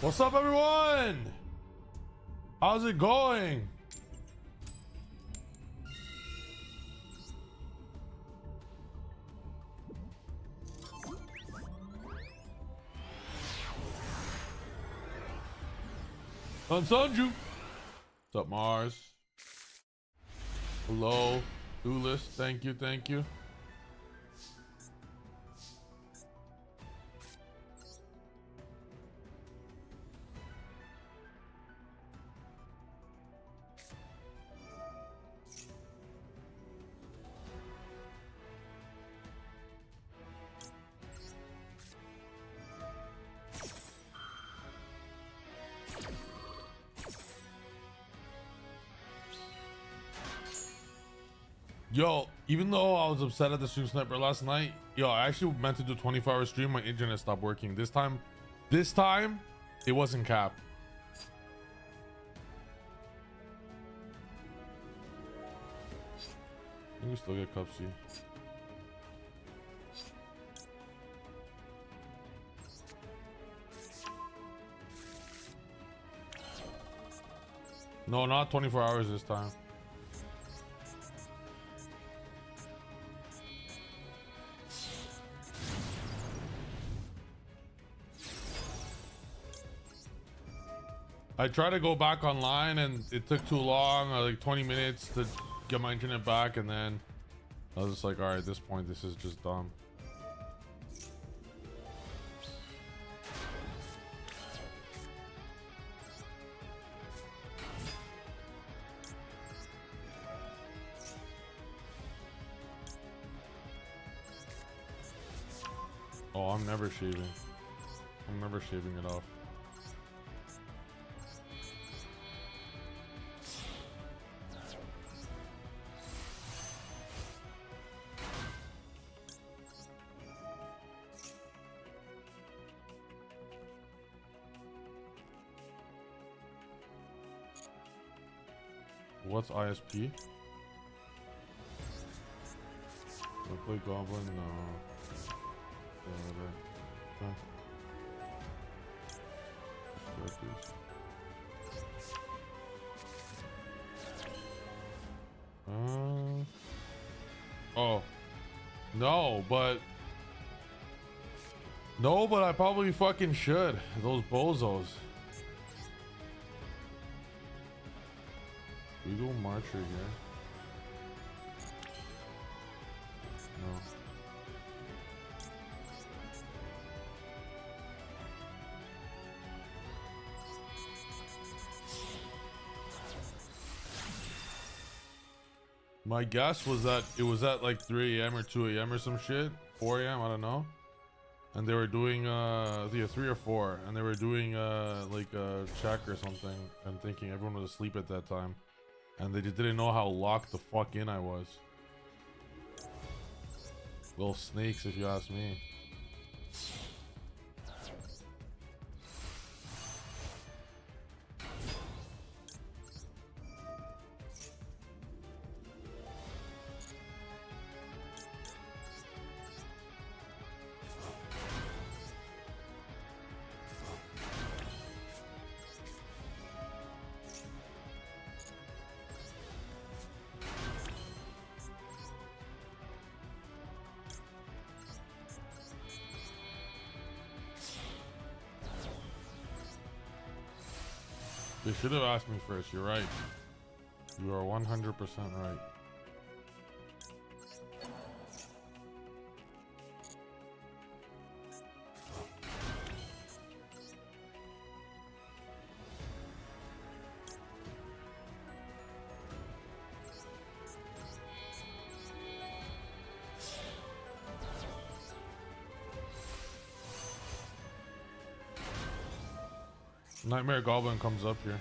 What's up, everyone? How's it going? Sanju. What's up, Mars? Hello. Do list. Thank you. Thank you. Yo, even though I was upset at the stream sniper last night, yo, I actually meant to do 24-hour stream. My internet stopped working. This time, it wasn't capped. You can still get cup C. No, not 24 hours this time. I tried to go back online and it took too long, like 20 minutes to get my internet back, and then I was just like, all right, at this point, this is just dumb. Oh, I'm never shaving. I'm never shaving it off. What's ISP? I play Goblin? No. Oh. No, but I probably fucking should. Those bozos. We go Marcher here. No. My guess was that it was at like 3 a.m. or 2 a.m. or some shit. 4 a.m. I don't know. And they were doing yeah, 3 or 4, and they were doing like a check or something, and thinking everyone was asleep at that time. And they just didn't know how locked the fuck in I was. Little snakes, if you ask me. They should have asked me first. You're right. You are 100% right. Nightmare Goblin comes up here.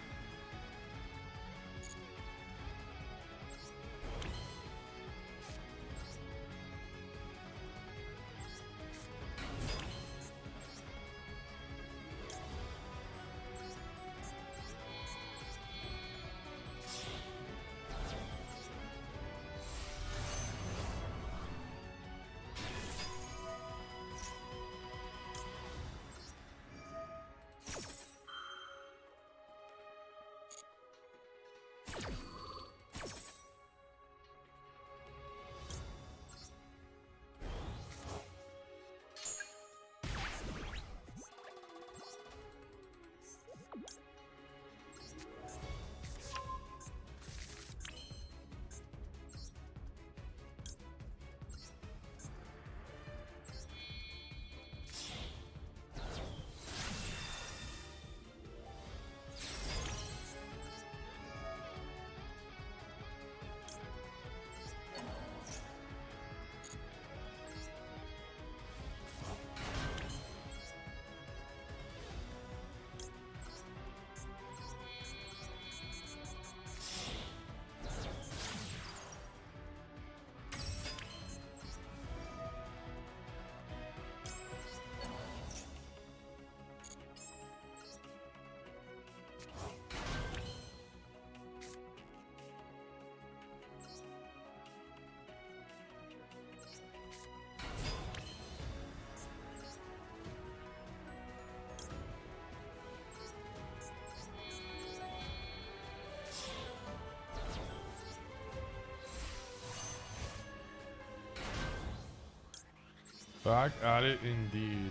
Back at it indeed.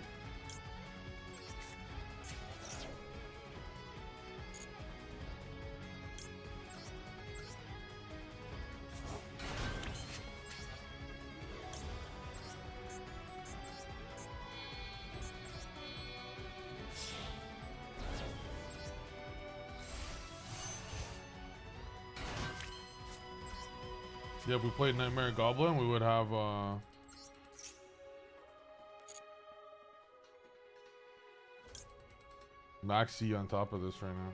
Yeah, if we played Nightmare Goblin, we would have Maxi on top of this right now.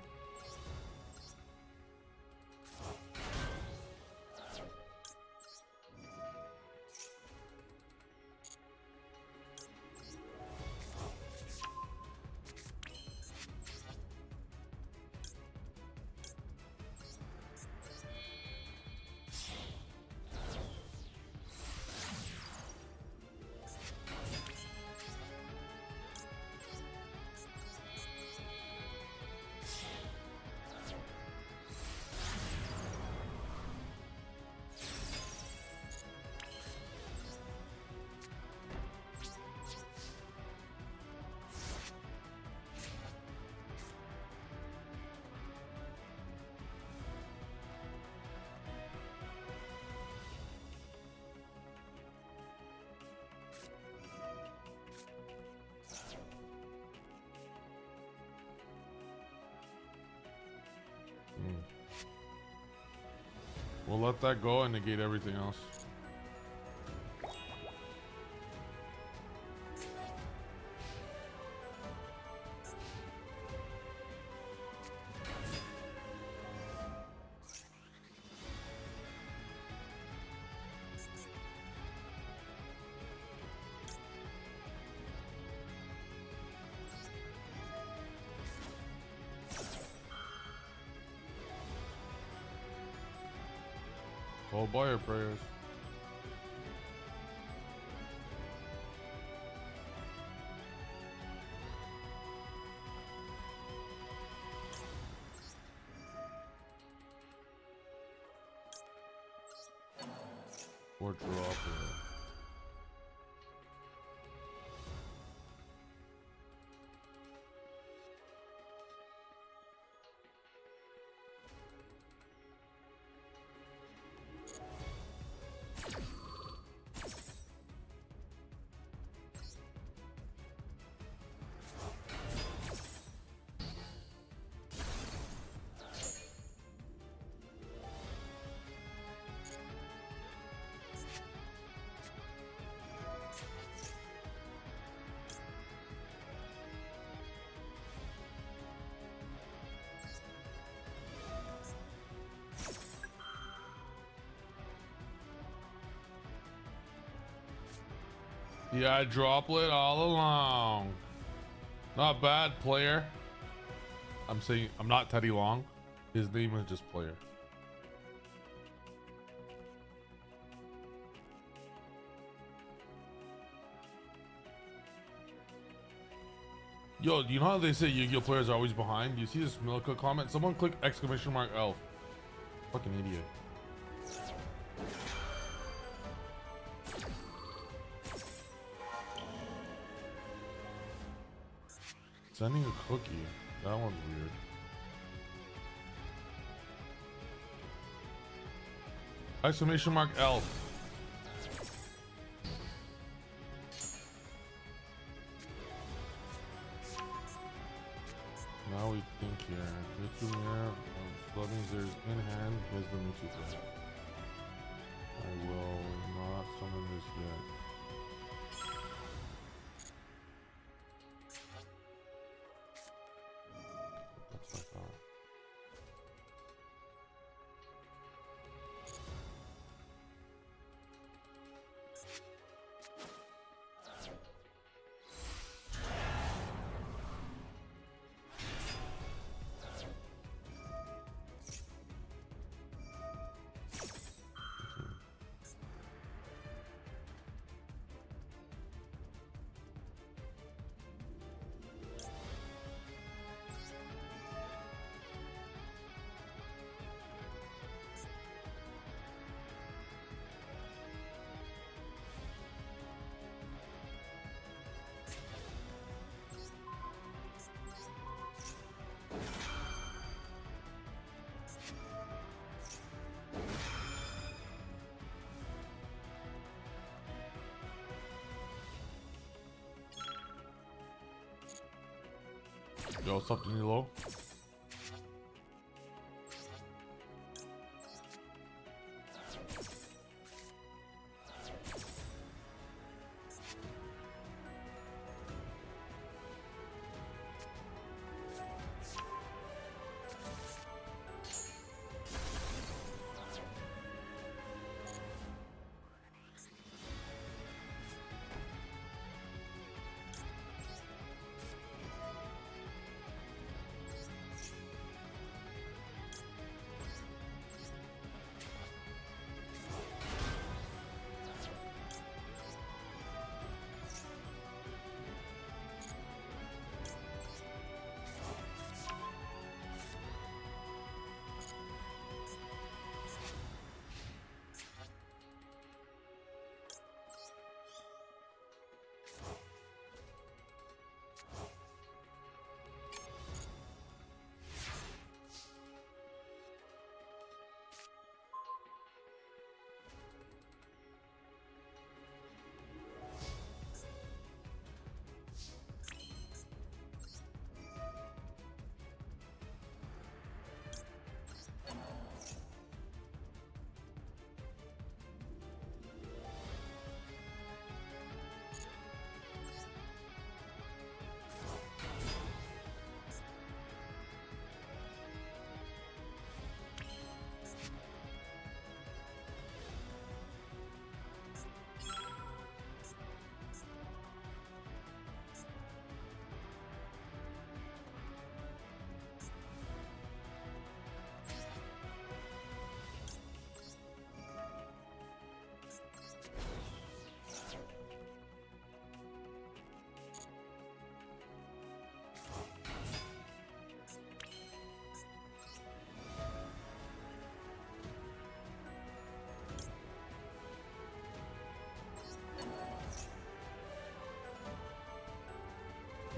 We'll let that go and negate everything else. Oh boy, your prayers. Or drop it. Yeah, droplet all along. Not bad, player. I'm saying I'm not Teddy Long. His name is just player. Yo, you know how they say Yu-Gi-Oh players are always behind? You see this Milka comment? Someone click exclamation mark L. Fucking idiot. Sending a cookie. That one's weird. Exclamation mark L. Now we think here. Mitsu here. So that means there's in hand. Here's the Mitsu thing. I will not summon this yet. That's like that. Yo, what's up, Danilo?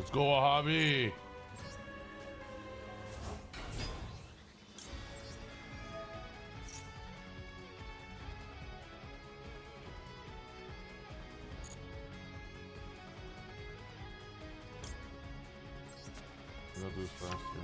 Let's go, Wahhabi. We gotta do this fast, yeah.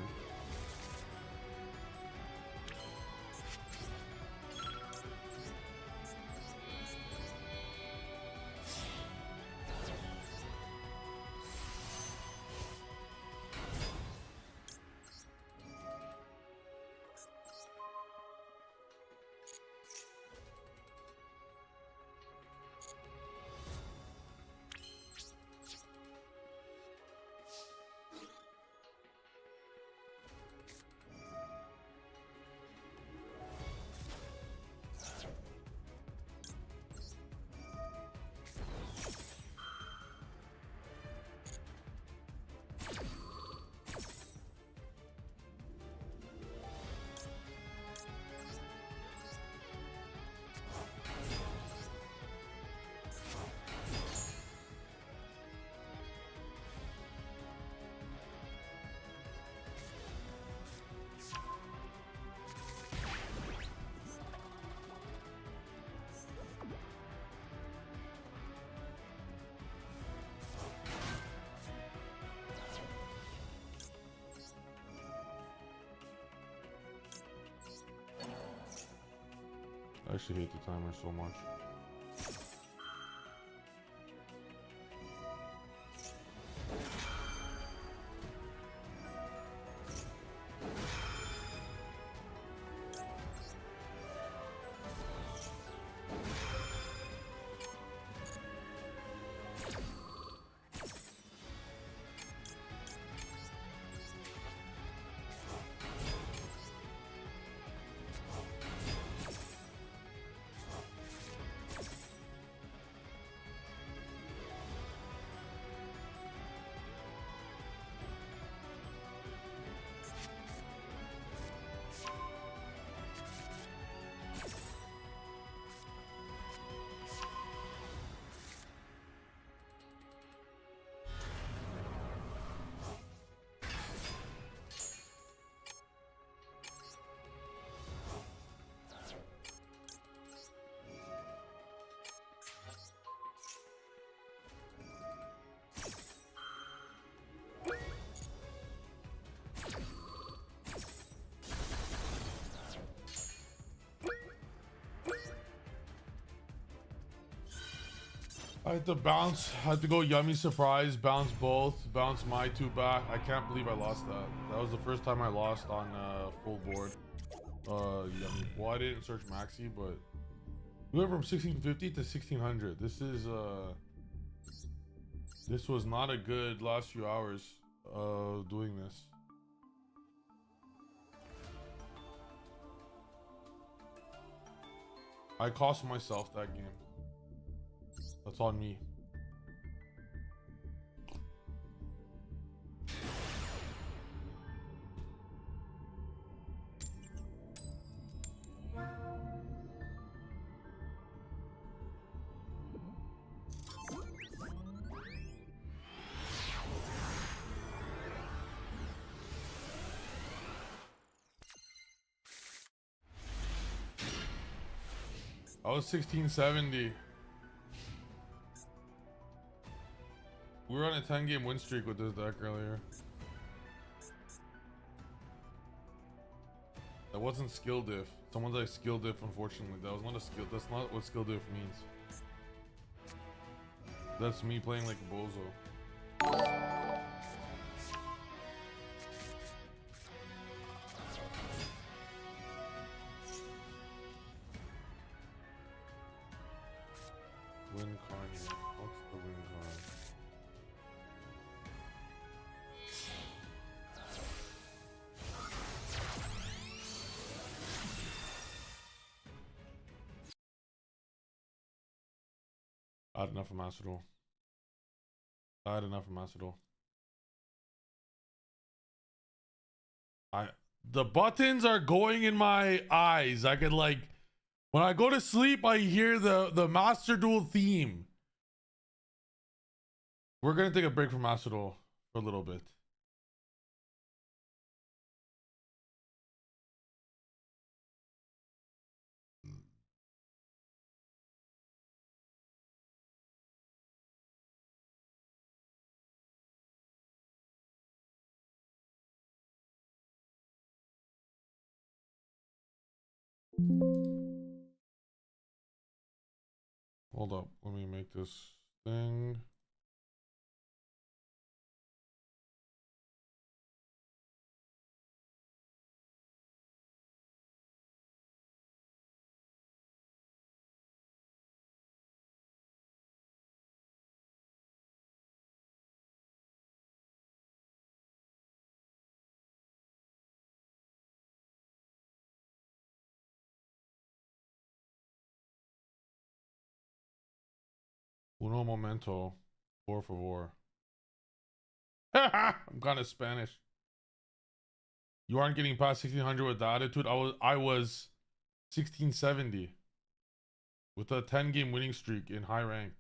I actually hate the timer so much. I had to bounce. I had to go yummy surprise, bounce both, bounce my two back. I can't believe I lost that. That was the first time I lost on full board. Yummy. Well, I didn't search maxi, but we went from 1650 to 1600. This was not a good last few hours doing this. I cost myself that game. That's on me. I was 1670. We were on a 10-game win streak with this deck earlier. That wasn't skill diff. Someone's like skill diff, unfortunately. That was not a skill. That's not what skill diff means. That's me playing like a bozo. Win card. What's the win card? I had enough of Macedon. I had enough of Macedon. The buttons are going in my eyes. I could like when I go to sleep, I hear the Master Duel theme. We're gonna take a break from Master Duel for a little bit. Hold up, let me make this thing. Uno momento, por favor. I'm kind of Spanish. You aren't getting past 1600 with the attitude. I was 1670 with a 10-game winning streak in high rank.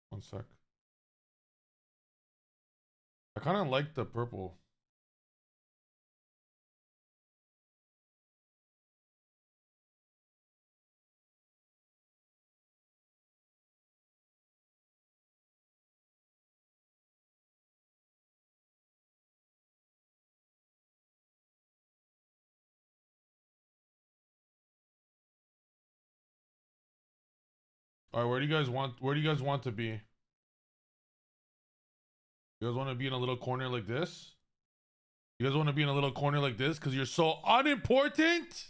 One sec. I kind of like the purple. All right, where do you guys want to be? You guys want to be in a little corner like this? You guys want to be in a little corner like this because you're so unimportant?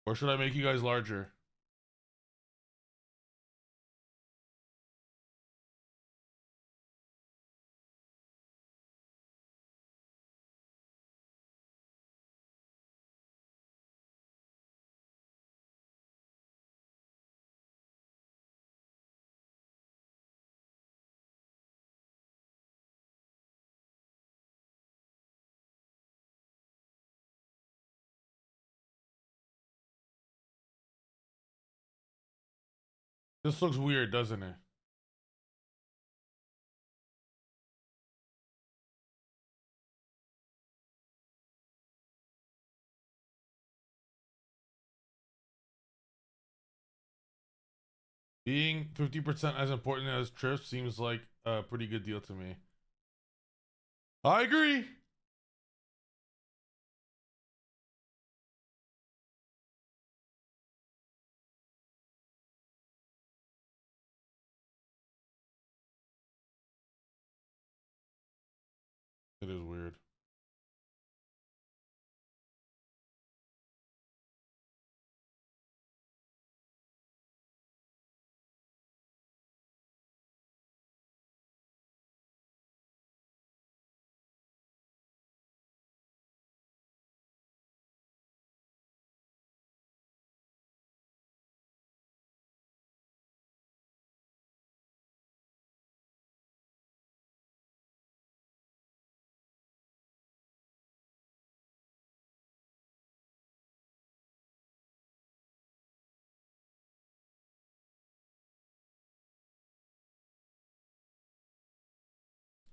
Or should I make you guys larger? This looks weird, doesn't it? Being 50% as important as trips seems like a pretty good deal to me. I agree. It is weird.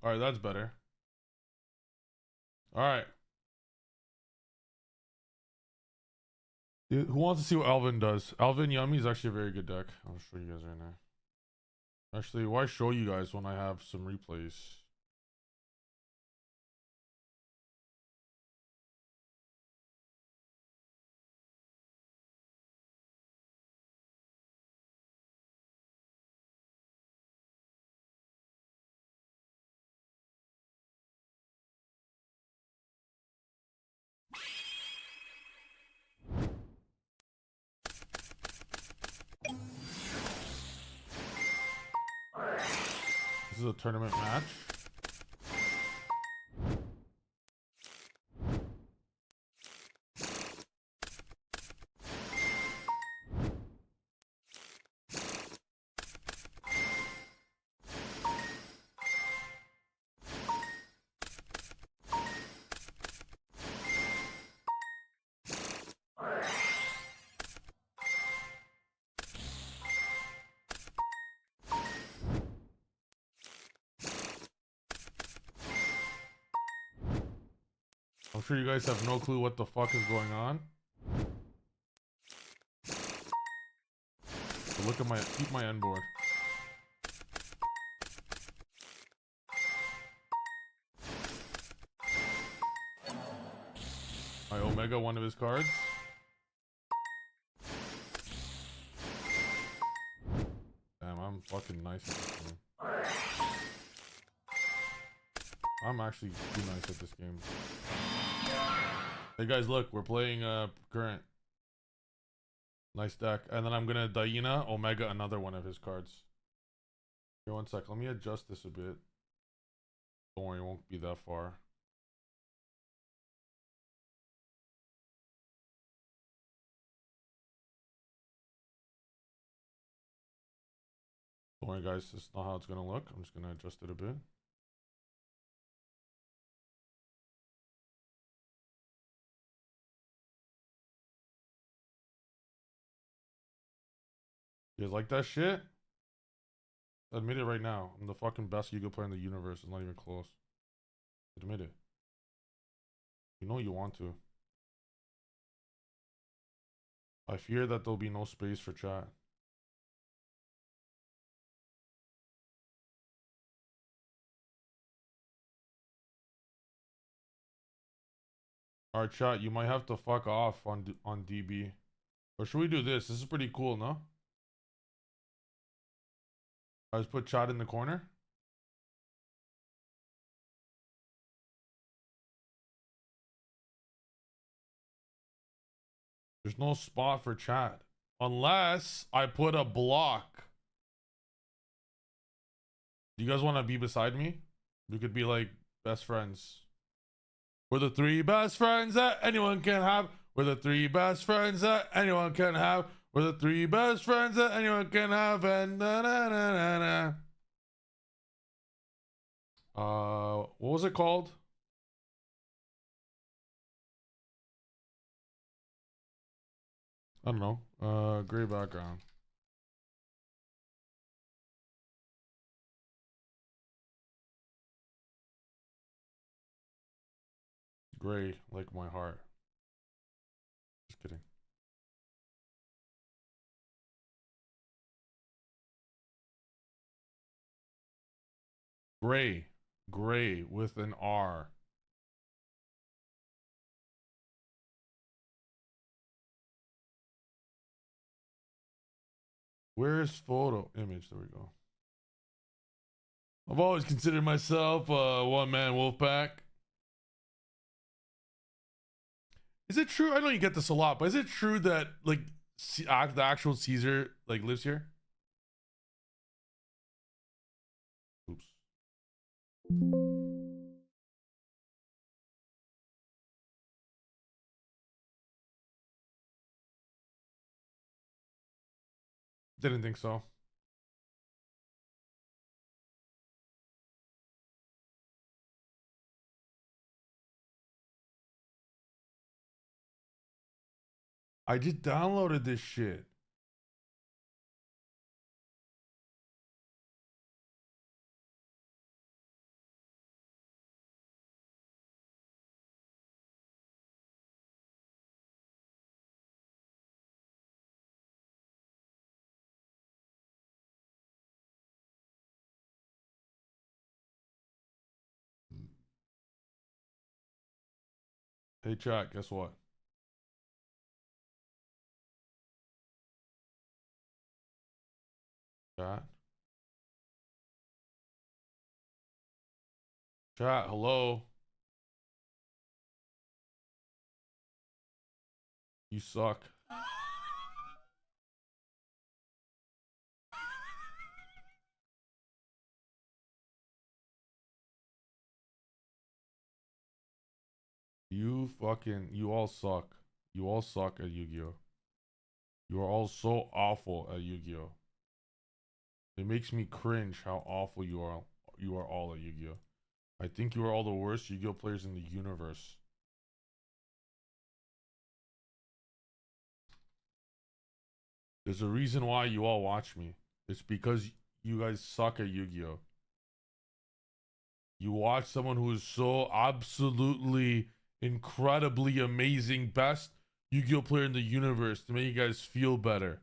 All right, that's better. All right. Who wants to see what Alvin does? Alvin Yummy is actually a very good deck. I'll show you guys right now. Actually, why show you guys when I have some replays? This is a tournament match. I'm sure you guys have no clue what the fuck is going on. So look at keep my end board. My Omega, one of his cards. Damn, I'm fucking nice at this game. I'm actually too nice at this game. Hey guys, look, we're playing current. Nice deck. And then I'm gonna Diana, Omega, another one of his cards. Here, one sec. Let me adjust this a bit. Don't worry, it won't be that far. Don't worry, guys. This is not how it's gonna look. I'm just gonna adjust it a bit. You guys like that shit? Admit it right now. I'm the fucking best Yu-Gi-Oh player in the universe. It's not even close. Admit it. You know you want to. I fear that there'll be no space for chat. Alright, chat. You might have to fuck off on DB. Or should we do this? This is pretty cool, no? I just put chat in the corner. There's no spot for chat. Unless I put a block. Do you guys want to be beside me? We could be like best friends. We're the three best friends that anyone can have. We're the three best friends that anyone can have. We're the three best friends that anyone can have. And na na na na na. What was it called? I don't know. Gray background. Gray, like my heart. Just kidding. Gray. Gray with an R. Where's photo image? There we go. I've always considered myself a one-man wolf pack. Is it true? I know you get this a lot, but is it true that like the actual Caesar like lives here? Oops. Didn't think so. I just downloaded this shit. Hey chat, guess what? Chat. Chat, hello. You suck. You all suck. You all suck at Yu-Gi-Oh! You are all so awful at Yu-Gi-Oh! It makes me cringe how awful you are. You are all at Yu-Gi-Oh! I think you are all the worst Yu-Gi-Oh! Players in the universe. There's a reason why you all watch me. It's because you guys suck at Yu-Gi-Oh! You watch someone who is so absolutely incredibly amazing, best Yu-Gi-Oh! Player in the universe to make you guys feel better.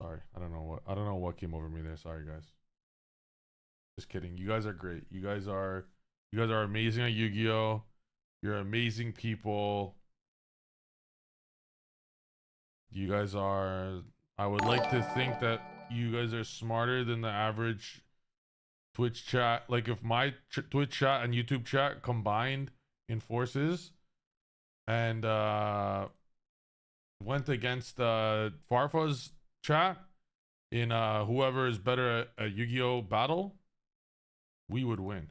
Sorry, I don't know what came over me there. Sorry, guys. Just kidding. You guys are great. You guys are amazing at Yu-Gi-Oh! You're amazing people. You guys are. I would like to think that you guys are smarter than the average Twitch chat. Like if my Twitch chat and YouTube chat combined in forces and went against Farfa's chat in whoever is better at Yu-Gi-Oh! Battle, we would win.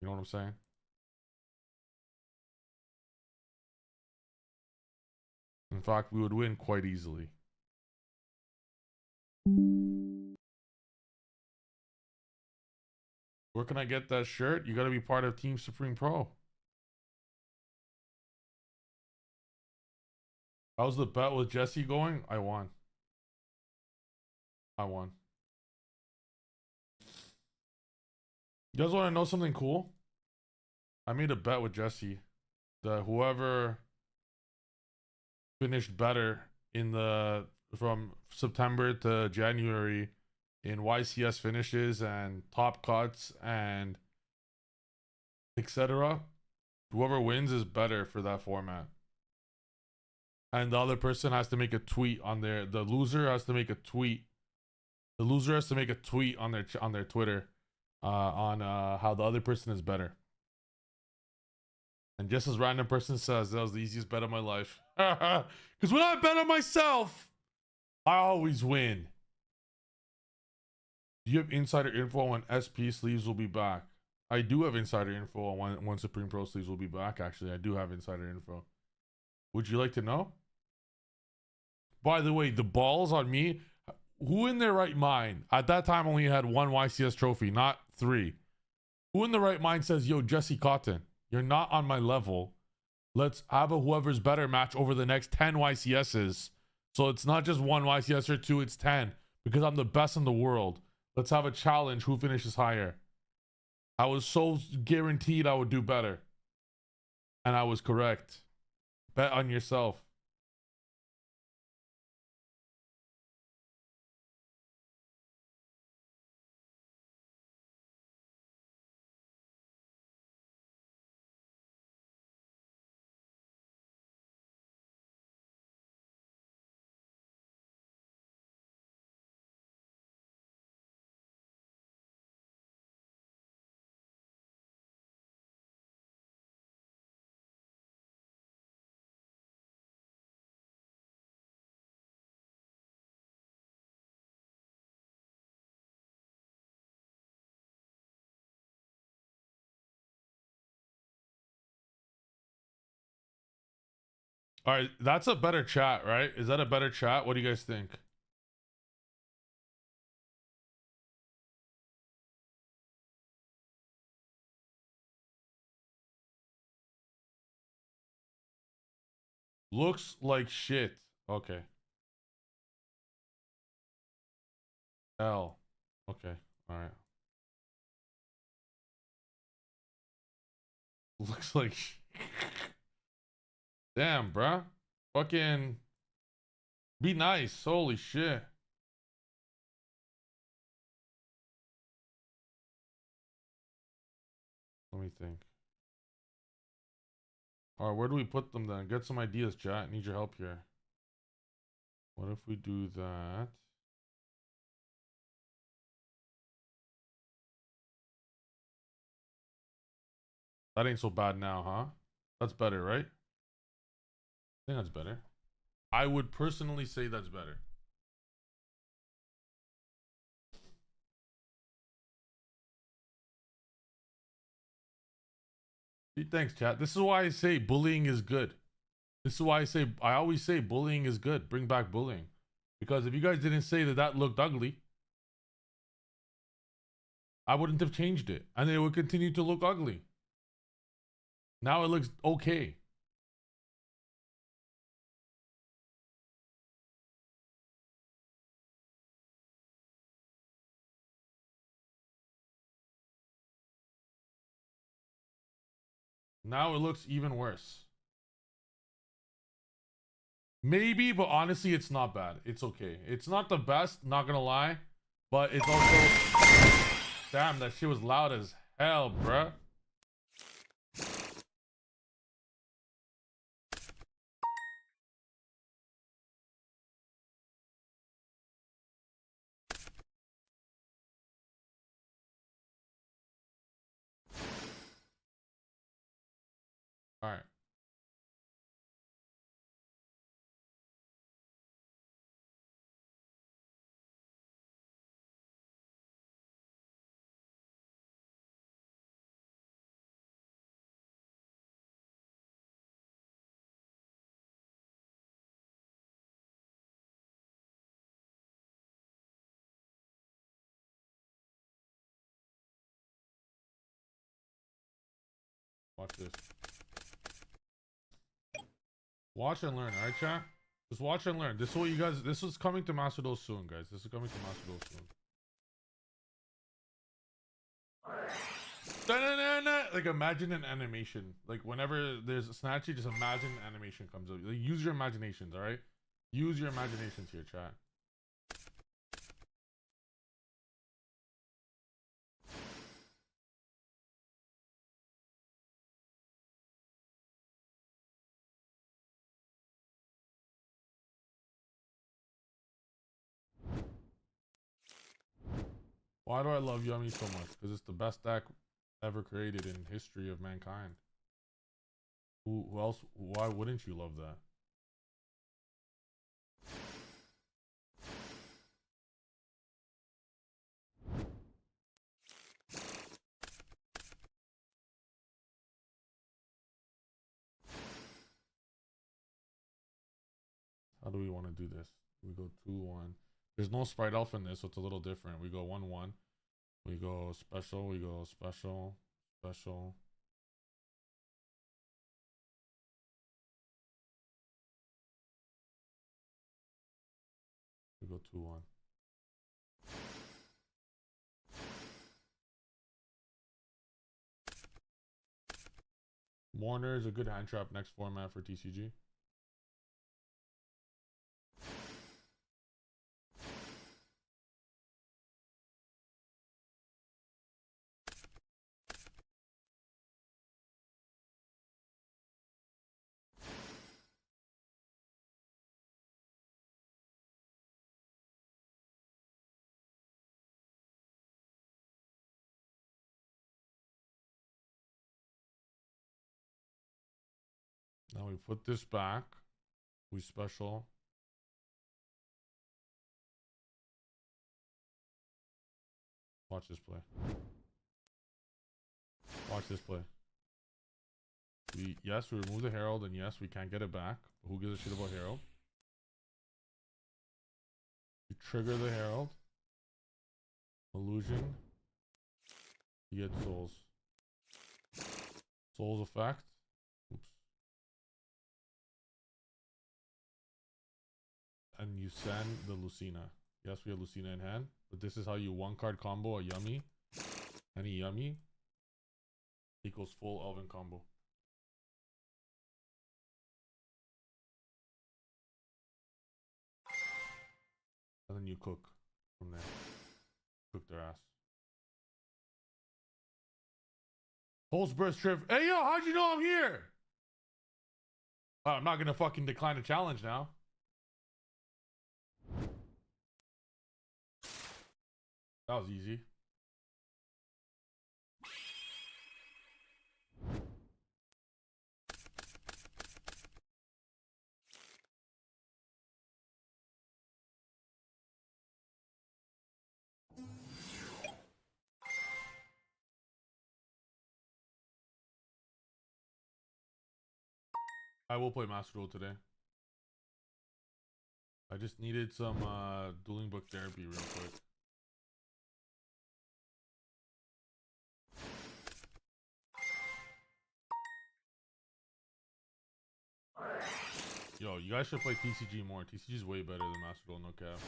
You know what I'm saying? In fact, we would win quite easily. Where can I get that shirt? You gotta be part of Team Supreme Pro. How's the bet with Jesse going? I won. I won. You guys want to know something cool? I made a bet with Jesse that whoever finished better in the from September to January in YCS finishes and top cuts and etc. Whoever wins is better for that format. And the other person has to make a tweet on their. The loser has to make a tweet. The loser has to make a tweet on their Twitter, on how the other person is better. And just as random person says, that was the easiest bet of my life. Because when I bet on myself, I always win. Do you have insider info on when SP sleeves will be back? I do have insider info on when Supreme Pro sleeves will be back. Actually, I do have insider info. Would you like to know? By the way, the balls on me. Who in their right mind at that time only had one YCS trophy, not 3? Who in the right mind says, yo, Jesse Cotton, you're not on my level. Let's have a whoever's better match over the next 10 YCSs. So it's not just one YCS or 2, it's 10. Because I'm the best in the world. Let's have a challenge. Who finishes higher? I was so guaranteed I would do better. And I was correct. Bet on yourself. All right, that's a better chat, right? Is that a better chat? What do you guys think? Looks like shit. Okay. L. Okay. All right. Looks like damn, bruh. Fucking be nice. Holy shit. Let me think. All right, where do we put them then? Get some ideas, chat. Need your help here. What if we do that? That ain't so bad now, huh? That's better, right? I think that's better. I would personally say that's better. Thanks, chat. This is why I say bullying is good. This is why I always say bullying is good. Bring back bullying. Because if you guys didn't say that that looked ugly, I wouldn't have changed it. And it would continue to look ugly. Now it looks okay. Now it looks even worse. Maybe, but honestly, it's not bad. It's okay. It's not the best, not gonna lie. But it's also... Damn, that shit was loud as hell, bruh. Alright. Watch this. Watch and learn, alright, chat? Just watch and learn. This is what you guys... This is coming to Master Duel soon, guys. This is coming to Master Duel soon. Like imagine an animation. Like whenever there's a snatchy, just imagine an animation comes up. Like, use your imaginations, all right? Use your imaginations here, chat. Why do I love Yummy so much? Because it's the best deck ever created in history of mankind. Who else? Why wouldn't you love that? How do we want to do this? We go 2-1. There's no sprite alpha in this, so it's a little different. We go 1-1. We go special. We go special. Special. We go 2-1. Mourner is a good hand trap next format for TCG. Now we put this back. We special. Watch this play. Watch this play. Yes, we remove the Herald, and yes, we can't get it back. But who gives a shit about Herald? You trigger the Herald. Illusion. You get Souls. Souls effect. Oops. And you send the Lucina. Yes, we have Lucina in hand. But this is how you one card combo a Yummy. Any Yummy equals full Elven combo. And then you cook from there. Cook their ass. Pulse Burst Trip. Hey, yo, how'd you know I'm here? I'm not going to fucking decline a challenge now. That was easy. I will play Master Duel today. I just needed some dueling book therapy real quick. Yo, you guys should play TCG more. TCG is way better than Master Duel, no cap.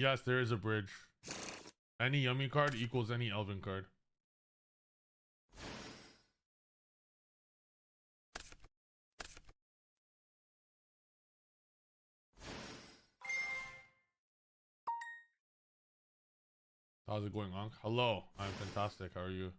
Yes, there is a bridge. Any Yummy card equals any Elven card. How's it going, Unc? Hello, I'm fantastic. How are you?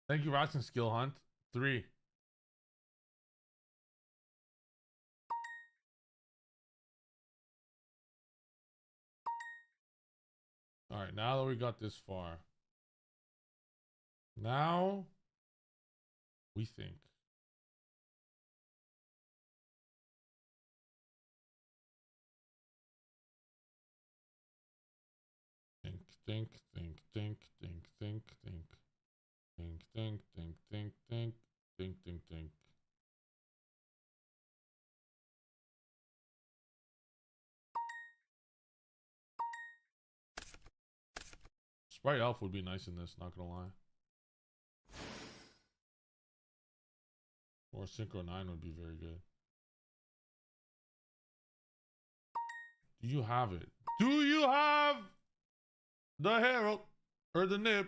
Thank you for asking, Skill Hunt. 3. Alright, now that we got this far. Now we think. Think, think, think, think, think, think, think. Think, think, think, think, think, think, think, think. Sprite Elf would be nice in this, not gonna lie. Or Synchro 9 would be very good. Do you have it? Do you have the Herald or the Nib?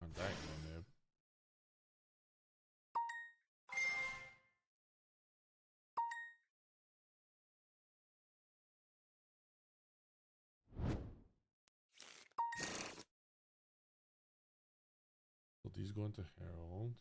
Oh, that ain't no Nib. So these go into Herald.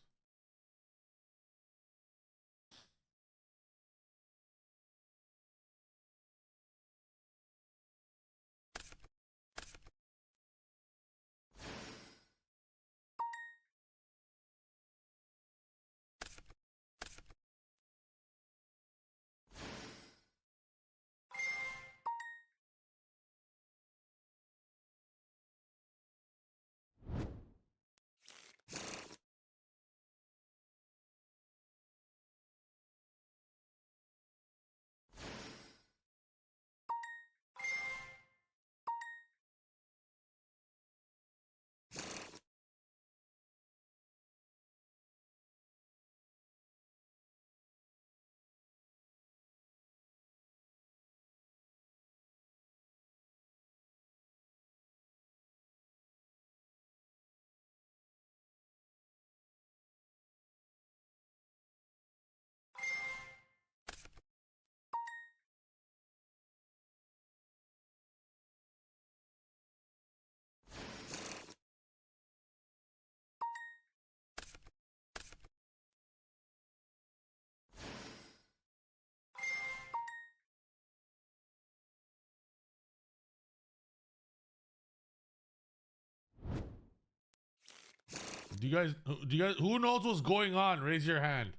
Who knows what's going on? Raise your hand.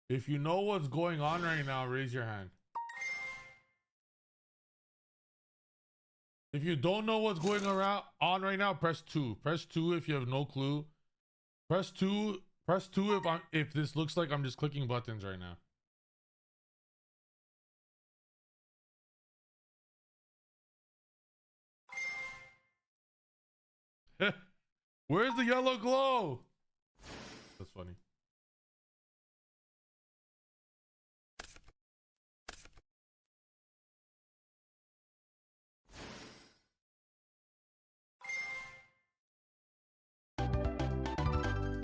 If you know what's going on right now, raise your hand. If you don't know what's going on right now, press 2. Press 2 if you have no clue. Press 2. Press 2 if this looks like I'm just clicking buttons right now. Where's the yellow glow? That's funny.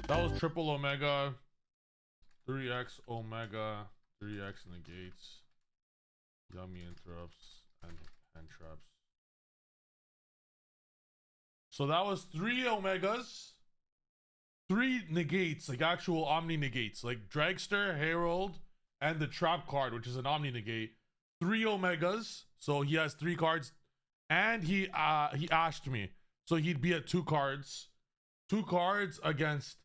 That was triple Omega, 3x Omega, 3x negates, yummy interrupts, and hand traps. So that was 3 Omegas, 3 negates, like actual Omni negates, like Dragster, Herald, and the trap card, which is an Omni negate. 3 Omegas, so he has 3 cards, and he ashed me, so he'd be at 2 cards. 2 cards against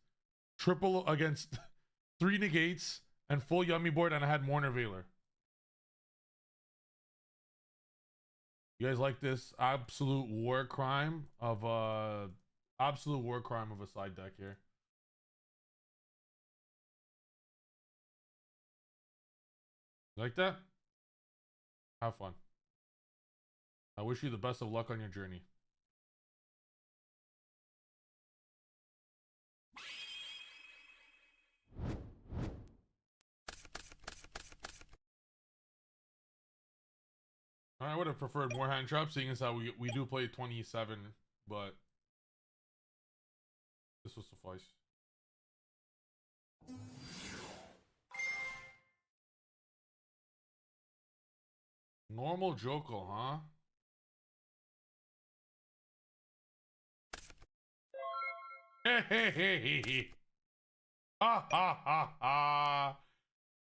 3 negates and full yummy board, and I had Mourner Veiler. You guys like this absolute war crime of a side deck here? Like that? Have fun. I wish you the best of luck on your journey. I would have preferred more hand traps, seeing as how we do play 27, but this will suffice. Normal Joko, huh? Hey, hey, hey, hey, hey. Ha, ha, ha, ha.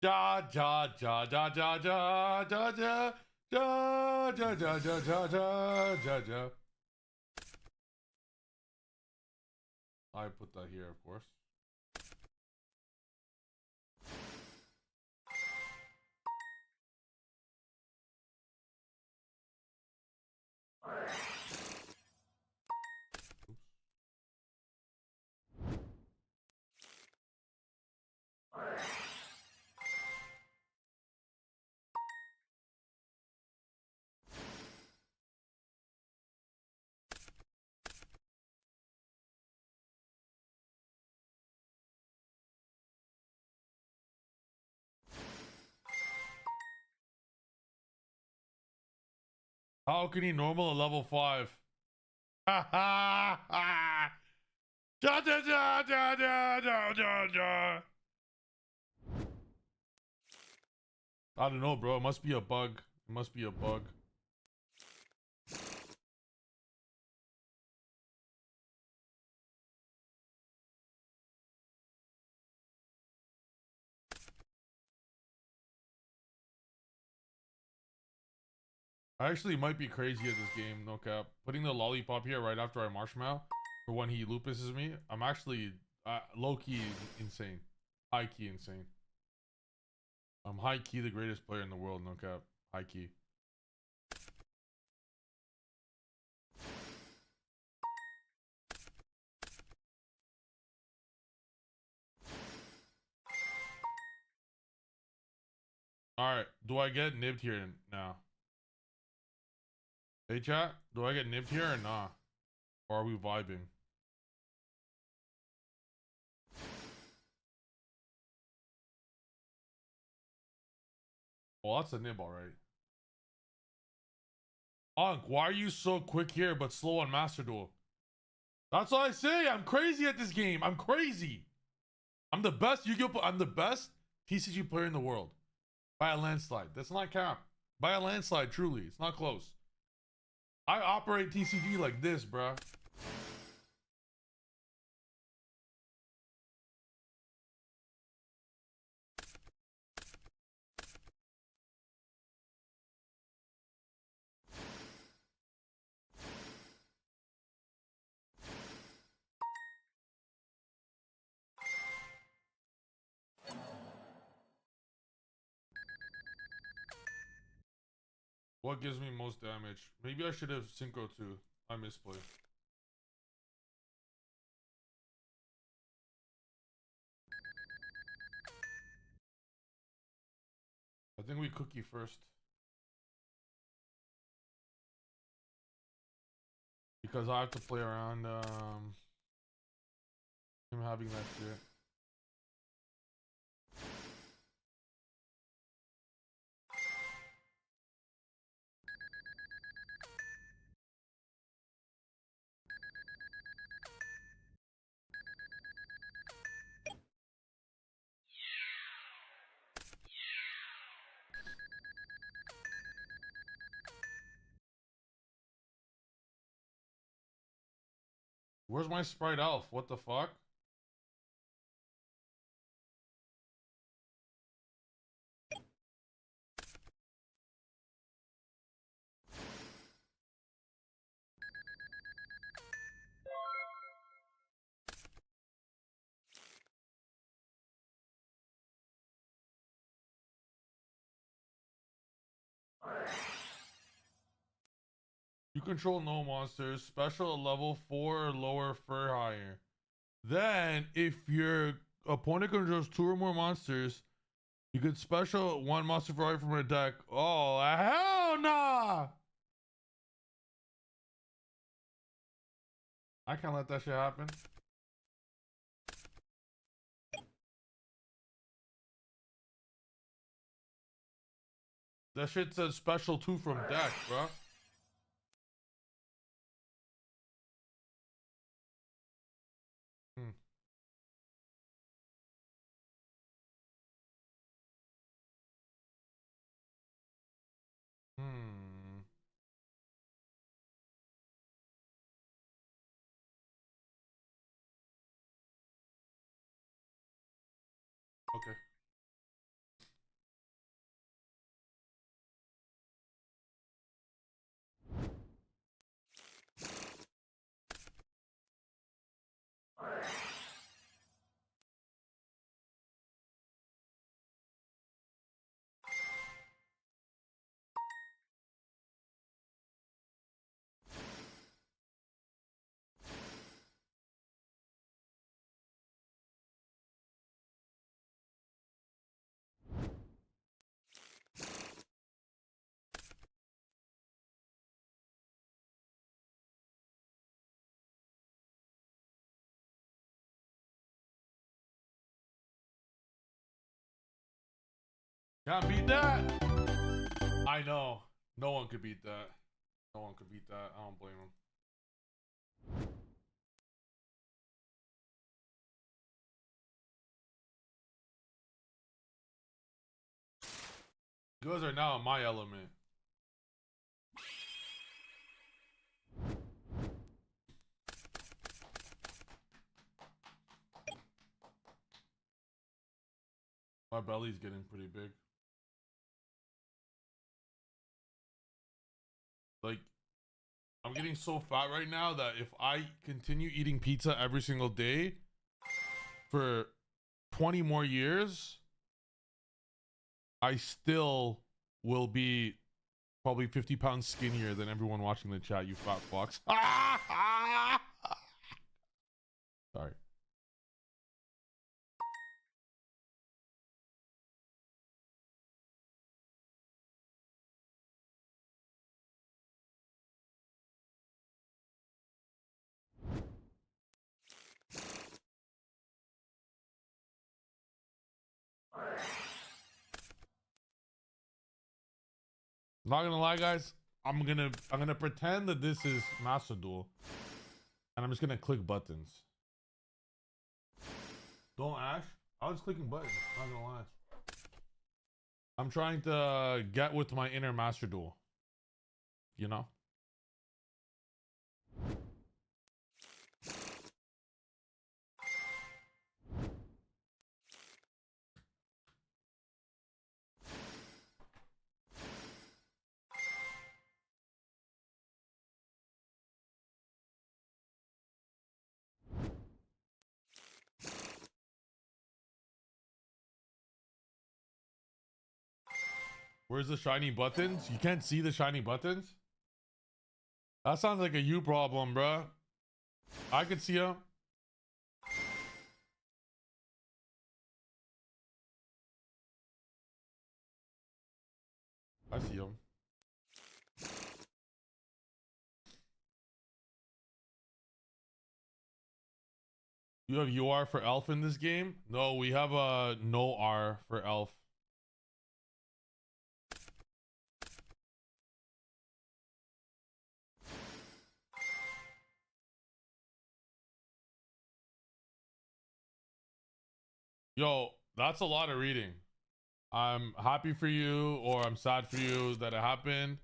Ja, ja, ja, ja, ja, ja, ja, ja. Ja, ja, ja, ja, ja, ja, ja, ja. I put that here, of course. How can he normal a level 5? Ha ha ha! Ja ja ja ja ja ja ja ja! I don't know, bro. It must be a bug. It must be a bug. I actually might be crazy at this game, no cap. Putting the lollipop here right after I marshmallow for when he lupuses me, I'm actually low-key insane. High-key insane. I'm high-key the greatest player in the world, no cap. High-key. Alright, do I get nibbed here now? Hey chat, do I get nibbed here or nah? Or are we vibing? Well, that's a nib, alright. Unk, why are you so quick here but slow on Master Duel? That's all I say. I'm crazy at this game. I'm crazy. I'm the best Yu-Gi-Oh! I'm the best TCG player in the world. By a landslide. That's not cap. By a landslide, truly. It's not close. I operate TCG like this, bruh. What gives me most damage? Maybe I should have Synchro 2. I misplayed. I think we cookie first. Because I have to play around him having that shit. Where's my Sprite Elf? What the fuck? You control no monsters. Special at level 4 or lower for higher. Then, if your opponent controls 2 or more monsters, you can special 1 monster for higher from a deck. Oh, hell nah! I can't let that shit happen. That shit says special 2 from deck, bro. Hmm. Hmm. Okay. Can't beat that. I know. No one could beat that. No one could beat that. I don't blame him. You guys are now in my element. My belly's getting pretty big. Like, I'm getting so fat right now that if I continue eating pizza every single day for 20 more years, I still will be probably 50 pounds skinnier than everyone watching the chat, you fat fucks. Sorry. Not gonna lie, guys. I'm gonna pretend that this is Master Duel, and I'm just gonna click buttons. Don't Ash. I was clicking buttons. Not gonna lie. I'm trying to get with my inner Master Duel. You know. Where's the shiny buttons? You can't see the shiny buttons? That sounds like a you problem, bruh. I could see them. I see them. You have UR for elf in this game? No, we have a no R for elf. Yo, that's a lot of reading. I'm happy for you, or I'm sad for you that it happened.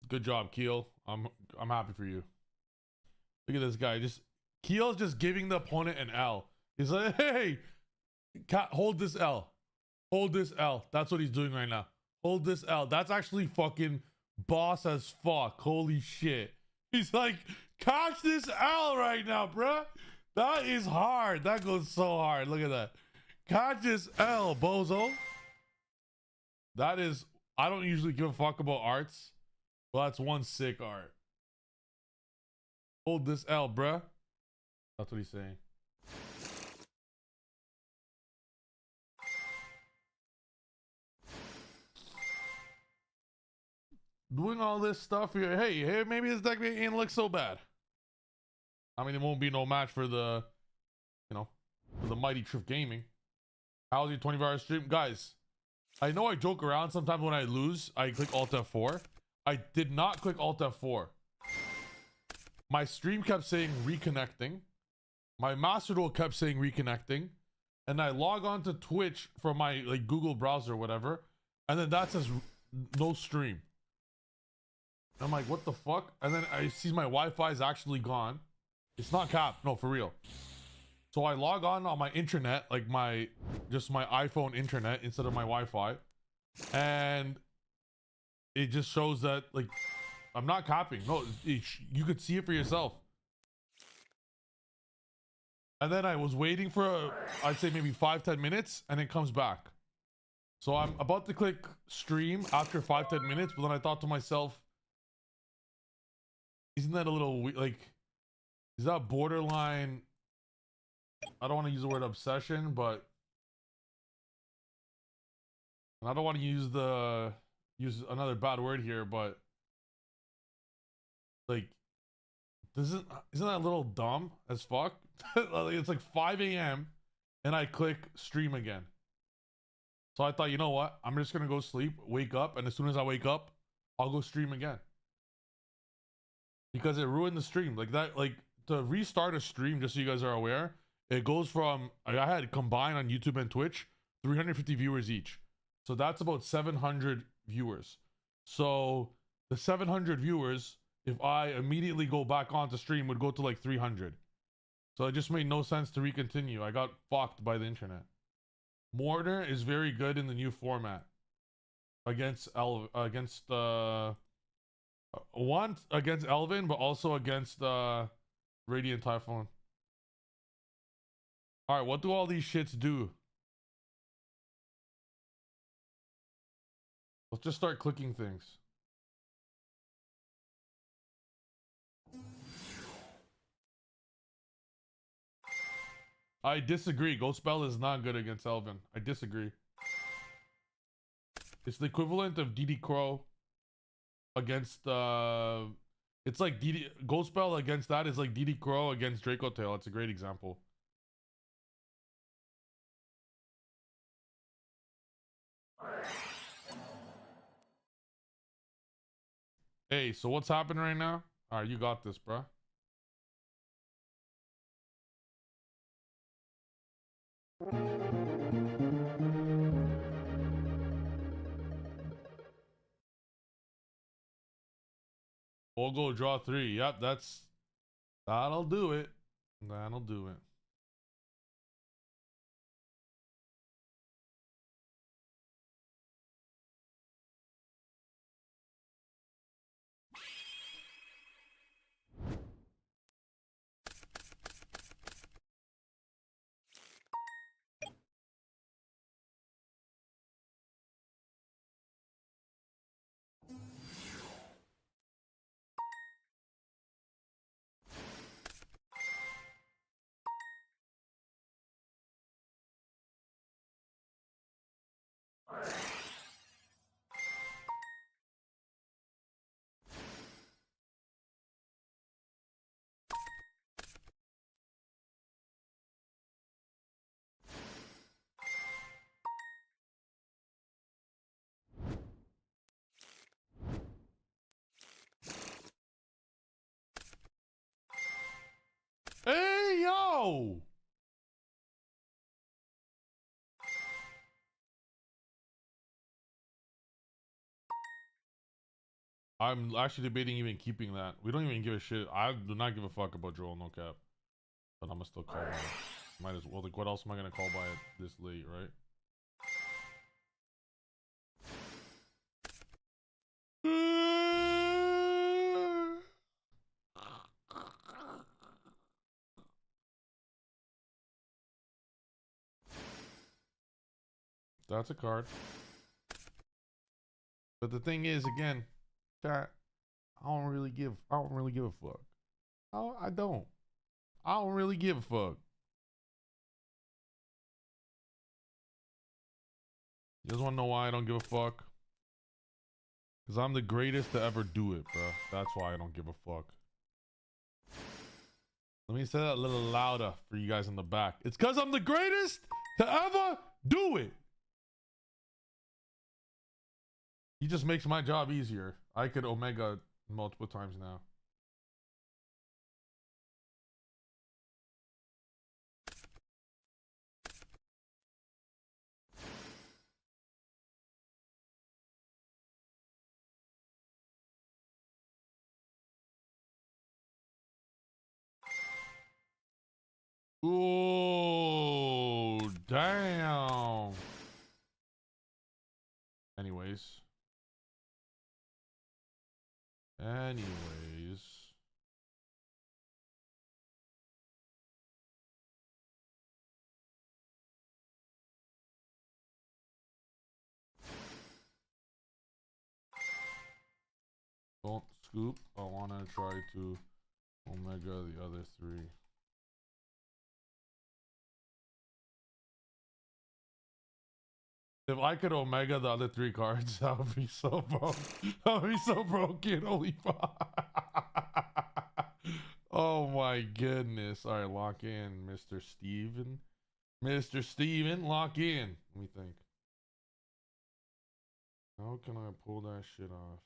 Good job, Keel. I'm happy for you. Look at this guy. Keel's just giving the opponent an L. He's like, hey, hold this L. Hold this L. That's what he's doing right now. Hold this L. That's actually fucking boss as fuck. Holy shit. He's like, catch this L right now, bruh. That is hard. That goes so hard. Look at that. Catch this L, bozo. That is, I don't usually give a fuck about arts. Well, that's one sick art. Hold this L, bruh. That's what he's saying. Doing all this stuff here. Hey, maybe this deck ain't look so bad. I mean, it won't be no match for the, for the mighty Triff Gaming. How's your 24-hour stream? Guys, I know I joke around sometimes when I lose. I click Alt F4. I did not click Alt F4. My stream kept saying reconnecting. My master duel kept saying reconnecting. And I log on to Twitch from my Google browser or whatever. And then that says no stream. I'm like, what the fuck? And then I see my Wi-Fi is actually gone. It's not capped. No, for real. So I log on my internet, just my iPhone internet instead of my Wi-Fi. And it just shows that, I'm not copying. No, you could see it for yourself. And then I was waiting for, I'd say maybe 5-10 minutes, and it comes back. So I'm about to click stream after 5-10 minutes, but then I thought to myself, isn't that a little is that borderline? I don't want to use the word obsession, but I don't want to use another bad word here, but isn't that a little dumb as fuck? It's like 5 a.m. and I click stream again. So I thought, you know what? I'm just gonna go sleep, wake up, and as soon as I wake up, I'll go stream again. Because it ruined the stream. To restart a stream, just so you guys are aware, it goes from, I had combined on YouTube and Twitch 350 viewers each. So that's about 700 viewers. So the 700 viewers, if I immediately go back onto stream, would go to 300. So it just made no sense to recontinue. I got fucked by the internet. Mortar is very good in the new format against one against Elvin, but also against Radiant Typhoon. All right, what do all these shits do? Let's just start clicking things. I disagree. Ghost Spell is not good against Elvin. I disagree. It's the equivalent of DD Crow against it's like Ghost Spell against that is like DD Crow against Draco Tail. It's a great example. Hey, so what's happening right now? All right, you got this, bro. We'll go draw 3. Yep, that'll do it. That'll do it. Hey, yo! I'm actually debating even keeping that. We don't even give a shit. I do not give a fuck about Joel, no cap. But I'm gonna still call by it. Might as well. Like, what else am I gonna call by it this late, right? That's a card. But the thing is, again, chat, I don't really give a fuck. I don't. I don't really give a fuck. You guys wanna know why I don't give a fuck? Because I'm the greatest to ever do it, bro. That's why I don't give a fuck. Let me say that a little louder for you guys in the back. It's because I'm the greatest to ever do it. He just makes my job easier. I could Omega multiple times now. Ooh, damn. Anyways. Don't scoop. I want to try to Omega the other three. If I could Omega the other three cards, that would be so broke. That would be so broken. Holy fuck. Oh my goodness. All right, lock in, Mr. Steven. Mr. Steven, lock in. Let me think. How can I pull that shit off?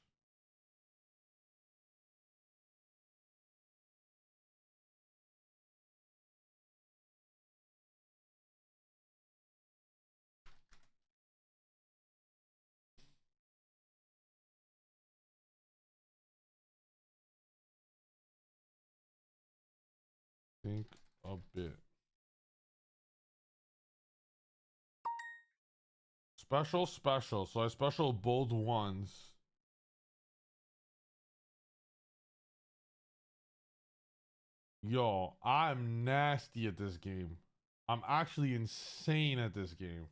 Think a bit. Special. So I special both ones. Yo, I'm nasty at this game. I'm actually insane at this game.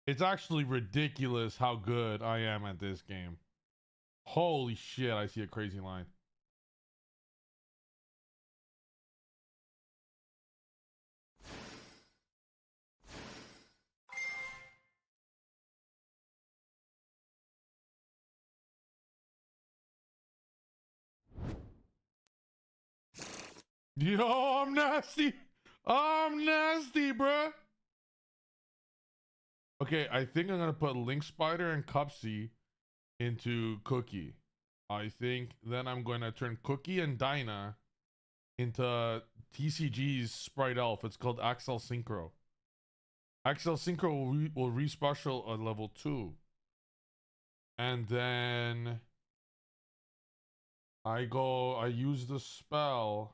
It's actually ridiculous how good I am at this game. Holy shit, I see a crazy line. Yo, I'm nasty. I'm nasty, bruh. Okay, I think I'm gonna put Link Spider and Cupsy into Cookie. I think then I'm going to turn Cookie and Dinah into TCG's Sprite Elf. It's called Axel Synchro. Axel Synchro will re-special at level 2. And then I use the spell.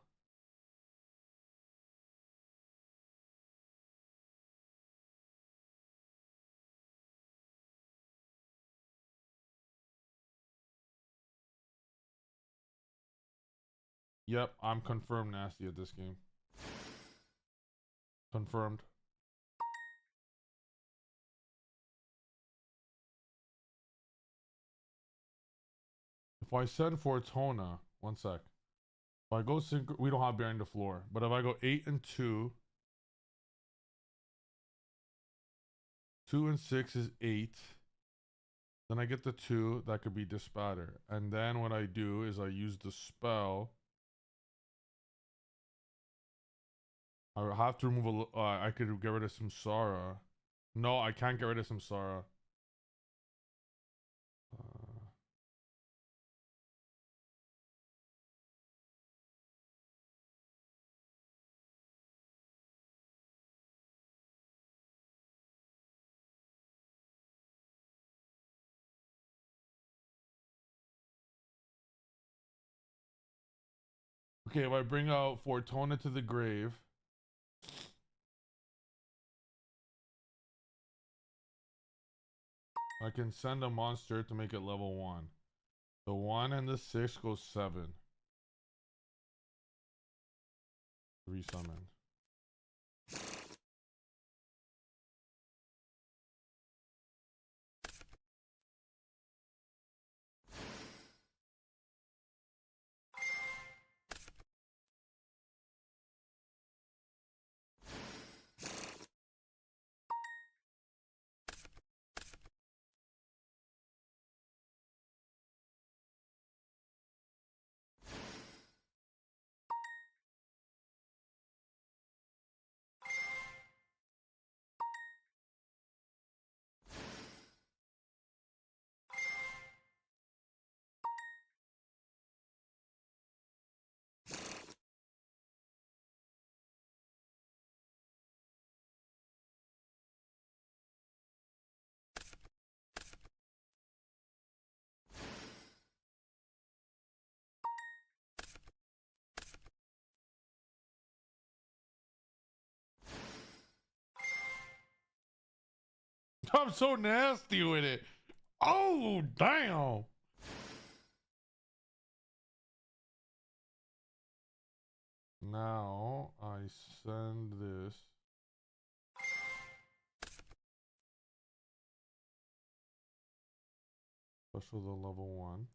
Yep, I'm confirmed nasty at this game. Confirmed. If I send Fortuna, one sec. If I go synchro, we don't have bearing the floor. But if I go 8 and 2, 2 and 6 is 8. Then I get the 2. That could be Dispatter. And then what I do is I use the spell. I have to remove a... I could get rid of Samsara. No, I can't get rid of Samsara. Okay, if I bring out Fortuna to the grave, I can send a monster to make it level 1. The 1 and the 6 goes 7. Resummon. I'm so nasty with it. Oh, damn. Now I send this. Special the level 1.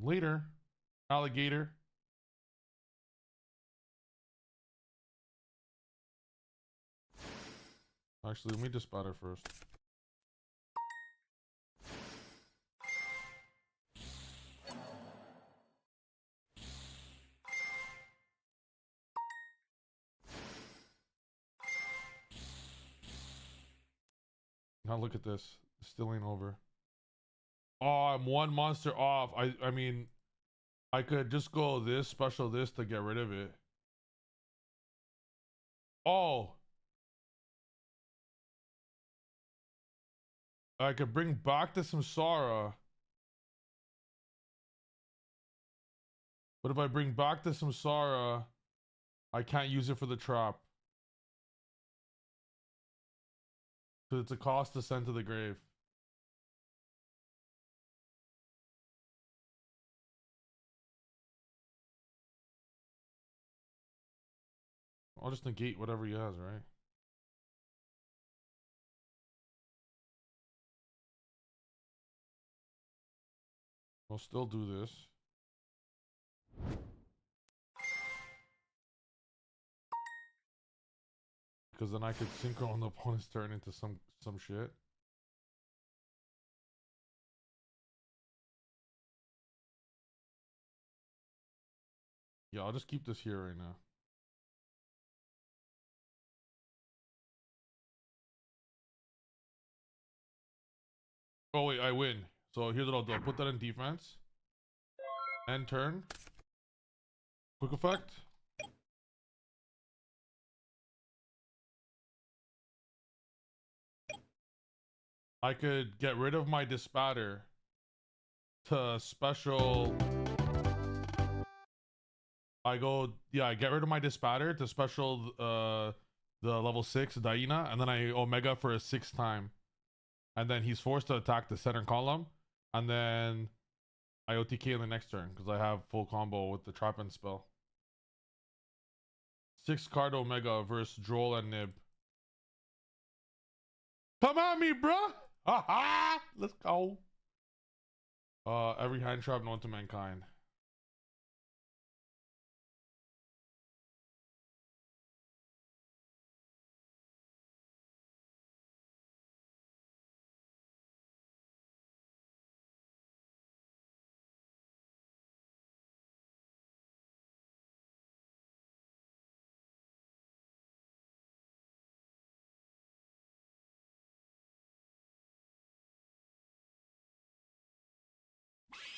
Later, alligator. Actually, let me Dispatter first. Now look at this. It still ain't over. Oh, I'm one monster off. I mean, I could just go this, special this to get rid of it. Oh. I could bring back the Samsara. But if I bring back the Samsara, I can't use it for the trap. Because it's a cost to send to the grave. I'll just negate whatever he has, right? I'll still do this. Because then I could synchro on the opponent's turn into some shit. Yeah, I'll just keep this here right now. Oh wait, I win. So here's what I'll do. I'll put that in defense. End turn. Quick effect. I could get rid of my Dispatter to special. I get rid of my Dispatter to special the level 6 Daina, and then I Omega for a 6th time. And then he's forced to attack the center column, and then I OTK in the next turn because I have full combo with the trap and spell. 6 card Omega versus Droll and Nib. Come at me, bro. Ha. Let's go. Every hand trap known to mankind.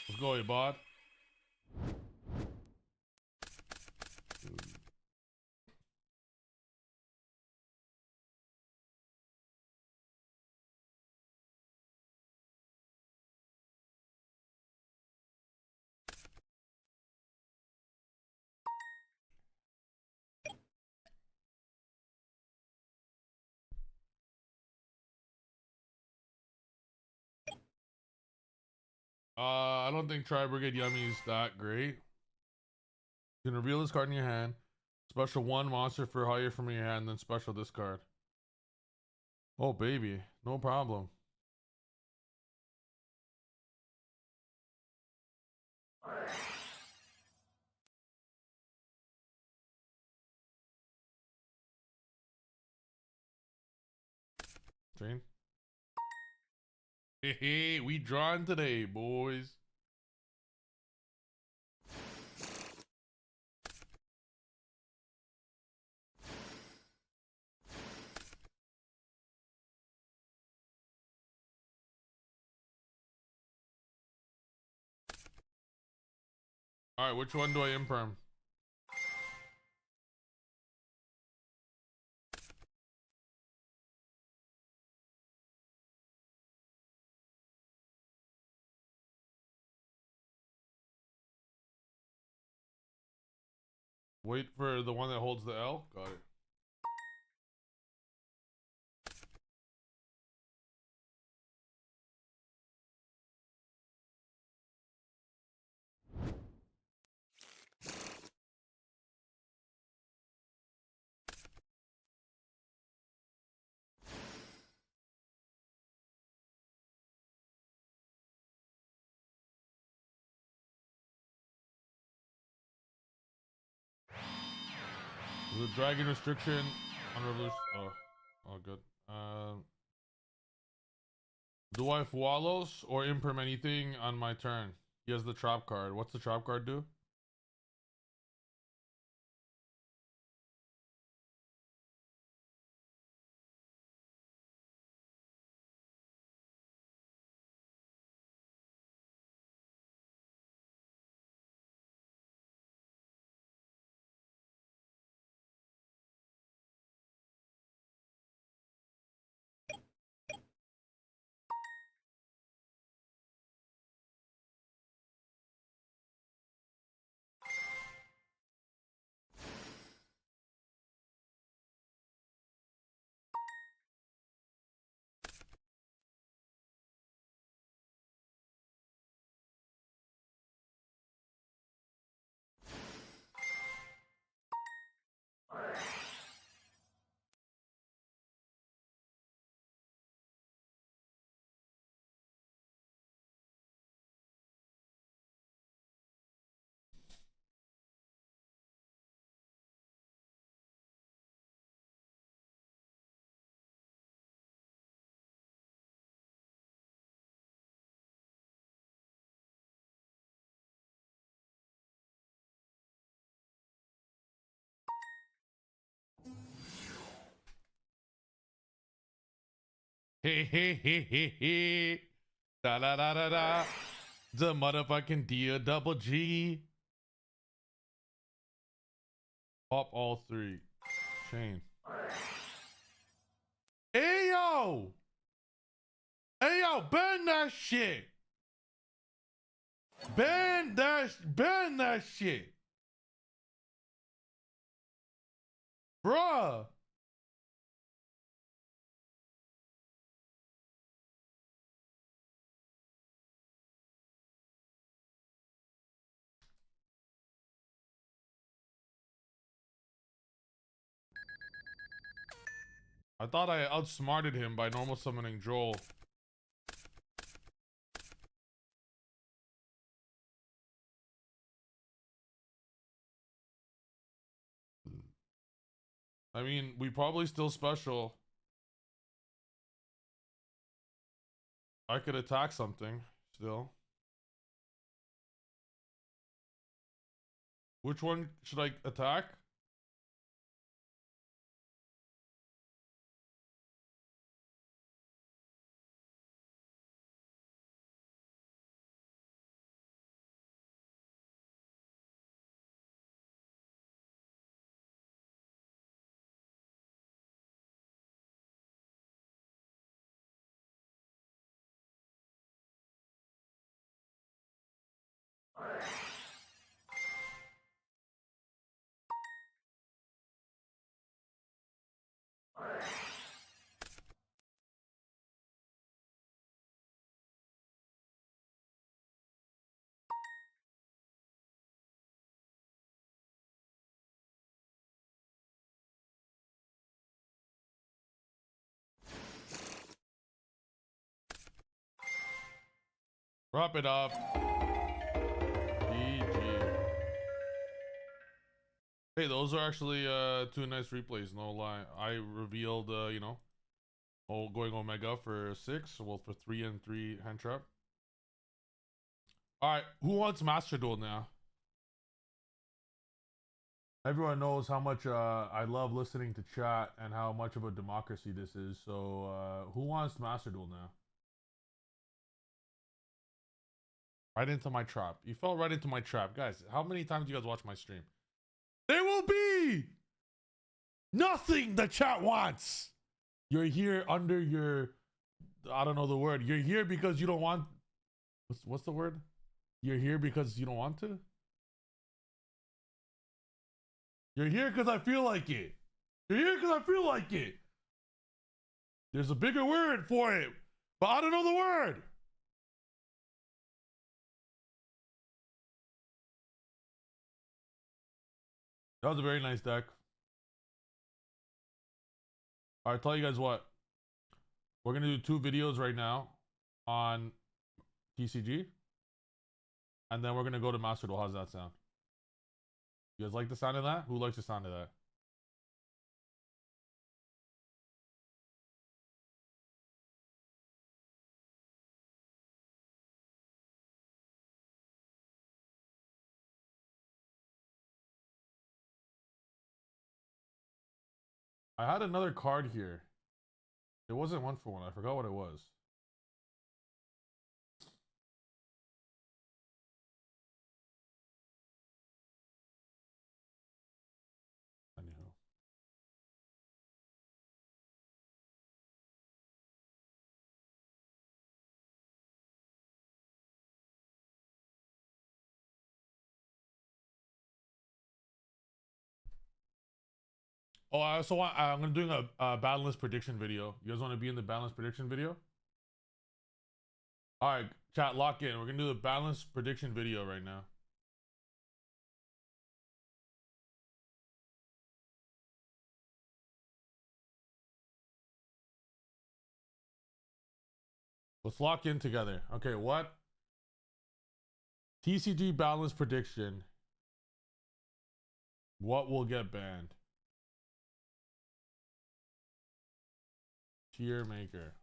Let's go, Ibad. I don't think Tri Brigade Yummy is that great. You can reveal this card in your hand. Special 1 monster for higher from your hand, then special this card. Oh, baby. No problem. Train. Hey, we drawing today, boys. Alright, which one do I imperm? Wait for the one that holds the L? Got it. The dragon restriction on revolution. Oh, good. Do I Fualos or imperm anything on my turn? He has the trap card. What's the trap card do? Hey, hey, hey, hey, hey. Da da da da da. The motherfucking D double G. Pop all 3. Chain. Hey yo! Hey yo, ban that shit! Ban that shit! Bruh! I thought I outsmarted him by normal summoning Joel. I mean, we probably still special. I could attack something still. Which one should I attack? Wrap it up. GG. Hey, those are actually two nice replays, no lie. I revealed, you know, going Omega for 6, well, for 3 and 3 hand trap. All right, who wants Master Duel now? Everyone knows how much I love listening to chat and how much of a democracy this is. So, who wants Master Duel now? Right into my trap. You fell right into my trap. Guys, how many times do you guys watch my stream? There will be nothing the chat wants. You're here under your, I don't know the word. You're here because you don't want, what's the word? You're here because you don't want to? You're here because I feel like it. You're here because I feel like it. There's a bigger word for it, but I don't know the word. That was a very nice deck. All right, tell you guys what. We're going to do 2 videos right now on TCG. And then we're going to go to Master Duel. How's that sound? You guys like the sound of that? Who likes the sound of that? I had another card here. It wasn't 1-for-1. I forgot what it was. Anyhow. Oh, I also want, I'm doing a Battleless prediction video. You guys want to be in the Battleless prediction video? All right, chat, lock in. We're going to do the Battleless prediction video right now. Let's lock in together. Okay, what? TCG Battleless prediction. What will get banned? Tier maker.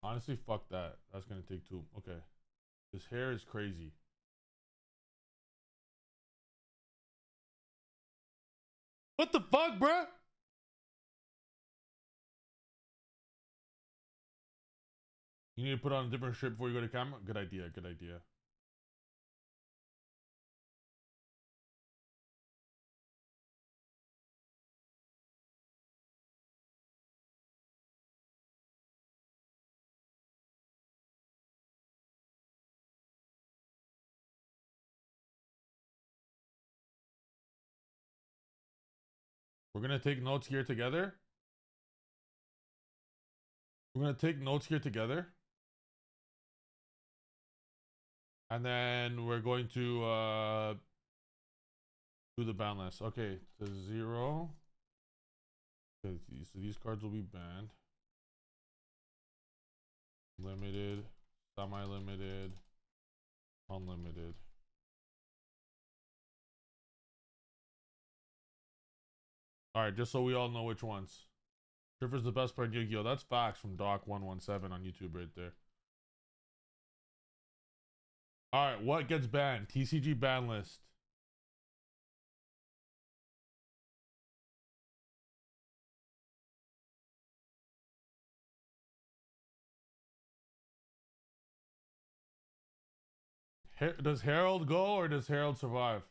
Honestly, fuck that. That's gonna take 2. Okay. This hair is crazy. What the fuck, bruh? You need to put on a different shirt before you go to camera? Good idea, good idea. We're gonna take notes here together. We're gonna take notes here together. And then we're going to do the ban list. Okay, to 0. Okay, so these cards will be banned. Limited, semi-limited, unlimited. Alright, just so we all know which ones. Triffer's the best part in Yu-Gi-Oh! That's facts from Doc117 on YouTube right there. Alright, what gets banned? TCG ban list. Does Herald go or does Herald survive?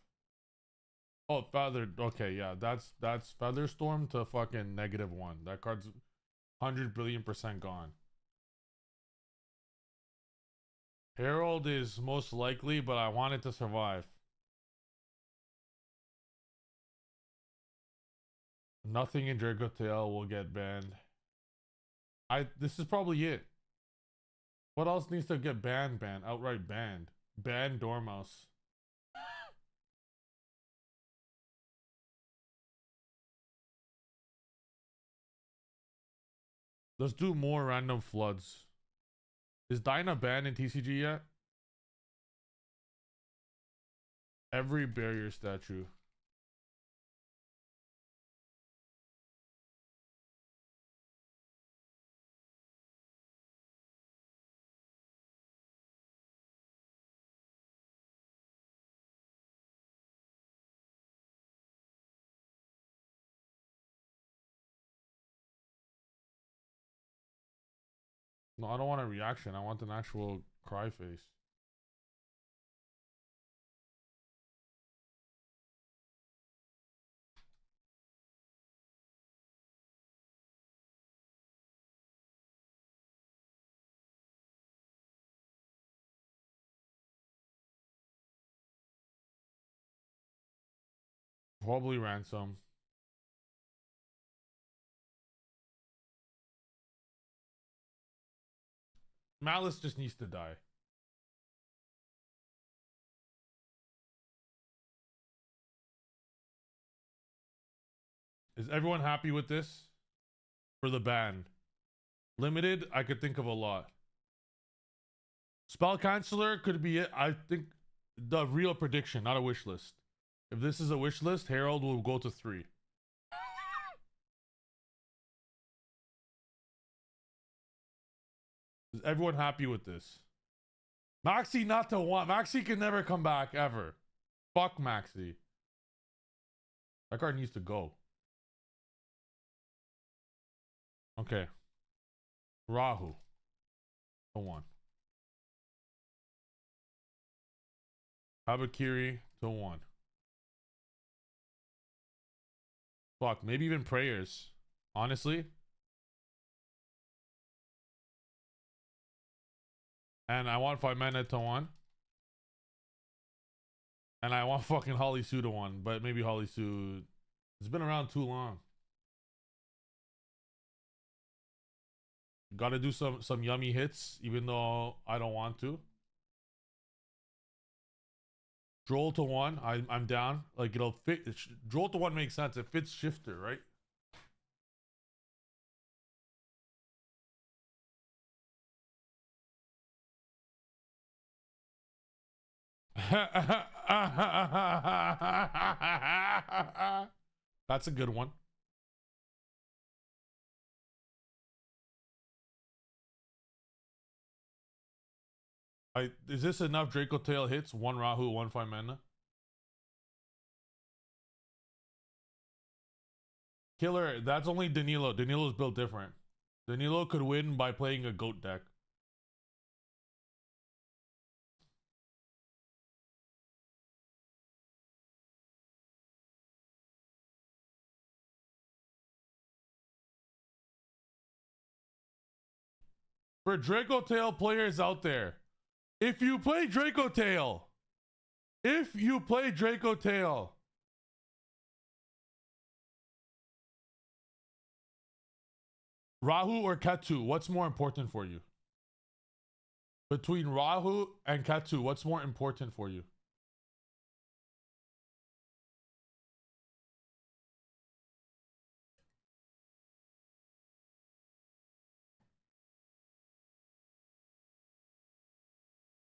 Oh, Feather. Okay, yeah, that's Featherstorm to fucking -1. That card's 100 billion% gone. Herald is most likely, but I want it to survive. Nothing in Draco Tail will get banned. This is probably it. What else needs to get banned? Outright banned. Ban Dormouse. Let's do more random floods. Is Dyna banned in TCG yet? Every barrier statue. No, I don't want a reaction. I want an actual cry face. Probably ransom. Malice just needs to die. Is everyone happy with this? For the ban. Limited, I could think of a lot. Spell Canceller could be it. I think the real prediction, not a wish list. If this is a wish list, Herald will go to 3. Is everyone happy with this? Maxi not to 1. Maxi can never come back, ever. Fuck Maxi. That card needs to go. Okay. Rahu. To 1. Habakiri to 1. Fuck, maybe even prayers. Honestly. And I want 5 mana to 1. And I want fucking Holly Sue to 1. But maybe Holly Sue... It's been around too long. Gotta do some yummy hits, even though I don't want to. Droll to 1. I'm down. Like, it'll fit. Droll to 1 makes sense. It fits Shifter, right? That's a good one. Is this enough Draco Tail hits? 1 Rahu, 1 5 mana. Killer, that's only Danilo. Danilo's built different. Danilo could win by playing a goat deck. For Draco Tail players out there, if you play Draco Tail, Rahu or Ketu, what's more important for you? Between Rahu and Ketu, what's more important for you?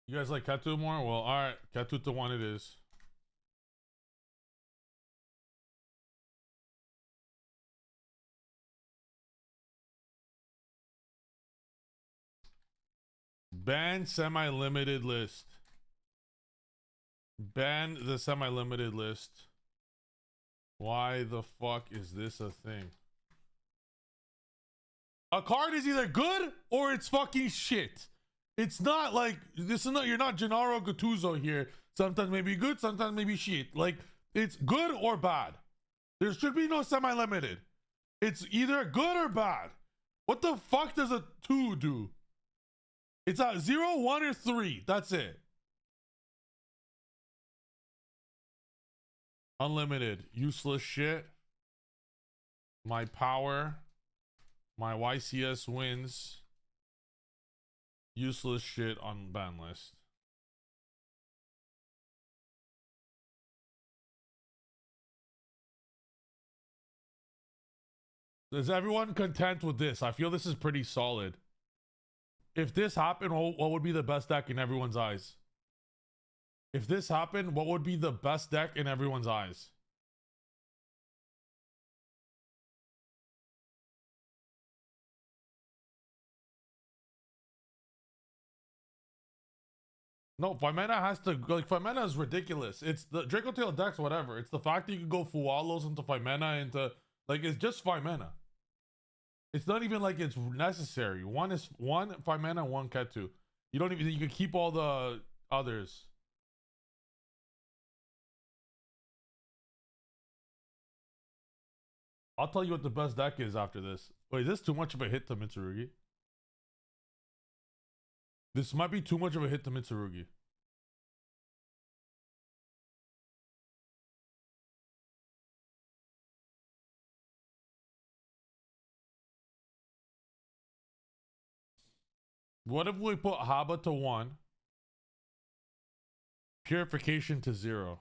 You guys like Ketu more? Well, alright, Ketu to 1 it is. Ban semi-limited list. Ban the semi-limited list. Why the fuck is this a thing? A card is either good or it's fucking shit. It's not like this is not, you're not Gennaro Gattuso here. Sometimes maybe good, sometimes maybe shit. Like it's good or bad. There should be no semi-limited. It's either good or bad. What the fuck does a 2 do? It's a 0, 1, or 3. That's it. Unlimited. Useless shit. My power. My YCS wins. Useless shit on ban list. Is everyone content with this? I feel this is pretty solid. If this happened, what would be the best deck in everyone's eyes? If this happened, what would be the best deck in everyone's eyes? No, Vimena has to, like, Vimena is ridiculous. It's the Draco Tail decks, whatever. It's the fact that you can go Fualos into Vimena into, like, it's just Vimena. It's not even like it's necessary. One is one Vimena, one Ketu. You don't even, you can keep all the others. I'll tell you what the best deck is after this. Wait, is this too much of a hit to Mitsurugi? This might be too much of a hit to Mitsurugi. What if we put Haba to 1, Purification to 0?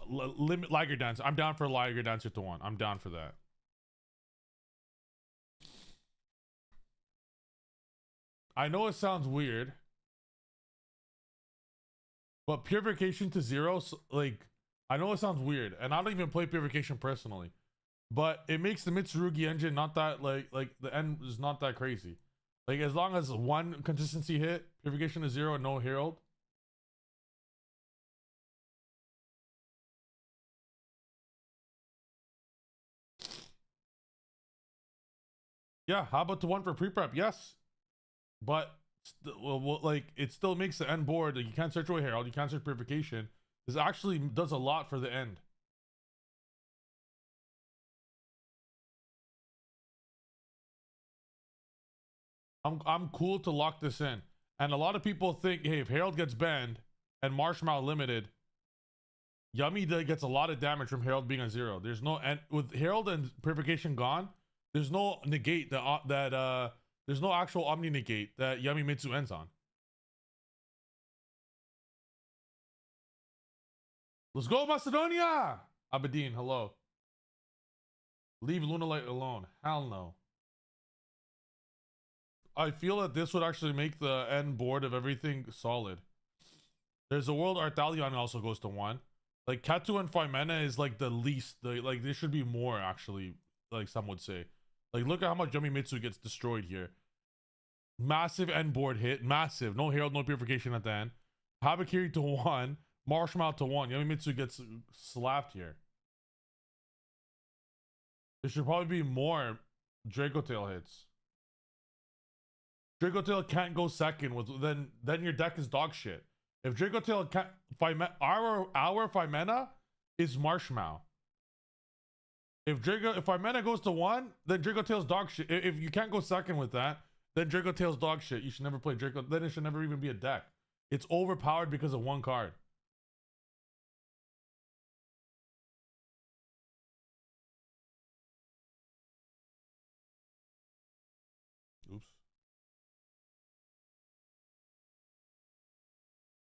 Limit Liger Dancer. I'm down for Liger Dancer to 1. I'm down for that. I know it sounds weird, but Purification to 0, like, I know it sounds weird, and I don't even play Purification personally, but it makes the Mitsurugi engine not that, like the end is not that crazy. Like, as long as one consistency hit, Purification to 0, and no Herald. Yeah, how about to 1 for pre-prep? Yes. But well, like, it still makes the end board. Like, you can't search away Herald, you can't search Purification. This actually does a lot for the end. I'm cool to lock this in. And a lot of people think, hey, if Herald gets banned and Marshmallow limited, Yummy gets a lot of damage from Herald being a 0. There's no, and with Herald and Purification gone, there's no negate that there's no actual Omni negate that Yummy Mitsu ends on. Let's go, Macedonia! Abedin, hello. Leave Lunalight alone. Hell no. I feel that this would actually make the end board of everything solid. There's a world Arthalion also goes to 1. Like, Ketu and Vimena is like the least. Like, there should be more, actually, like some would say. Like, look at how much Yummy Mitsu gets destroyed here. Massive end board hit. Massive. No Herald, no Purification at the end. Habakiri to 1. Marshmallow to 1. Yummy Mitsu gets slapped here. There should probably be more Draco Tail hits. Draco Tail can't go second with then your deck is dog shit. If Draco Tail can't, our Vimena is Marshmallow. If Vimena goes to 1, then Draco Tail's dog shit. If you can't go second with that, then Draco Tail's dog shit. You should never play Draco. Then it should never even be a deck. It's overpowered because of 1 card.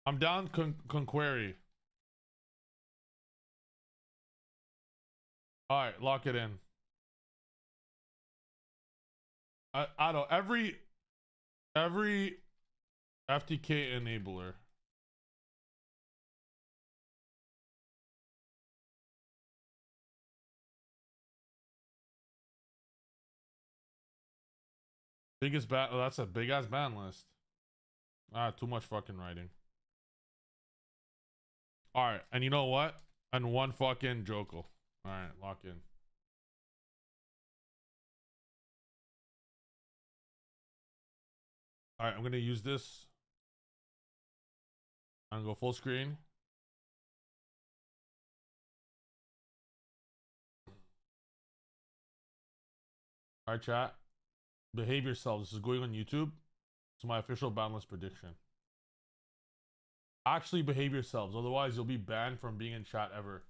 I'm down Conqueri. All right, lock it in. I don't every FTK enabler. Biggest ban. Oh, that's a big ass ban list. Ah, too much fucking writing. All right, and you know what? And one fucking Joko. All right, lock in. All right, I'm gonna use this. I'm gonna go full screen. All right, chat. Behave yourselves. This is going on YouTube. It's my official ban list prediction. Actually behave yourselves, otherwise you'll be banned from being in chat ever.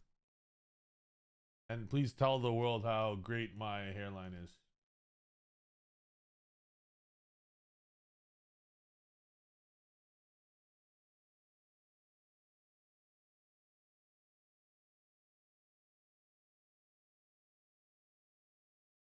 And please tell the world how great my hairline is.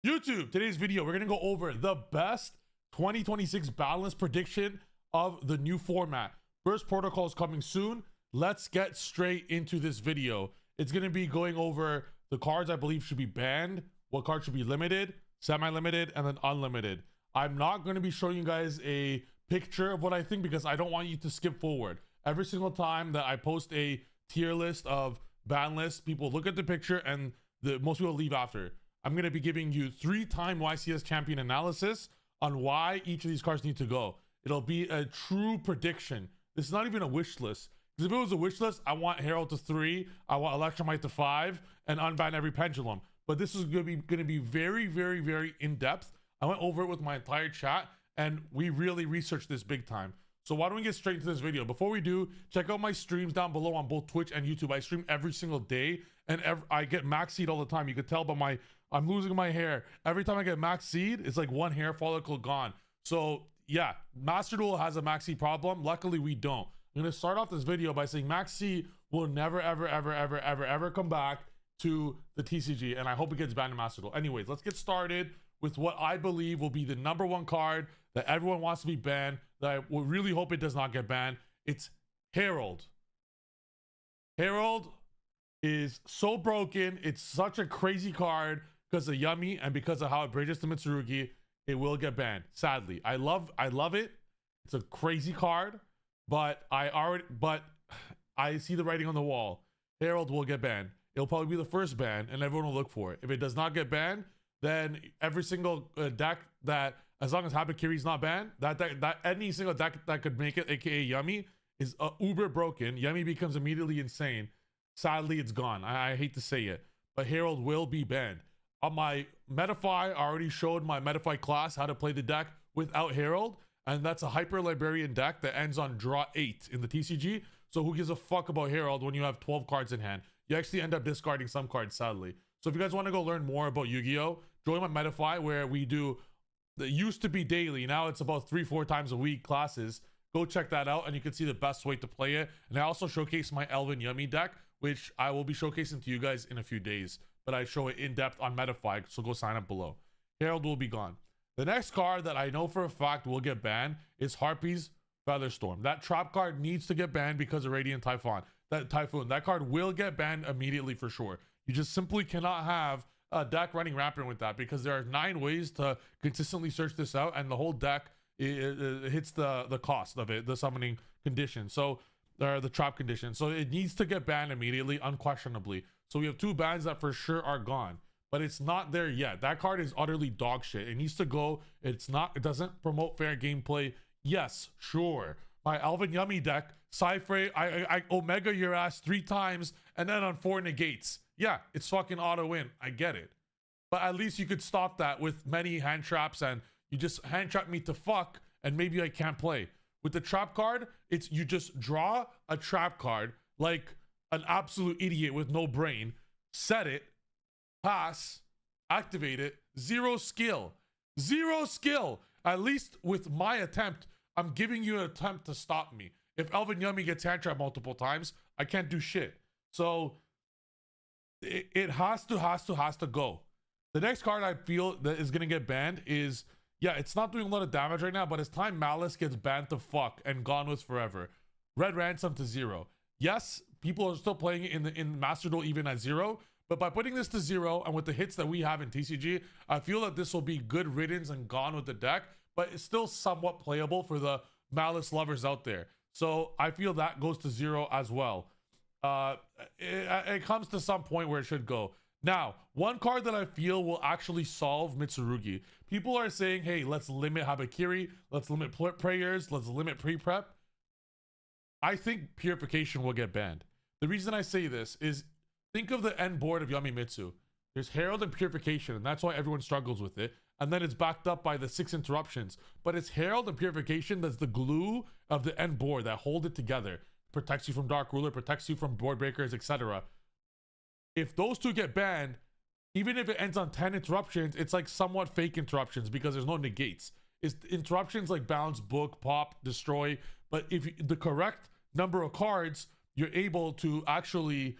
YouTube, today's video, we're gonna go over the best 2026 balance prediction of the new format. First protocol is coming soon. Let's get straight into this video. It's gonna be going over the cards I believe should be banned, what cards should be limited, semi-limited, and then unlimited. I'm not gonna be showing you guys a picture of what I think because I don't want you to skip forward. Every single time that I post a tier list of ban lists, people look at the picture and most people leave after. I'm going to be giving you 3-time YCS champion analysis on why each of these cards need to go. It'll be a true prediction. This is not even a wish list. Because if it was a wish list, I want Herald to 3, I want Electromite to 5, and unban every pendulum. But this is going to be very, very, very in-depth. I went over it with my entire chat, and we really researched this big time. So why don't we get straight into this video? Before we do, check out my streams down below on both Twitch and YouTube. I stream every single day, and I get max seed all the time. You could tell by I'm losing my hair. Every time I get max seed, it's like one hair follicle gone. So yeah, Master Duel has a max seed problem. Luckily, we don't. I'm gonna start off this video by saying max seed will never, ever, ever, ever, ever, ever come back to the TCG, and I hope it gets banned in Master Duel. Anyways, let's get started with what I believe will be the #1 card that everyone wants to be banned, that I will really hope it does not get banned. It's Herald. Herald is so broken. It's such a crazy card because of Yummy and because of how it bridges to Mitsurugi. It will get banned, sadly. I love it. It's a crazy card, but I see the writing on the wall. Herald will get banned. It'll probably be the first ban, and everyone will look for it. If it does not get banned, then every single deck that, as long as Habakiri's not banned, that any single deck that could make it, aka Yummy, is uber broken. Yummy becomes immediately insane. Sadly, it's gone. I hate to say it, but Herald will be banned. On my Metafy, I already showed my Metafy class how to play the deck without Herald, and that's a Hyper Librarian deck that ends on draw 8 in the TCG. So who gives a fuck about Herald when you have 12 cards in hand? You actually end up discarding some cards, sadly. So if you guys want to go learn more about Yu-Gi-Oh, join my Metafy where we do, that used to be daily, now it's about 3-4 times a week classes. Go check that out and you can see the best way to play it. And I also showcase my Elven Yummy deck, which I will be showcasing to you guys in a few days, but I show it in depth on Metafy, so go sign up below. Herald will be gone. The next card that I know for a fact will get banned is Harpy's Featherstorm. That trap card needs to get banned because of Radiant Typhoon. That card will get banned immediately for sure. You just simply cannot have a deck running rampant with that because there are 9 ways to consistently search this out, and the whole deck it hits the cost of it, the summoning condition. So the trap condition. So it needs to get banned immediately, unquestionably. So we have 2 bans that for sure are gone, but it's not there yet. That card is utterly dog shit. It needs to go. It doesn't promote fair gameplay. Yes, sure. My Elven Yummy deck, Cypher, I Omega your ass 3 times and then on 4 negates. Yeah, it's fucking auto win. I get it. But at least you could stop that with many hand traps, and you just hand trap me to fuck and maybe I can't play. With the trap card, it's you just draw a trap card like an absolute idiot with no brain, set it, pass, activate it, 0 skill. 0 skill. At least with my attempt, I'm giving you an attempt to stop me. If Elvin Yummy gets hand trap multiple times, I can't do shit. So it has to go. The next card I feel that is gonna get banned is, yeah, it's not doing a lot of damage right now, but it's time Malice gets banned to fuck and gone with forever. Red Ransom to 0. Yes, people are still playing it in Master Duel even at 0, but by putting this to 0 and with the hits that we have in TCG, I feel that this will be good riddance and gone with the deck, but it's still somewhat playable for the Malice lovers out there. So I feel that goes to 0 as well. It comes to some point where it should go. Now, one card that I feel will actually solve Mitsurugi. People are saying, hey, let's limit Habakiri, let's limit prayers, let's limit pre-prep. I think Purification will get banned. The reason I say this is, think of the end board of Yami Mitsu. There's Herald and Purification, and that's why everyone struggles with it. And then it's backed up by the 6 interruptions. But it's Herald and Purification that's the glue of the end board that hold it together. Protects you from Dark Ruler, protects you from board breakers, etc. If those two get banned, even if it ends on 10 interruptions, it's like somewhat fake interruptions because there's no negates. It's interruptions like bounce, book, pop, destroy. But if the correct number of cards, you're able to actually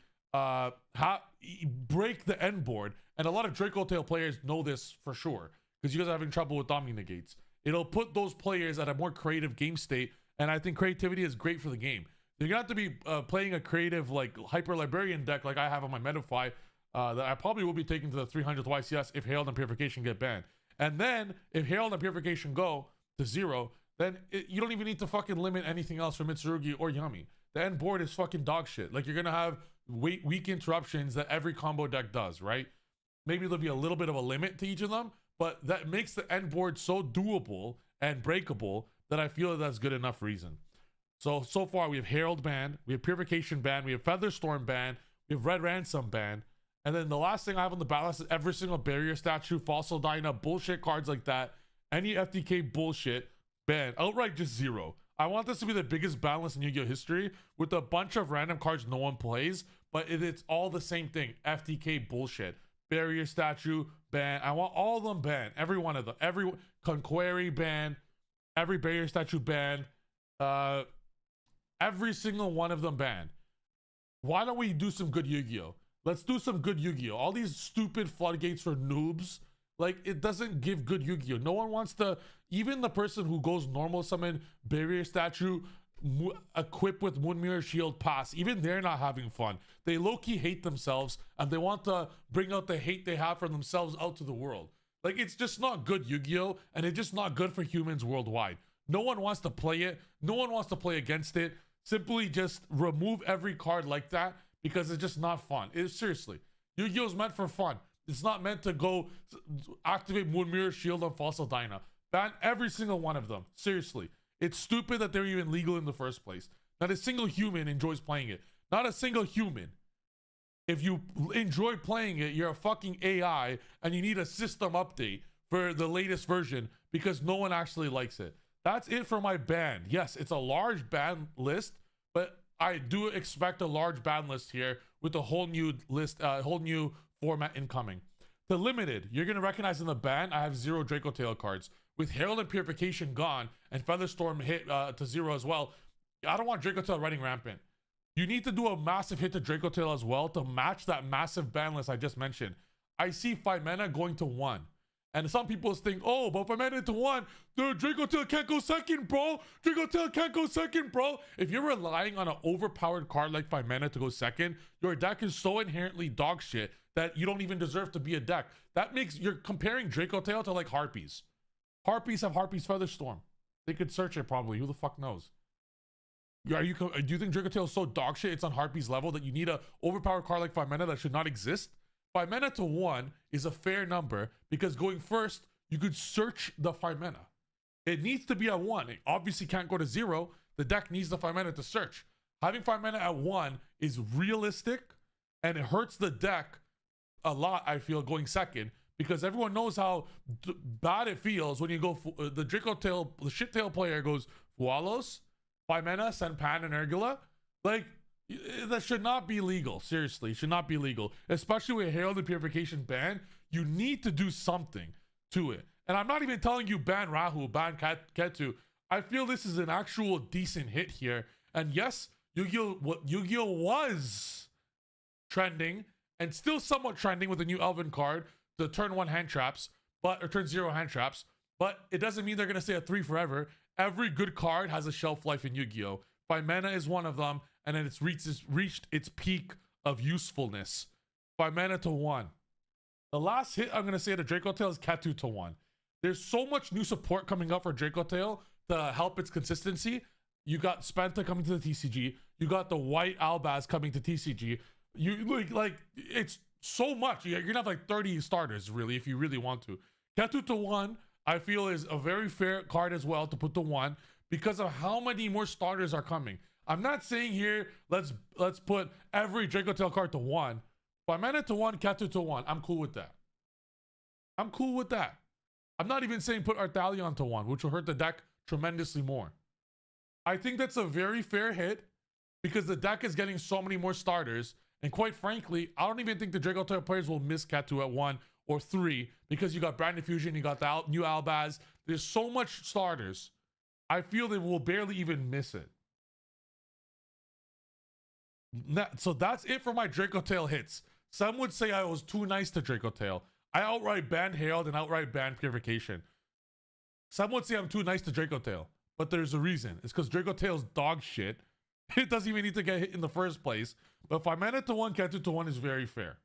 break the end board. And a lot of Draco Tail players know this for sure, because you guys are having trouble with Omni negates. It'll put those players at a more creative game state, and I think creativity is great for the game. You're gonna have to be playing a creative, like, Hyper Librarian deck like I have on my Metafy, that I probably will be taking to the 300th YCS if Herald and Purification get banned. And then if Herald and Purification go to 0, then you don't even need to fucking limit anything else for Mitsurugi or Yami. The end board is fucking dog shit. Like, you're gonna have weak interruptions that every combo deck does, right? Maybe there'll be a little bit of a limit to each of them, but that makes the end board so doable and breakable that I feel that's good enough reason. So far we have Herald ban, we have Purification ban, we have Featherstorm ban, we have Red Ransom ban, and then the last thing I have on the balance is every single barrier statue, Fossil Dyna, bullshit cards like that, any FTK bullshit, ban. Outright just 0. I want this to be the biggest ban list in Yu-Gi-Oh history with a bunch of random cards no one plays, but it's all the same thing. FTK bullshit. Barrier statue ban. I want all of them banned. Every one of them. Every Conqueri ban. Every barrier statue ban. Every single one of them banned. Why don't we do some good Yu-Gi-Oh? Let's do some good Yu-Gi-Oh. All these stupid floodgates for noobs, like, it doesn't give good Yu-Gi-Oh. No one wants to, even the person who goes normal summon barrier statue equipped with Moon Mirror Shield pass, even they're not having fun. They low-key hate themselves and they want to bring out the hate they have for themselves out to the world. Like, it's just not good Yu-Gi-Oh, and it's just not good for humans worldwide. No one wants to play it. No one wants to play against it. Simply just remove every card like that because it's just not fun. Seriously, Yu-Gi-Oh is meant for fun. It's not meant to go activate Moon Mirror Shield on Fossil Dyna. Ban every single one of them. Seriously. It's stupid that they're even legal in the first place. Not a single human enjoys playing it. Not a single human. If you enjoy playing it, you're a fucking AI and you need a system update for the latest version because no one actually likes it. That's it for my ban. Yes, it's a large ban list, but I do expect a large ban list here with a whole new list, whole new format incoming. The limited, you're gonna recognize in the ban, I have 0 Draco Tail cards. With Herald and Purification gone and Featherstorm hit to 0 as well, I don't want Draco Tail running rampant. You need to do a massive hit to Draco Tail as well to match that massive ban list I just mentioned. I see 5 mana going to 1. And some people think, oh, but if I made it to 1, the Draco Tail can't go second, bro. Draco Tail can't go second, bro. If you're relying on an overpowered card like 5 mana to go second, your deck is so inherently dog shit that you don't even deserve to be a deck. That makes, you're comparing Draco Tail to like Harpies. Harpies have Harpies Featherstorm. They could search it probably. Who the fuck knows? Do you think Draco Tail is so dog shit it's on Harpies level that you need a overpowered card like 5 mana that should not exist? 5 mana to 1 is a fair number because going first, you could search the 5 mana. It needs to be at 1. It obviously can't go to 0. The deck needs the 5 mana to search. Having 5 mana at 1 is realistic and it hurts the deck a lot, I feel, going second because everyone knows how bad it feels when you go, the Draco Tail, the shit tail player goes Fualos, 5 mana, send Pan and Ergula. Like, that should not be legal. Seriously, it should not be legal. Especially with Herald and Purification ban. You need to do something to it. And I'm not even telling you ban Rahu, ban Ketu. I feel this is an actual decent hit here. And yes, Yu-Gi-Oh was trending and still somewhat trending with the new Elven card, the turn 1 hand traps, or turn 0 hand traps, but it doesn't mean they're going to stay at 3 forever. Every good card has a shelf life in Yu-Gi-Oh! 5 mana is one of them, and then it's reached its peak of usefulness. 5 mana to 1. The last hit I'm going to say to Draco Tail is Katu to 1. There's so much new support coming up for Draco Tail to help its consistency. You got Spenta coming to the TCG. You got the White Albaz coming to TCG. You like it's so much. You're gonna have like 30 starters really if you really want to. Katu to 1, I feel, is a very fair card as well to put to 1 because of how many more starters are coming. I'm not saying here let's put every Draco Tail card to 1. 5 mana to 1, Katu to 1. I'm cool with that. I'm cool with that. I'm not even saying put Arthalion to 1, which will hurt the deck tremendously more. I think that's a very fair hit because the deck is getting so many more starters. And quite frankly, I don't even think the Draco Tail players will miss Katu at 1 or 3 because you got Brand New Fusion, you got the new Albaz. There's so much starters. I feel they will barely even miss it. So that's it for my Draco Tail hits. Some would say I was too nice to Draco Tail. I outright banned Herald and outright banned Purification. Some would say I'm too nice to Draco Tail, but there's a reason. It's because Draco Tail's dog shit. It doesn't even need to get hit in the first place. But 5 mana to 1, Katu to 1 is very fair.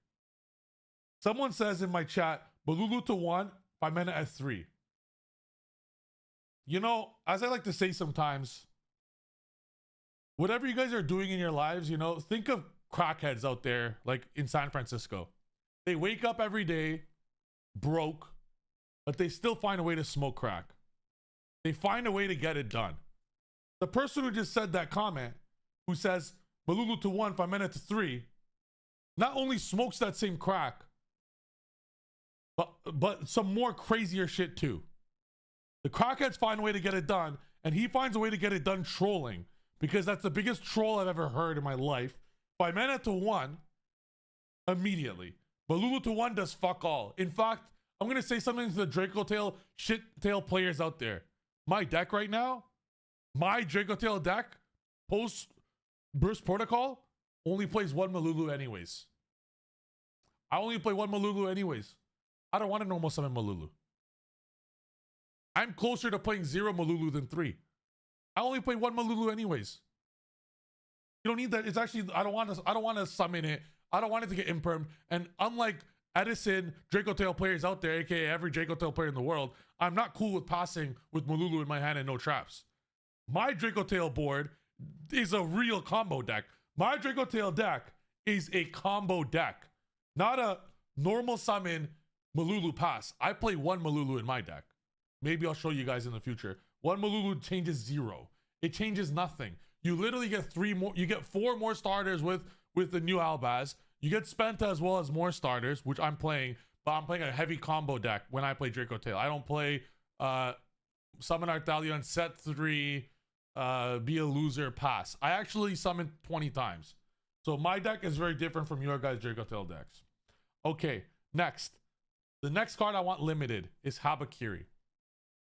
Someone says in my chat, Balulu to 1, 5 mana at 3. You know, as I like to say sometimes, whatever you guys are doing in your lives, you know, think of crackheads out there, like in San Francisco. They wake up every day broke, but they still find a way to smoke crack. They find a way to get it done. The person who just said that comment, who says Balulu to 1, 5 mana to 3, not only smokes that same crack, but some more crazier shit too. The crackheads find a way to get it done, and he finds a way to get it done trolling, because that's the biggest troll I've ever heard in my life. 5 mana to 1, immediately. Balulu to 1 does fuck all. In fact, I'm gonna say something to the Draco Tail shit tail players out there. My deck right now, my Draco Tail deck, post Burst Protocol, only plays 1 Malulu anyways. I only play 1 Malulu anyways. I don't want to normal summon Malulu. I'm closer to playing 0 Malulu than 3. I only play 1 Malulu anyways. You don't need that. It's actually, I don't want to summon it. I don't want it to get imperm. And unlike Edison Draco Tail players out there, aka every Draco Tail player in the world, I'm not cool with passing with Malulu in my hand and no traps. My Draco Tail board is a real combo deck. My Draco Tail deck is a combo deck, not a normal summon Malulu pass. I play 1 Malulu in my deck. Maybe I'll show you guys in the future. 1 Malulu changes 0. It changes nothing. You literally get 3 more. You get 4 more starters with the new Albaz. You get Spenta as well as more starters, which I'm playing, but I'm playing a heavy combo deck when I play Draco Tail. I don't play summon Arthalion, set 3, be a loser, pass. I actually summon 20 times. So my deck is very different from your guys' Draco Tail decks. Okay, next. The next card I want limited is Habakiri.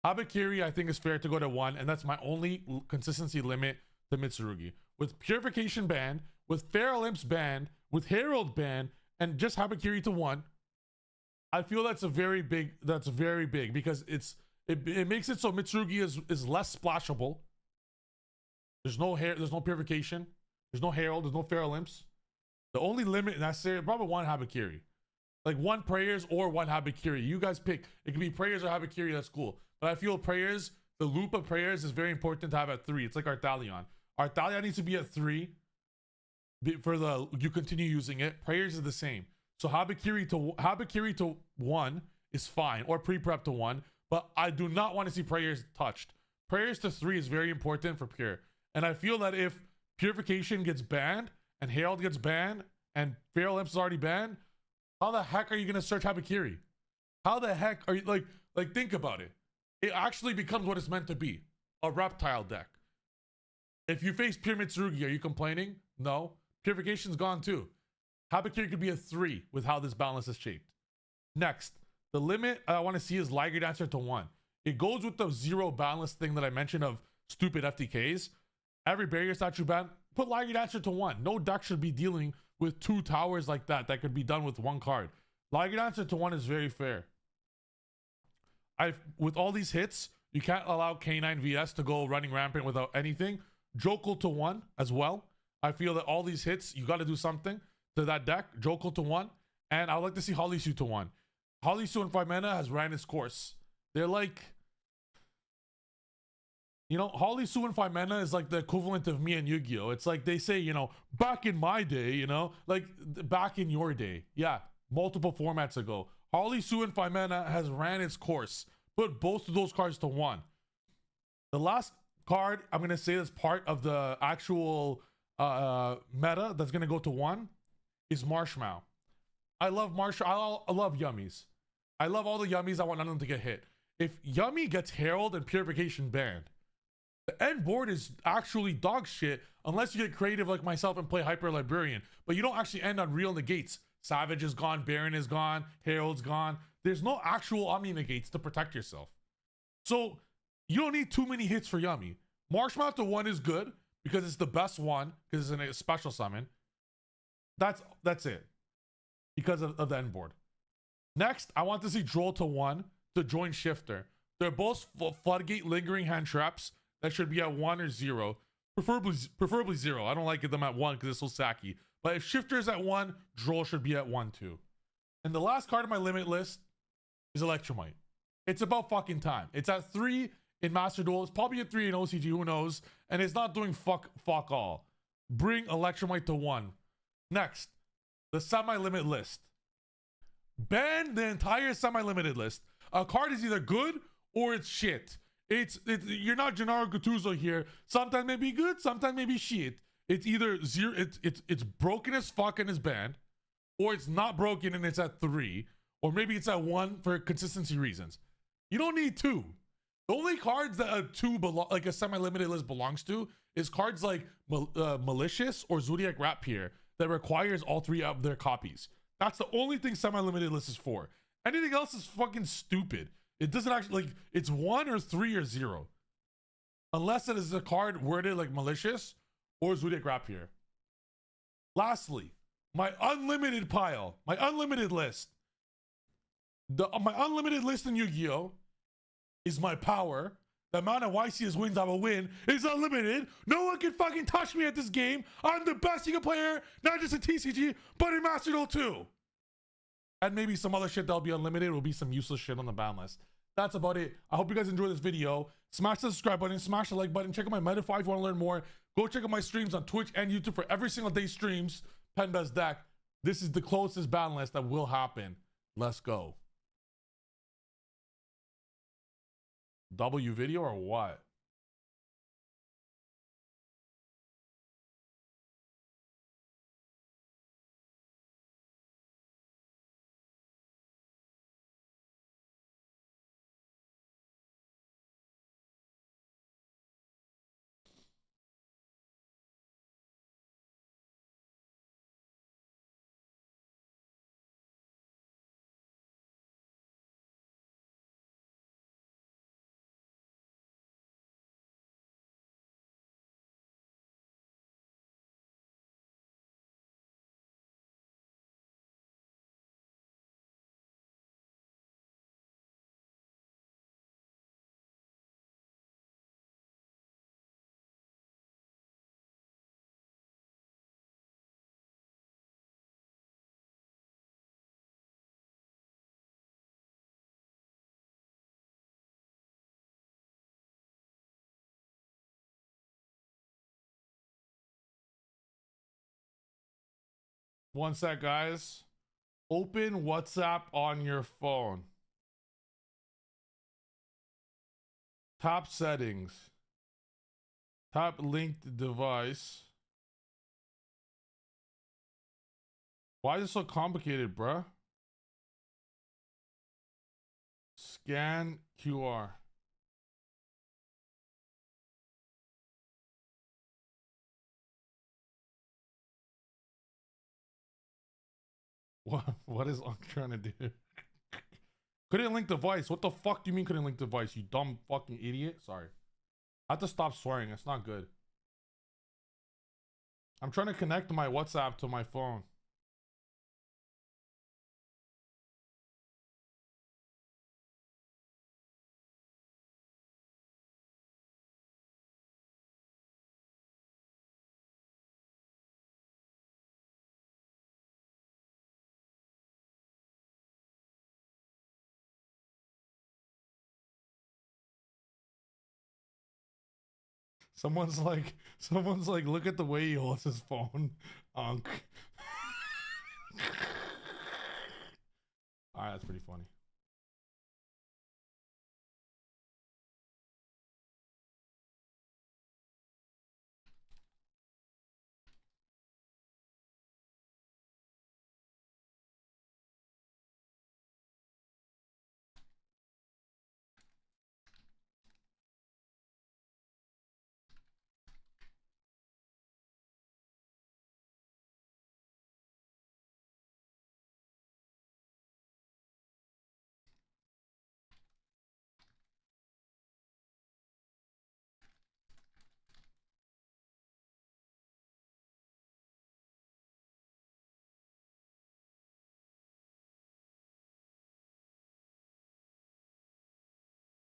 Habakiri, I think, is fair to go to 1, and that's my only consistency limit to Mitsurugi. With Purification banned, with Feral Imps banned, with Herald banned, and just Habakiri to 1, I feel that's very big because it makes it so Mitsurugi is less splashable. There's no Purification, there's no Herald, there's no Feral Imps. The only limit necessary, probably 1 Habakiri. Like 1 Prayers or 1 Habakiri. You guys pick. It can be Prayers or Habakiri, that's cool. But I feel Prayers, the loop of Prayers is very important to have at 3. It's like Arthalion. Arthalion needs to be at 3 for you continue using it. Prayers is the same. So Habakiri to 1 is fine, or pre-prep to 1, but I do not want to see Prayers touched. Prayers to 3 is very important for Pure. And I feel that if Purification gets banned and Herald gets banned and Feral Imps is already banned, how the heck are you going to search Habakiri? How the heck are you, like think about it. It actually becomes what it's meant to be, a reptile deck. If you face Pure Mitsurugi, are you complaining? No. Purification's gone too. Habakiri could be a 3 with how this balance is shaped. Next, the limit I want to see is Liger Dancer to 1. It goes with the 0 balance thing that I mentioned of stupid FTKs. Every barrier statue ban, put Liger Dancer to 1. No deck should be dealing with 2 towers like that could be done with 1 card. Liger Dancer to 1 is very fair. With all these hits, you can't allow K9 VS to go running rampant without anything. Jokel to 1 as well. I feel that all these hits, you got to do something to that deck. Jokel to 1. And I would like to see Holisu to 1. Holisu and 5 mana has ran its course. They're like, you know, Holisu and 5 mana is like the equivalent of me and Yu-Gi-Oh! It's like they say, you know, back in my day, you know, like back in your day. Yeah, multiple formats ago. Holisu and 5 mana has ran its course. Put both of those cards to 1. The last card I'm going to say that's part of the actual meta that's going to go to 1 is Marshmallow. I love Marshmallow. I love Yummies. I love all the Yummies. I want none of them to get hit. If Yummy gets Herald and Purification banned, the end board is actually dog shit unless you get creative like myself and play Hyper Librarian. But you don't actually end on real negates. Savage is gone, Baron is gone, Herald's gone. There's no actual Omni negates to protect yourself. So you don't need too many hits for Yummy. Marshmallow to 1 is good because it's the best one because it's a special summon. That's it because of the end board. Next, I want to see Droll to 1 to join Shifter. They're both Floodgate lingering hand traps that should be at 1 or 0. Preferably 0. I don't like them at 1 because it's so sacky. But if Shifter is at 1, Droll should be at 1 too. And the last card of my limit list is Electromite. It's about fucking time. It's at 3 in Master Duel. It's probably at 3 in OCG, who knows? And it's not doing fuck all. Bring Electromite to 1. Next, the semi-limit list. Ban the entire semi-limited list. A card is either good or it's shit. You're not Gennaro Gattuso here. Sometimes may be good, sometimes may be shit. It's either 0, it's broken as fuck and is banned, or it's not broken and it's at 3, or maybe it's at 1 for consistency reasons. You don't need 2. The only cards that a 2 like a semi-limited list belongs to is cards like Malicious or Zodiac Rapier that requires all 3 of their copies. That's the only thing semi-limited list is for. Anything else is fucking stupid. It doesn't actually, like, it's 1 or 3 or 0. Unless it is a card worded like Malicious or Zodiac Rapier. Lastly, my unlimited pile, my unlimited list. My unlimited list in Yu-Gi-Oh! Is my power. The amount of YCS wins I will win is unlimited. No one can fucking touch me at this game. I'm the best Yu-Gi-Oh! Player, not just in TCG, but in Master Duel too. And maybe some other shit that'll be unlimited will be some useless shit on the ban list. That's about it. I hope you guys enjoyed this video. Smash the subscribe button, smash the like button, check out my Meta 5 if you want to learn more. Go check out my streams on Twitch and YouTube for every single day streams. Pen Best Deck. This is the closest ban list that will happen. Let's go. W video or what? One sec, guys. Open WhatsApp on your phone. Tap settings. Tap linked device. Why is it so complicated, bruh? Scan QR. What is I'm trying to do? Couldn't link device. What the fuck do you mean couldn't link device? You dumb fucking idiot. Sorry. I have to stop swearing. It's not good. I'm trying to connect my WhatsApp to my phone. Someone's like, look at the way he holds his phone. Unk. Alright, that's pretty funny.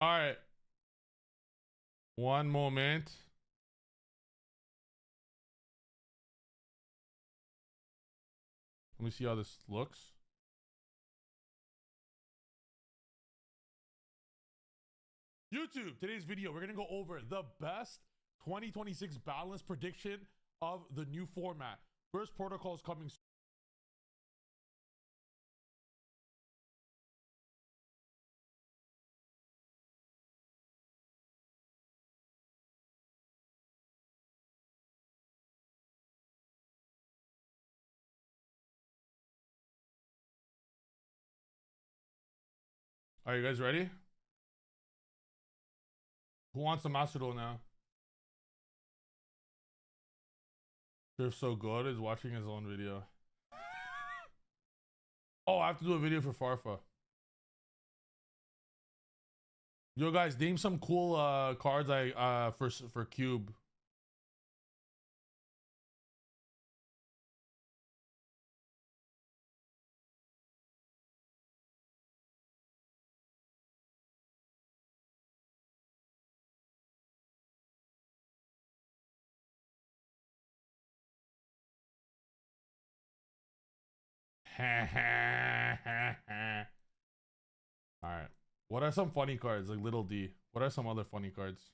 Alright. One moment. Let me see how this looks. YouTube, today's video, we're gonna go over the best 2026 balance prediction of the new format. First protocol is coming soon. Are you guys ready? Who wants the master duel now? They're so good is watching his own video. Oh, I have to do a video for Farfa. Yo guys, name some cool cards I for Cube. Alright. What are some funny cards? Like Little D. What are some other funny cards?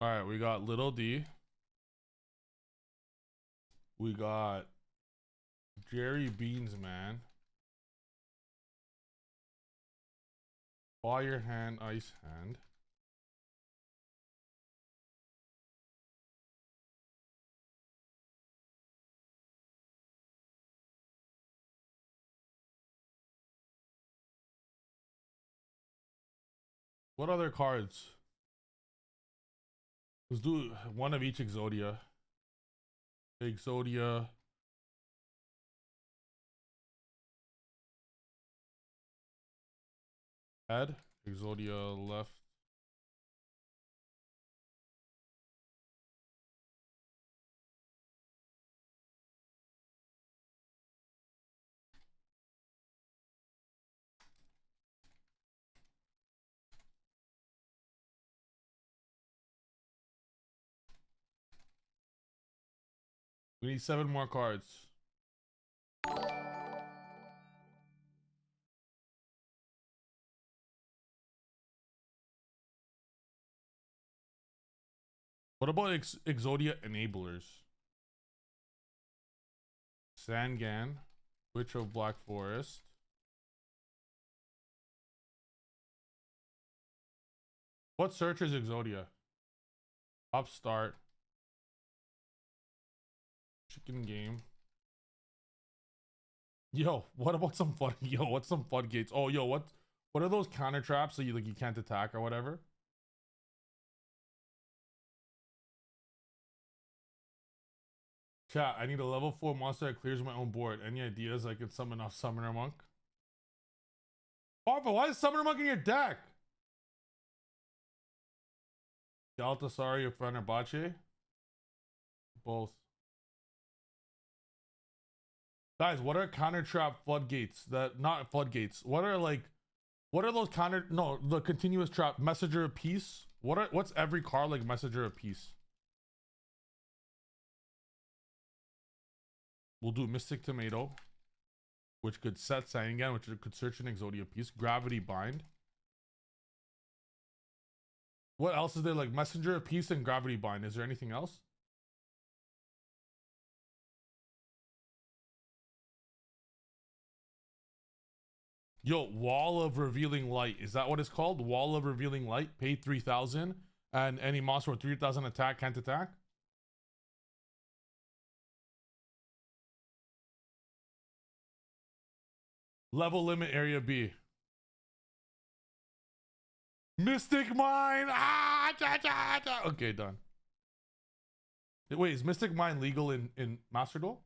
Alright, we got Little D. We got Jerry Beans, man. Fire Hand, Ice Hand. What other cards? Let's do one of each Exodia. Exodia. Head. Exodia left. We need 7 more cards. What about Exodia enablers? Sangan, Witch of Black Forest. What search is Exodia? Upstart. Chicken game. Yo, what about some fun? Yo, what's some floodgates? Oh, yo, what are those counter traps so you can't attack or whatever? Chat, I need a level 4 monster that clears my own board. Any ideas I could summon off Summoner Monk? Farfa, why is Summoner Monk in your deck? Galatasaray or Fenerbahce? Both. Guys, what are counter trap floodgates? Not floodgates. What are those counter? No, the continuous trap. Messenger of Peace. What's every card like Messenger of Peace? We'll do Mystic Tomato, which could set Sangan, which could search an Exodia piece. Gravity Bind. What else is there? Like Messenger of Peace and Gravity Bind. Is there anything else? Yo, Wall of Revealing Light. Is that what it's called? Wall of Revealing Light. Pay 3,000. And any monster with 3,000 attack can't attack? Level limit area B. Mystic Mine. Okay, done. Wait, is Mystic Mine legal in Master Duel?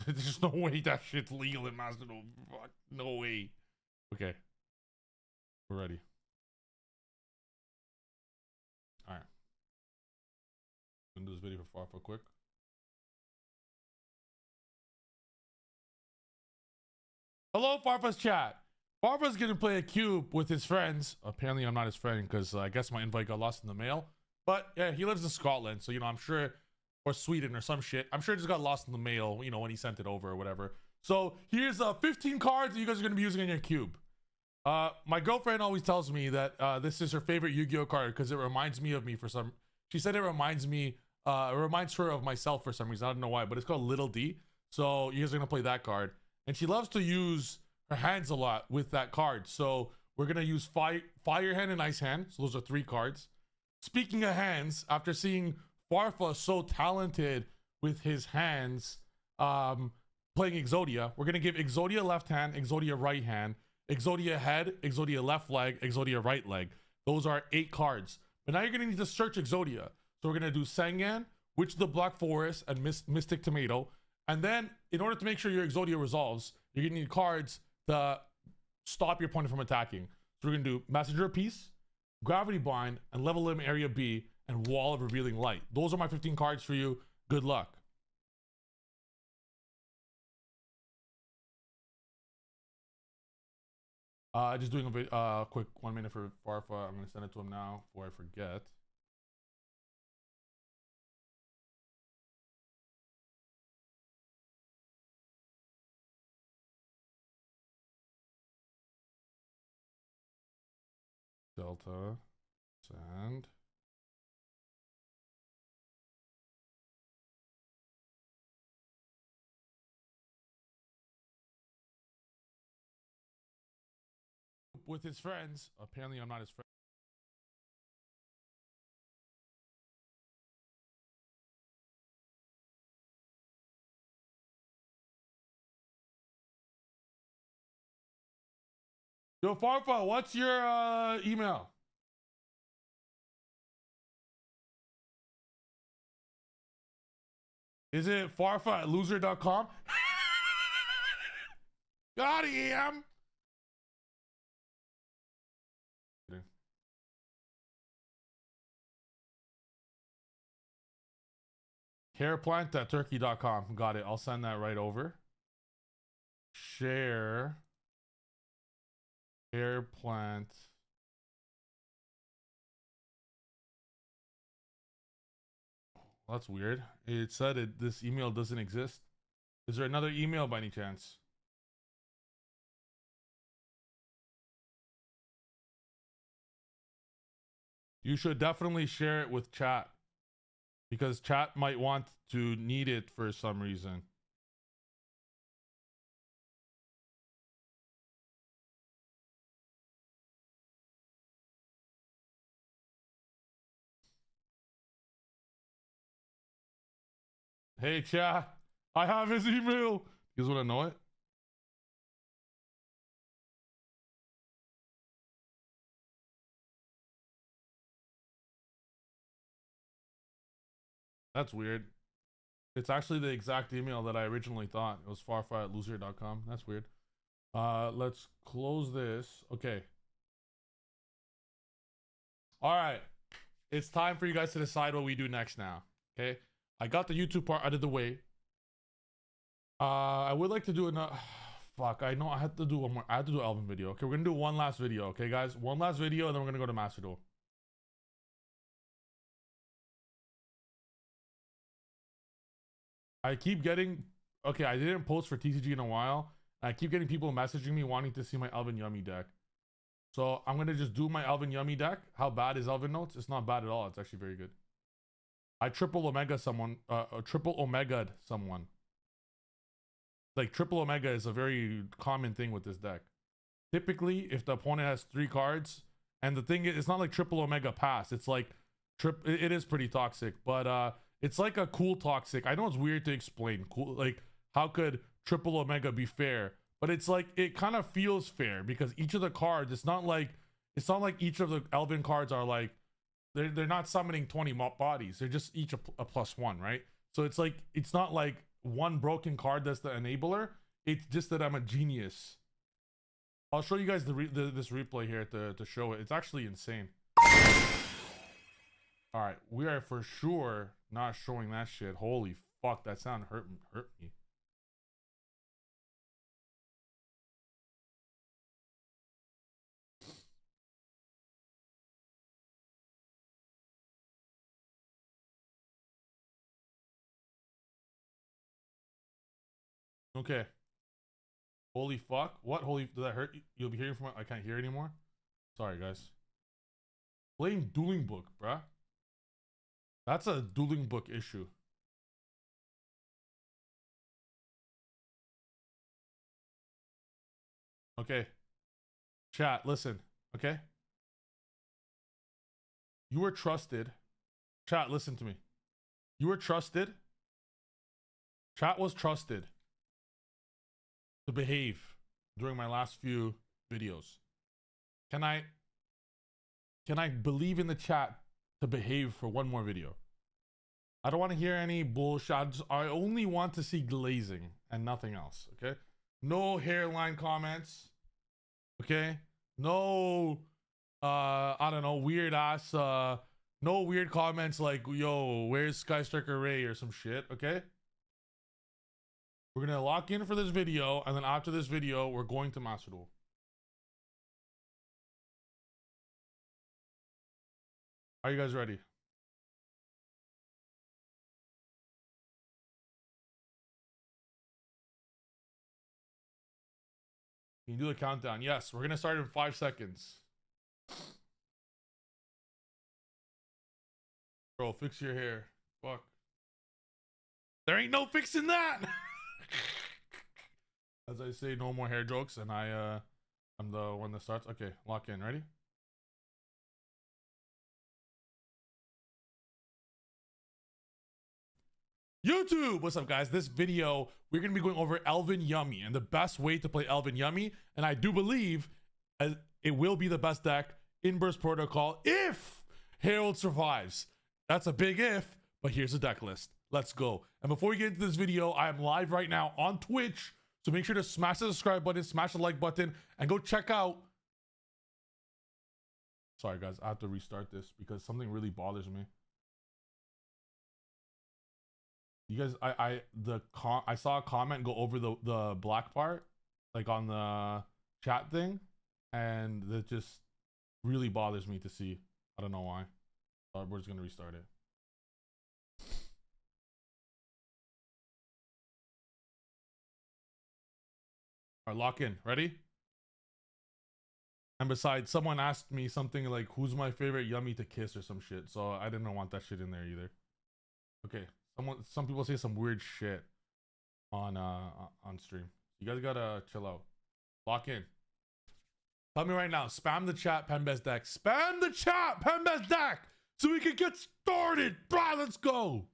There's no way that shit's legal in Master Duel. Fuck, no way. Okay. We're ready. Alright. I'm gonna do this video for Farfa quick. Hello, Farfa's chat. Farfa's gonna play a cube with his friends. Apparently, I'm not his friend because I guess my invite got lost in the mail. But yeah, he lives in Scotland, so I'm sure, or Sweden or some shit. I'm sure it just got lost in the mail, when he sent it over or whatever. So here's 15 cards that you guys are gonna be using in your cube. My girlfriend always tells me that this is her favorite Yu-Gi-Oh card because it reminds me of me for some. She said it reminds me, it reminds her of myself for some reason. I don't know why, but it's called Little D. So you guys are gonna play that card. And she loves to use her hands a lot with that card. So we're going to use Fire Hand and Ice Hand. So those are 3 cards. Speaking of hands, after seeing Farfa so talented with his hands playing Exodia, we're going to give Exodia left hand, Exodia right hand, Exodia head, Exodia left leg, Exodia right leg. Those are 8 cards. But now you're going to need to search Exodia. So we're going to do Sangan, Witch of the Black Forest, and Mystic Tomato. And then, in order to make sure your Exodia resolves, you're going to need cards to stop your opponent from attacking. So we're going to do Messenger of Peace, Gravity Bind, and Level Limit Area B, and Wall of Revealing Light. Those are my 15 cards for you. Good luck. Just doing a quick 1 minute for Farfa. I'm going to send it to him now before I forget. Delta, send. With his friends. Apparently, I'm not his friend. Yo, Farfa, what's your email? Is it farfa@loser.com? God, him. Careplant@turkey.com. Got it. I'll send that right over. Share. Careplant. That's weird. It said this email doesn't exist. Is there another email by any chance? You should definitely share it with chat. because chat might want to need it for some reason. Hey chat, I have his email. You guys want to know it? That's weird. It's actually the exact email that I originally thought. It was farfar@loser.com. That's weird. Let's close this. Okay. All right. It's time for you guys to decide what we do next now. Okay. I got the YouTube part out of the way. I would like to do another. Fuck, I know I have to do one more. I have to do Elvin video. Okay, we're gonna do one last video. Okay, guys, one last video, and then we're gonna go to Master Duel. I keep getting. Okay, I didn't post for TCG in a while. I keep getting people messaging me wanting to see my Elvin Yummy deck. So I'm gonna just do my Elvin Yummy deck. How bad is Elvin Notes? It's not bad at all. It's actually very good. I triple omega someone. Triple omega'd someone. Like triple omega is a very common thing with this deck. Typically, if the opponent has 3 cards, and the thing is, it's not like triple omega pass. It's like it is pretty toxic, but it's like a cool toxic. I know it's weird to explain. Cool, like how could triple omega be fair? But it's like it kind of feels fair because each of the cards, it's not like each of the Elvin cards are like they're not summoning 20 bodies. They're just each a +1, right? So it's like it's not like one broken card that's the enabler. It's just that I'm a genius. I'll show you guys this replay here to show it. It's actually insane. All right, we are for sure not showing that shit. Holy fuck, that sound hurt me. Okay. Holy fuck. What? Holy, did that hurt you? You'll be hearing from I can't hear anymore. Sorry, guys. Playing Dueling Book, bruh. That's a Dueling Book issue. Okay. Chat, listen. Okay. You were trusted. Chat, listen to me. You were trusted. Chat was trusted to behave during my last few videos. Can I believe in the chat to behave for one more video? I don't want to hear any bullshit. I only want to see glazing and nothing else. Okay. No hairline comments. Okay. No I don't know, weird ass no weird comments like, yo, where's Sky Striker Ray or some shit. Okay. We're gonna lock in for this video, and then after this video, we're going to Master Duel. Are you guys ready? Can you do the countdown? Yes, we're gonna start in 5 seconds. Bro, fix your hair. Fuck. There ain't no fixing that. As I say, no more hair jokes, and I'm the one that starts. Okay, lock in. Ready? YouTube, what's up, guys? This video, we're gonna be going over Elvin Yummy and the best way to play Elvin Yummy, and I do believe it will be the best deck in Burst Protocol if Herald survives. That's a big if, but here's the deck list. Let's go. And before we get into this video, I am live right now on Twitch, so make sure to smash the subscribe button, smash the like button, and go check out. Sorry, guys, I have to restart this because something really bothers me. You guys, I saw a comment go over the black part, like on the chat thing, and that just really bothers me to see. I don't know why. We're just gonna restart it. All right, lock in. Ready? And besides, someone asked me something like, "Who's my favorite Yummy to kiss?" or some shit. So I didn't want that shit in there either. Okay, some people say some weird shit on stream. You guys gotta chill out. Lock in. Tell me right now. Spam the chat, Penbest deck. Spam the chat, Penbest deck, so we can get started. Bro, let's go.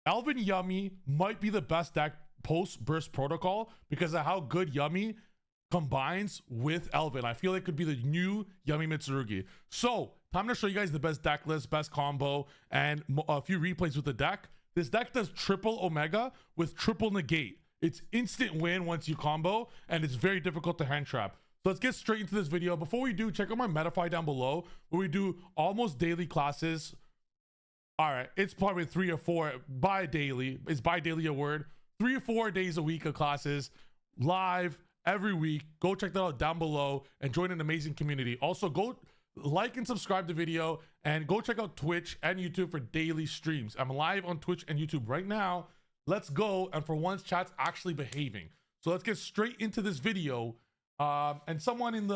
Elven Yummy might be the best deck post Burst Protocol because of how good Yummy combines with Elven. I feel it could be the new Yummy Mitsurugi. So, time to show you guys the best deck list, best combo, and a few replays with the deck. This deck does triple Omega with triple Negate. It's instant win once you combo, and it's very difficult to hand trap. So let's get straight into this video. Before we do, check out my Metafy down below, where we do almost daily classes. All right, it's probably 3 or 4 bi-daily. Is bi-daily a word? 3 or 4 days a week of classes, live every week. Go check that out down below and join an amazing community. Also, go like and subscribe to the video and go check out Twitch and YouTube for daily streams. I'm live on Twitch and YouTube right now. Let's go. And for once, chat's actually behaving. So let's get straight into this video. And someone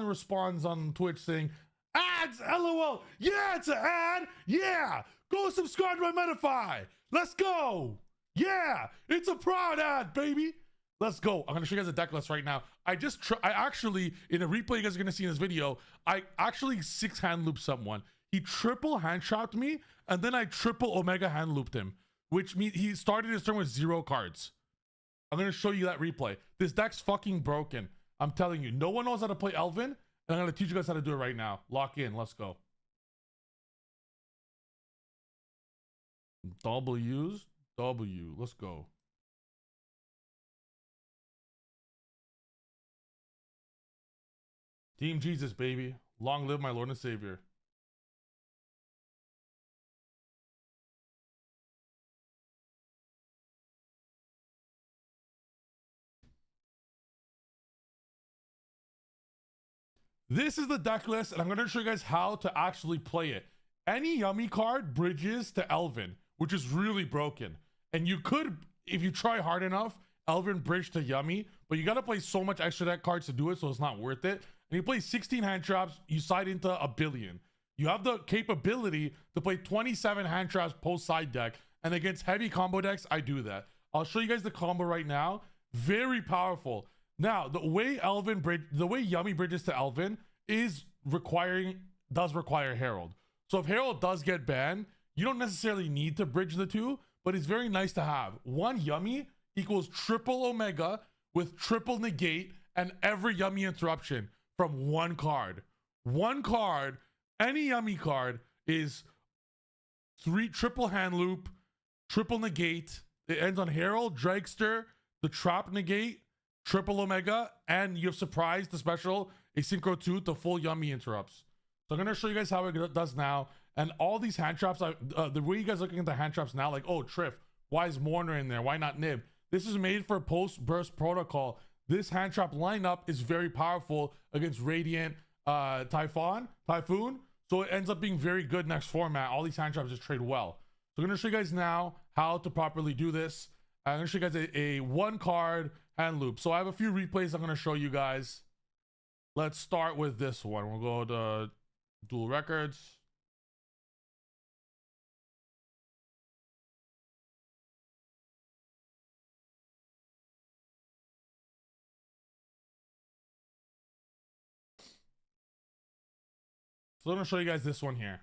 responds on Twitch saying, ads, LOL. Yeah, it's an ad. Yeah, go subscribe to my Metafy. Let's go. Yeah, it's a proud ad, baby. Let's go. I'm gonna show you guys a deck list right now. I actually, in a replay you guys are gonna see in this video, I actually 6-hand looped someone. He triple hand trapped me, and then I triple Omega hand looped him, which means he started his turn with 0 cards. I'm gonna show you that replay. This deck's fucking broken. I'm telling you, no one knows how to play Elven, and I'm gonna teach you guys how to do it right now. Lock in, let's go. W's, W, let's go. Team Jesus, baby. Long live my Lord and Savior. This is the deck list, and I'm going to show you guys how to actually play it. Any Yummy card bridges to Elven, which is really broken. And you could, if you try hard enough, Elven bridge to Yummy, but you got to play so much extra deck cards to do it, so it's not worth it. And you play 16 hand traps, you side into 1 billion. You have the capability to play 27 hand traps post side deck, and against heavy combo decks, I do that. I'll show you guys the combo right now. Very powerful. Now, the way Yummy bridges to Elven does require Herald. So if Herald does get banned, you don't necessarily need to bridge the two, but it's very nice to have. 1 Yummy equals triple Omega with triple Negate and every Yummy interruption from 1 card. 1 card, any Yummy card is 3 triple hand loop, triple Negate. It ends on Herald, Dragster, the Trap Negate, triple Omega, and you have Surprise, the special, a Synchro 2 to full Yummy interrupts. So I'm going to show you guys how it does now. And all these hand traps, the way you guys are looking at the hand traps now, like, oh, Triff, why is Mourner in there? Why not Nib? This is made for post-burst protocol. This hand trap lineup is very powerful against Radiant, Typhoon. So it ends up being very good next format. All these hand traps just trade well. So I'm going to show you guys now how to properly do this. I'm going to show you guys a 1 card hand loop. So I have a few replays I'm going to show you guys. Let's start with this one. We'll go to dual records. So I'm going to show you guys this one here.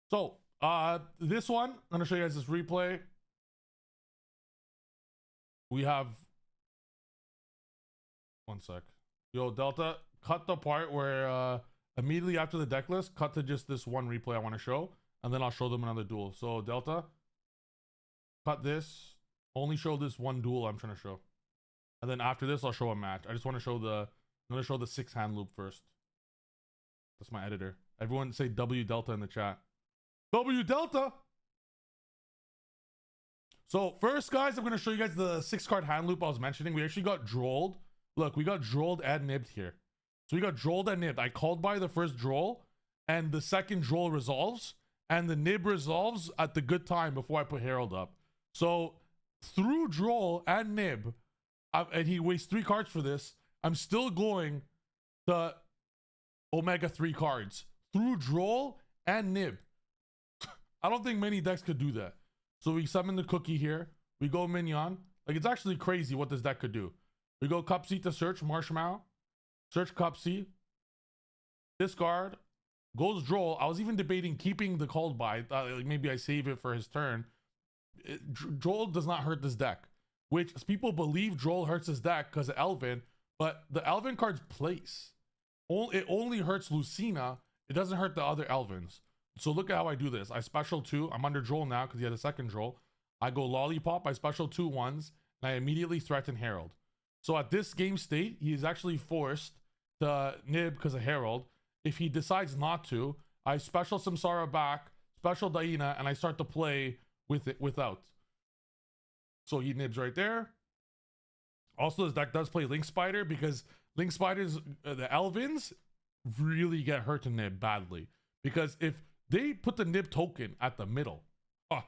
So this one, I'm going to show you guys this replay. We have, one sec. Yo, Delta, cut the part where immediately after the deck list, cut to just this one replay I want to show, and then I'll show them another duel. So Delta, cut this, only show this one duel I'm trying to show. And then after this, I'll show a match. I just want to show I'm going to show the 6-hand loop first. That's my editor. Everyone say W Delta in the chat. W Delta! So first, guys, I'm going to show you guys the 6-card hand loop I was mentioning. We actually got drolled. Look, we got drolled and nibbed here. So we got drolled and nibbed. I called by the first droll, and the second droll resolves, and the nib resolves at the good time before I put Herald up. So through droll and nib, and he wastes 3 cards for this, I'm still going to Omega 3 cards through Droll and Nib. I don't think many decks could do that. So we summon the Cookie here. We go Minion. Like, it's actually crazy what this deck could do. We go Cupsy to search Marshmallow. Search Cupsy. Discard. Goes Droll. I was even debating keeping the Cold Bite. Like maybe I save it for his turn. Droll does not hurt this deck. Which people believe Droll hurts his deck because of Elven. But the Elven cards place. It only hurts Lucina. It doesn't hurt the other Elvens. So look at how I do this. I special 2. I'm under Droll now because he had a second Droll. I go Lollipop. I special 2 ones. And I immediately threaten Herald. So at this game state, he is actually forced to Nib because of Herald. If he decides not to, I special Samsara back, special Daina, and I start to play with it without. So he Nibs right there. Also, this deck does play Link Spider because Link Spiders, the Elvins, really get hurt to Nib badly. Because if they put the Nib token at the middle, oh,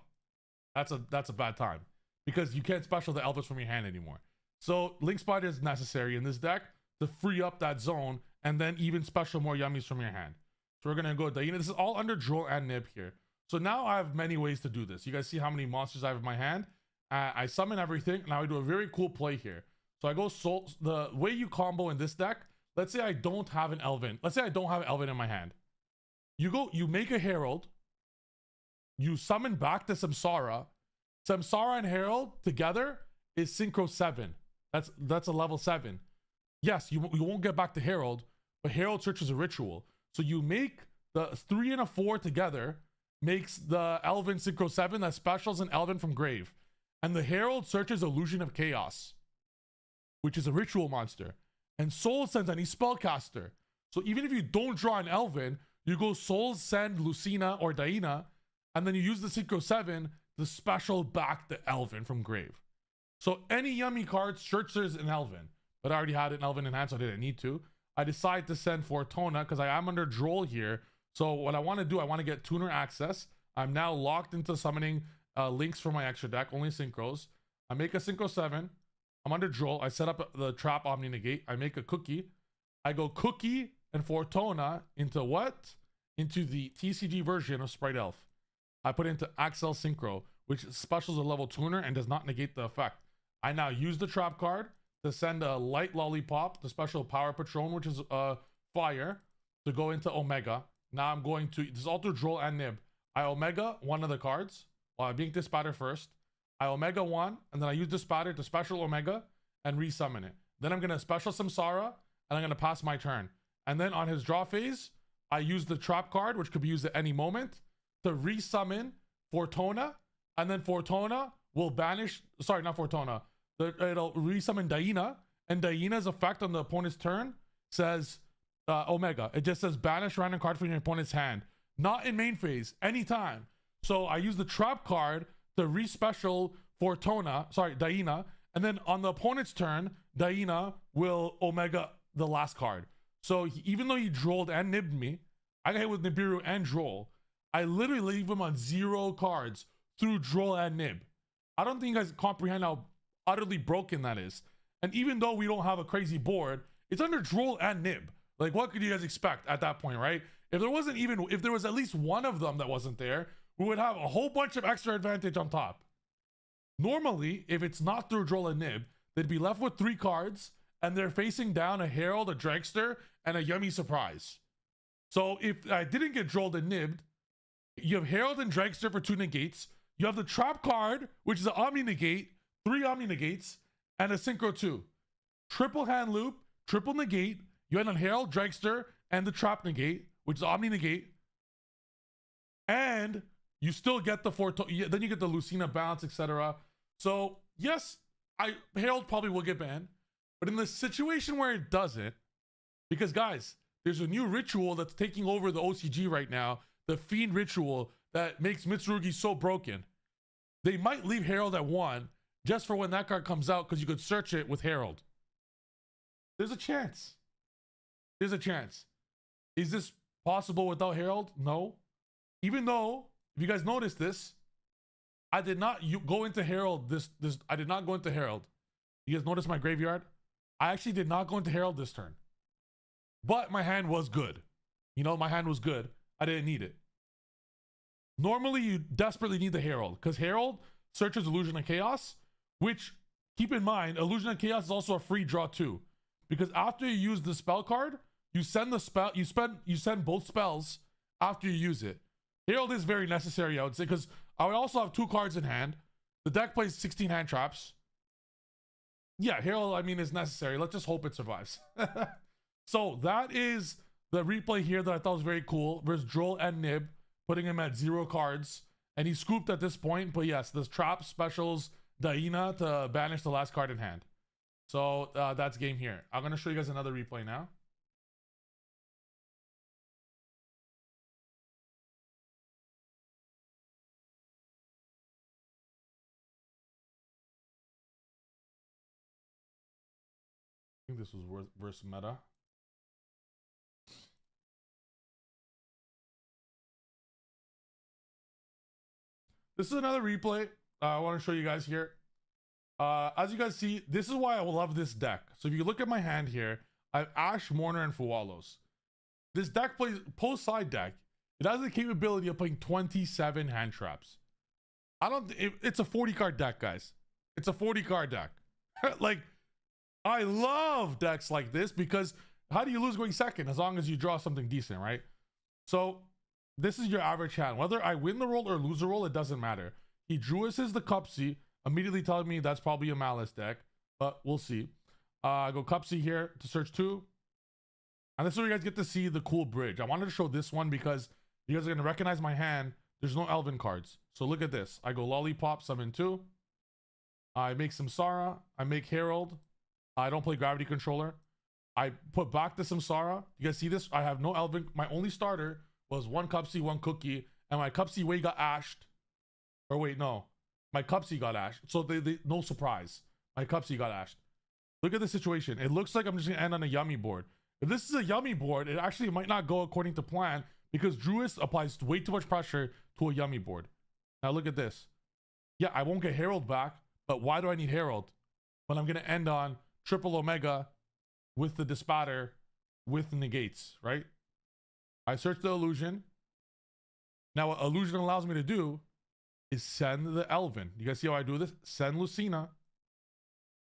that's a bad time. Because you can't special the Elvis from your hand anymore. So Link Spider is necessary in this deck to free up that zone and then even special more yummies from your hand. So we're gonna go Daina. This is all under Droll and Nib here. So now I have many ways to do this. You guys see how many monsters I have in my hand. I summon everything. Now I do a very cool play here. So I go Soul. The way you combo in this deck, let's say I don't have an Elven. Let's say I don't have an Elven in my hand. You make a Herald. You summon back the Samsara. Samsara and Herald together is Synchro 7. That's a level 7. Yes, you won't get back to Herald, but Herald searches a ritual. So you make the 3 and a 4 together, makes the Elven Synchro 7 that specials an Elven from grave. And the Herald searches Illusion of Chaos, which is a ritual monster. And Soul sends any spellcaster. So even if you don't draw an Elven, you go Soul send Lucina or Daina, and then you use the Synchro 7 to special back the Elven from grave. So any yummy card searches an Elven, but I already had an Elven in hand, so I didn't need to. I decide to send Fortuna because I am under Droll here. So what I want to do, I want to get tuner access. I'm now locked into summoning links for my extra deck, only synchros. I make a Synchro 7. I'm under Droll. I set up the trap Omni Negate. I make a Cookie. I go Cookie and Fortuna into what? Into the TCG version of Sprite Elf. I put it into Axel Synchro, which specials a level tuner and does not negate the effect. I now use the trap card to send a light Lollipop, the special Power Patron, which is fire, to go into Omega. Now I'm going to, this is all through Droll and Nib. I Omega one of the cards. Well, I'm being Dispatter first. I Omega 1, and then I use Dispatter to special Omega and resummon it. Then I'm going to special Samsara, and I'm going to pass my turn. And then on his draw phase, I use the trap card, which could be used at any moment, to resummon Fortuna, and then Fortuna will banish, sorry, not Fortuna, it'll resummon Daina, and Daina's effect on the opponent's turn says Omega. It just says banish random card from your opponent's hand. Not in main phase, anytime. So I use the trap card to respecial Fortuna, sorry, Daina, and then on the opponent's turn, Daina will Omega the last card. So even though he Drolled and Nibbed me, I got hit with Nibiru and Droll. I literally leave him on 0 cards through Droll and Nib. I don't think you guys comprehend how utterly broken that is. And even though we don't have a crazy board, it's under Droll and Nib. Like, what could you guys expect at that point, right? If there was at least one of them that wasn't there, we would have a whole bunch of extra advantage on top. Normally, if it's not through Droll and Nib, they'd be left with 3 cards, and they're facing down a Herald, a Dragster, and a Yummy Surprise. So if I didn't get Drolled and Nibbed, you have Herald and Dragster for 2 negates. You have the Trap card, which is an Omni Negate, 3 Omni Negates, and a Synchro 2. Triple hand loop, triple negate. You end on Herald, Dragster, and the Trap Negate, which is Omni Negate. And you still get the then you get the Lucina bounce, etc. So yes, Herald probably will get banned, but in the situation where it doesn't, because guys, there's a new ritual that's taking over the OCG right now, the Fiend ritual that makes Mitsurugi so broken. They might leave Herald at 1 just for when that card comes out, because you could search it with Herald. There's a chance. There's a chance. Is this possible without Herald? No. Even though, if you guys noticed this, I did not go into Herald I did not go into Herald. You guys notice my graveyard? I actually did not go into Herald this turn. But my hand was good. You know, my hand was good. I didn't need it. Normally, you desperately need the Herald, because Herald searches Illusion of Chaos, which, keep in mind, Illusion of Chaos is also a free draw too. Because after you use the spell card, you send the spell, you send both spells after you use it. Herald is very necessary, I would say, because I would also have 2 cards in hand. The deck plays 16 hand traps. Yeah, Herald, I mean, is necessary. Let's just hope it survives. So that is the replay here that I thought was very cool versus Droll and Nib, putting him at 0 cards. And he scooped at this point, but yes, this trap specials Daina to banish the last card in hand. So that's game here. I'm going to show you guys another replay now. I think this was versus meta. This is another replay I want to show you guys here. As you guys see, this is why I love this deck. So if you look at my hand here, I have Ash, Mourner, and Fualos. This deck plays post-side deck. It has the capability of playing 27 hand traps. It's a 40 card deck, guys. It's a 40 card deck. Like, I love decks like this because how do you lose going second as long as you draw something decent, right? So this is your average hand. Whether I win the roll or lose the roll, it doesn't matter. He drew us as the Cupsy, immediately telling me that's probably a Malice deck, but we'll see. I go Cupsy here to search 2. And this is where you guys get to see the cool bridge. I wanted to show this one because you guys are going to recognize my hand. There's no Elven cards. So look at this. I go Lollipop, summon 2. I make Samsara. I make Herald. I don't play Gravity Controller. I put back the Samsara. You guys see this? I have no Elven. My only starter was 1 Cupsy, 1 Cookie. And my Cupsy way got ashed. Or wait, no. My Cupsy got ashed. So they no surprise. My Cupsy got ashed. Look at the situation. It looks like I'm just going to end on a Yummy board. If this is a Yummy board, it actually might not go according to plan because Druid applies way too much pressure to a Yummy board. Now look at this. Yeah, I won't get Herald back, but why do I need Herald? When I'm going to end on triple Omega with the Dispatter with negates, right? I search the illusion. Now what illusion allows me to do is send the Elven. You guys see how I do this? Send Lucina.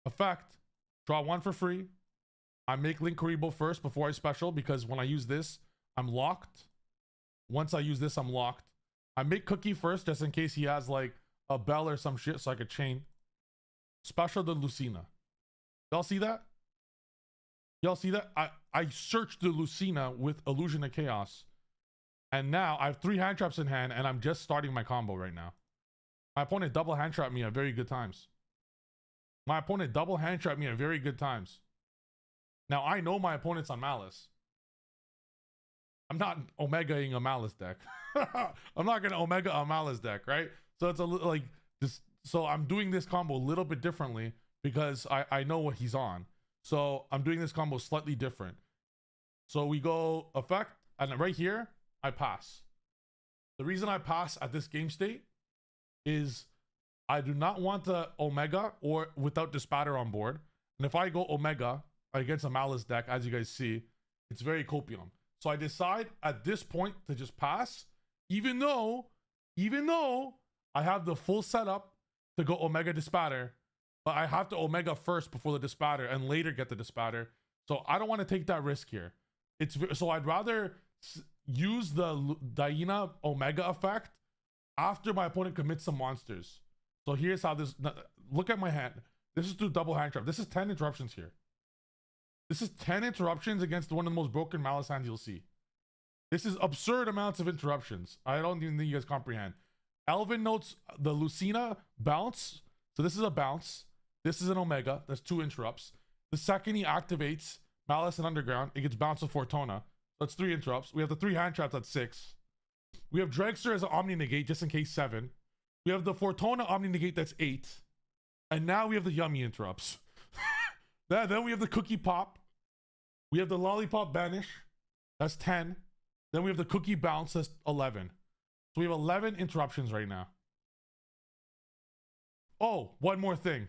Effect. Draw 1 for free. I make Link Karibo first before I special because when I use this, I'm locked. Once I use this, I'm locked. I make Cookie first just in case he has like a bell or some shit so I could chain. Special the Lucina. Y'all see that? Y'all see that? I searched the Lucina with Illusion of Chaos. And now I have 3 hand traps in hand and I'm just starting my combo right now. My opponent double hand trapped me at very good times. My opponent double hand trapped me at very good times. Now I know my opponent's on Malice. I'm not Omegaing a Malice deck. I'm not gonna Omega a Malice deck, right? So it's a little like this. So I'm doing this combo a little bit differently because I know what he's on. So I'm doing this combo slightly different. So we go effect, and right here I pass. The reason I pass at this game state is I do not want to Omega or without Dispatter on board. And if I go Omega against a Malice deck, as you guys see, it's very copium. So I decide at this point to just pass, even though I have the full setup to go Omega Dispatter, but I have to Omega first before the Dispatter and later get the Dispatter. So I don't want to take that risk here. So I'd rather use the Daina Omega effect after my opponent commits some monsters. So here's how this, look at my hand. This is through double hand trap. This is 10 interruptions here. This is 10 interruptions against one of the most broken Malice hands you'll see. This is absurd amounts of interruptions. I don't even think you guys comprehend. Elven notes the Lucina bounce. So this is a bounce. This is an Omega. That's 2 interrupts. The second he activates Malice and Underground, it gets bounced to Fortuna. That's 3 interrupts. We have the 3 hand traps at 6. We have Dragster as an Omni Negate just in case 7. We have the Fortuna Omni Negate that's 8. And now we have the Yummy interrupts. Then we have the Cookie Pop. We have the Lollipop Banish. That's 10. Then we have the Cookie Bounce. That's 11. So we have 11 interruptions right now. Oh, one more thing.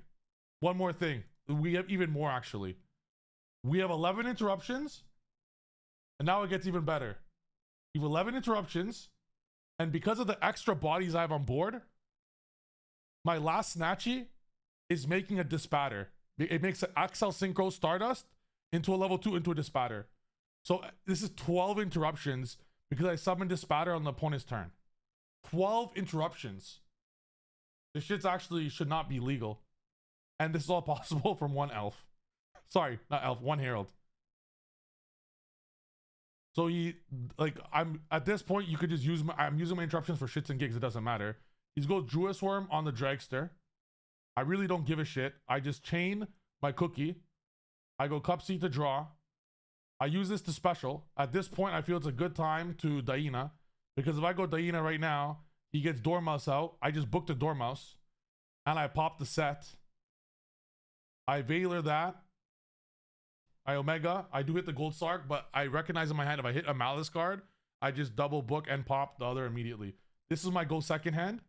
One more thing. we have even more actually. We have 11 interruptions, and now it gets even better. We have 11 interruptions, and because of the extra bodies I have on board, my last Snatchy is making a Dispatter. It makes an Axel Synchro Stardust into a level 2 into a Dispatter. So this is 12 interruptions because I summoned Dispatter on the opponent's turn. 12 interruptions. This shit's actually should not be legal. And this is all possible from one elf. Sorry, not elf, one herald. So I'm at this point, you could just use I'm using my interruptions for shits and gigs, it doesn't matter. He's go Druid Swarm on the Dragster. I really don't give a shit. I just chain my cookie. I go Cup C to draw. I use this to special. At this point, I feel it's a good time to Daina. Because if I go Daina right now, he gets Dormouse out. I just booked a Dormouse. And I pop the set. I Veiler that. I Omega. I do hit the Gold Sark, but I recognize in my hand if I hit a Malice card, I just double book and pop the other immediately. This is my go second hand.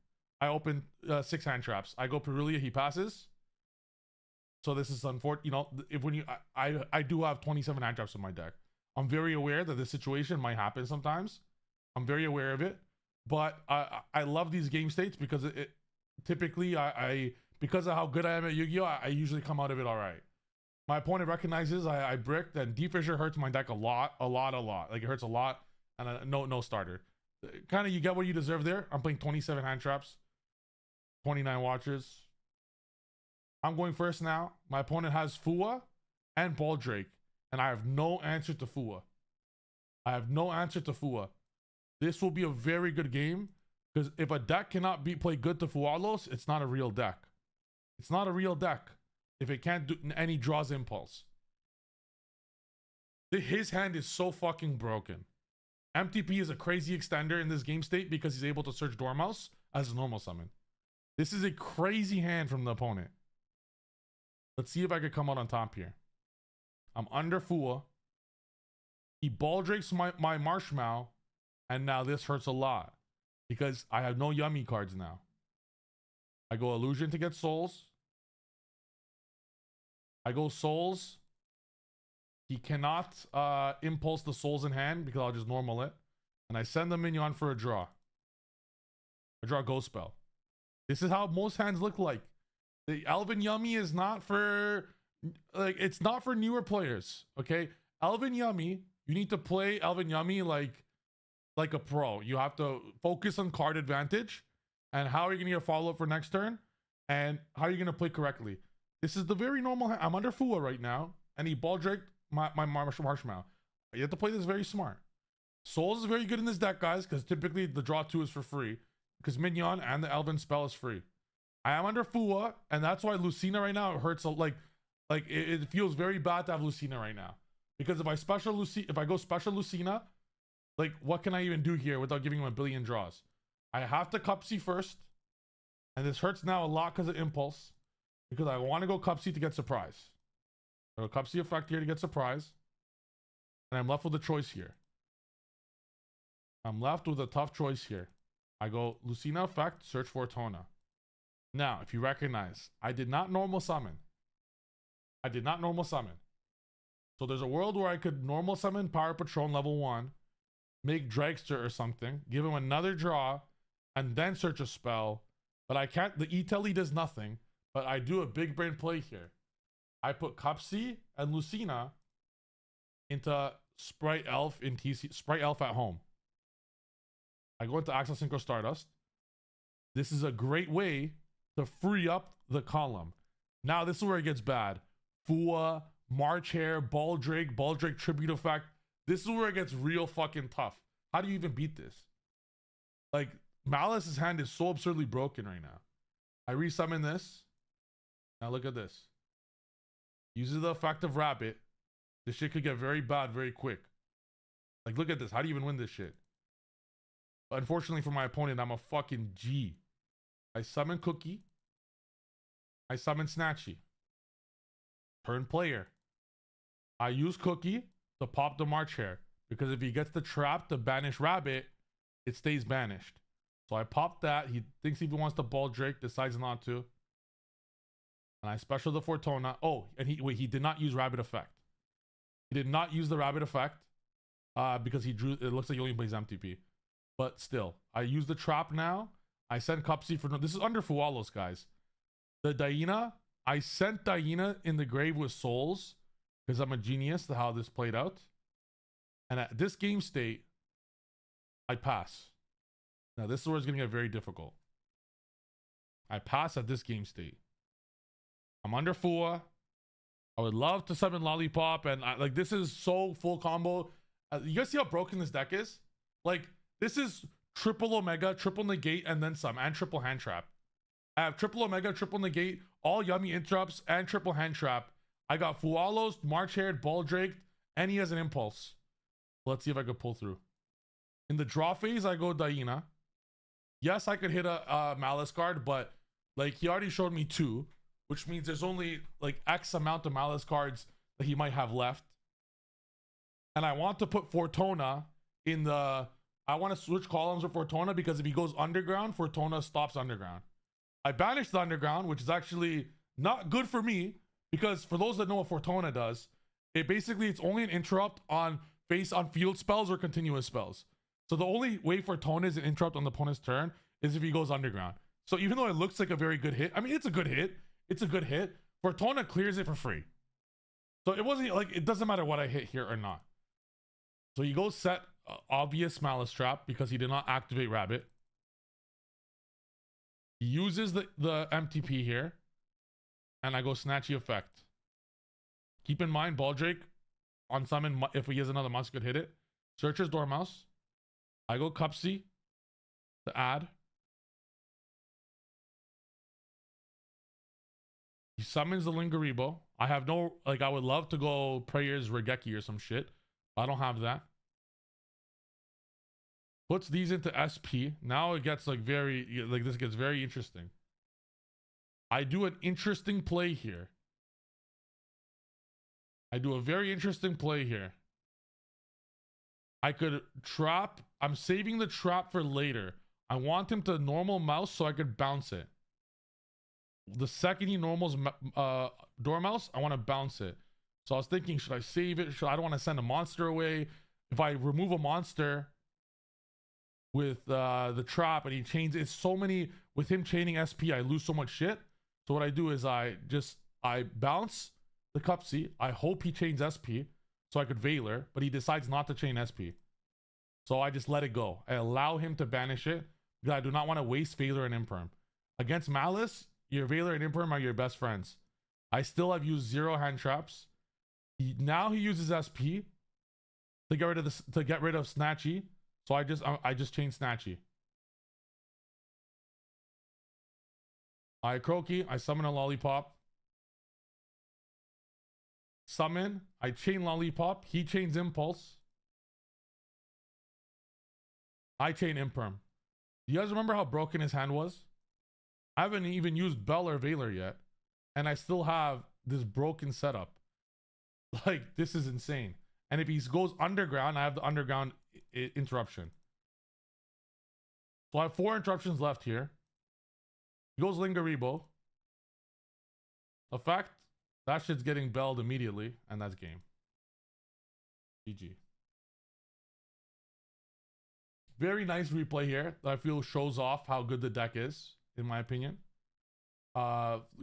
I open 6 hand traps. I go Perulia, he passes. So this is unfortunate. You know, if when you I do have 27 hand traps in my deck. I'm very aware that this situation might happen sometimes. I'm very aware of it, but I love these game states because it typically I because of how good I am at Yu-Gi-Oh, I usually come out of it all right. My opponent recognizes I bricked, and Deep Fissure hurts my deck a lot. Like it hurts a lot, and no starter. Kind of you get what you deserve there. I'm playing 27 hand traps, 29 watchers. I'm going first now. My opponent has Fua and Baldrake, and I have no answer to Fua. I have no answer to Fua. This will be a very good game, because if a deck cannot play good to Fualos, it's not a real deck. It's not a real deck if it can't do any draws impulse. His hand is so fucking broken. MTP is a crazy extender in this game state because he's able to search Dormouse as a normal summon. This is a crazy hand from the opponent. Let's see if I could come out on top here. I'm under Fua. He Baldrakes my Marshmallow, and now this hurts a lot because I have no yummy cards now. I go Illusion to get Souls. I go Souls. He cannot impulse the Souls in hand because I'll just normal it. And I send the minion for a draw. I draw a Ghost Spell. This is how most hands look like. The Elven Yummy is not for, like, it's not for newer players, okay? Elven Yummy, you need to play Elven Yummy like a pro. You have to focus on card advantage and how are you going to get a follow-up for next turn and how are you going to play correctly. This is the very normal hand. I'm under Fua right now, and he Baldrake my Marshmallow. You have to play this very smart. Souls is very good in this deck, guys, because typically the draw 2 is for free, because Minion and the Elven spell is free. I am under Fua, and that's why Lucina right now hurts. It feels very bad to have Lucina right now, because if I go special Lucina, like what can I even do here without giving him a billion draws? I have to Cup C first, and this hurts now a lot because of impulse, because I want to go Cup C to get surprise. I go Cup C effect here to get surprise, and I'm left with a choice here. I'm left with a tough choice here. I go Lucina effect, search for Tona. Now, if you recognize, I did not normal summon. I did not normal summon. So there's a world where I could normal summon Power Patron level 1, make Dragster or something, give him another draw, and then search a spell. But I can't, the E-Telly does nothing, but I do a big brain play here. I put Cup C and Lucina into Sprite Elf in TC, Sprite Elf at home. I go into Axel Synchro Stardust. This is a great way to free up the column. Now this is where it gets bad. Fua, March Hare, Baldrake Tribute Effect. This is where it gets real fucking tough. How do you even beat this? Like, Malice's hand is so absurdly broken right now. I resummon this. Now look at this. Uses the effect of Rabbit. This shit could get very bad very quick. Like, look at this. How do you even win this shit? Unfortunately for my opponent, I'm a fucking G. I summon Cookie. I summon Snatchy. Turn player. I use Cookie to pop the March Hare, because if he gets the trap to banish Rabbit, it stays banished. So I pop that. He thinks if he wants to Baldrake, decides not to. And I special the Fortuna. Oh, and he did not use Rabbit Effect. He did not use the Rabbit Effect because he drew. It looks like he only plays MTP. But still, I use the Trap now. I sent Cupsy for no. This is under Fualos, guys. The Daina. I sent Daina in the grave with Souls because I'm a genius to how this played out. And at this game state, I pass. Now this is where it's gonna get very difficult. I pass at this game state. I'm under Fua. I would love to summon Lollipop, and like this is so full combo. You guys see how broken this deck is? Like this is triple Omega, triple negate, and then some, and triple hand trap. I have triple Omega, triple negate, all yummy interrupts, and triple hand trap. I got Fualos, March Haired, Baldrake, and he has an impulse. Let's see if I could pull through. In the draw phase, I go Daina. Yes, I could hit a Malice card, but like he already showed me 2, which means there's only like X amount of Malice cards that he might have left. And I want to put Fortuna in the... I want to switch columns with Fortuna because if he goes underground, Fortuna stops underground. I banished the underground, which is actually not good for me because for those that know what Fortuna does, it's only an interrupt on based on field spells or continuous spells. So the only way Fortuna is an interrupt on the opponent's turn is if he goes underground. So even though it looks like a very good hit, I mean, it's a good hit. It's a good hit. Fortuna clears it for free. So it wasn't like, it doesn't matter what I hit here or not. So he goes set obvious Malice Trap because he did not activate Rabbit. He uses the MTP here. And I go Snatchy Effect. Keep in mind, Baldrake on summon, if he has another monster, could hit it. Searches Dormouse. I go Cupsy to add. He summons the Lingaribo. I have no, like, I would love to go Prayers Regeki or some shit. I don't have that. Puts these into SP. Now it gets like very, like this gets very interesting. I do an interesting play here. I do a very interesting play here. I could trap. I'm saving the trap for later. I want him to normal mouse so I could bounce it. The second he normals Dormouse, I want to bounce it. So I was thinking, should I save it? I don't want to send a monster away. If I remove a monster with the trap and he chains, it's so many, with him chaining SP, I lose so much shit. So what I do is I bounce the Cupsy. I hope he chains SP so I could Veiler, but he decides not to chain SP. So I just let it go. I allow him to banish it because I do not want to waste Veiler and Imperm. Against Malice, your Veiler and Imperm are your best friends. I still have used 0 hand traps. Now he uses SP to get rid of Snatchy. So I just chain Snatchy. I Croaky, I summon a Lollipop. Summon, I chain Lollipop, he chains Impulse. I chain Imperm. Do you guys remember how broken his hand was? I haven't even used Bell or Veiler yet. And I still have this broken setup. Like, this is insane. And if he goes underground, I have the underground interruption. So I have 4 interruptions left here. He goes Lingaribo. Effect. That shit's getting belled immediately. And that's game. GG. Very nice replay here that I feel shows off how good the deck is, in my opinion.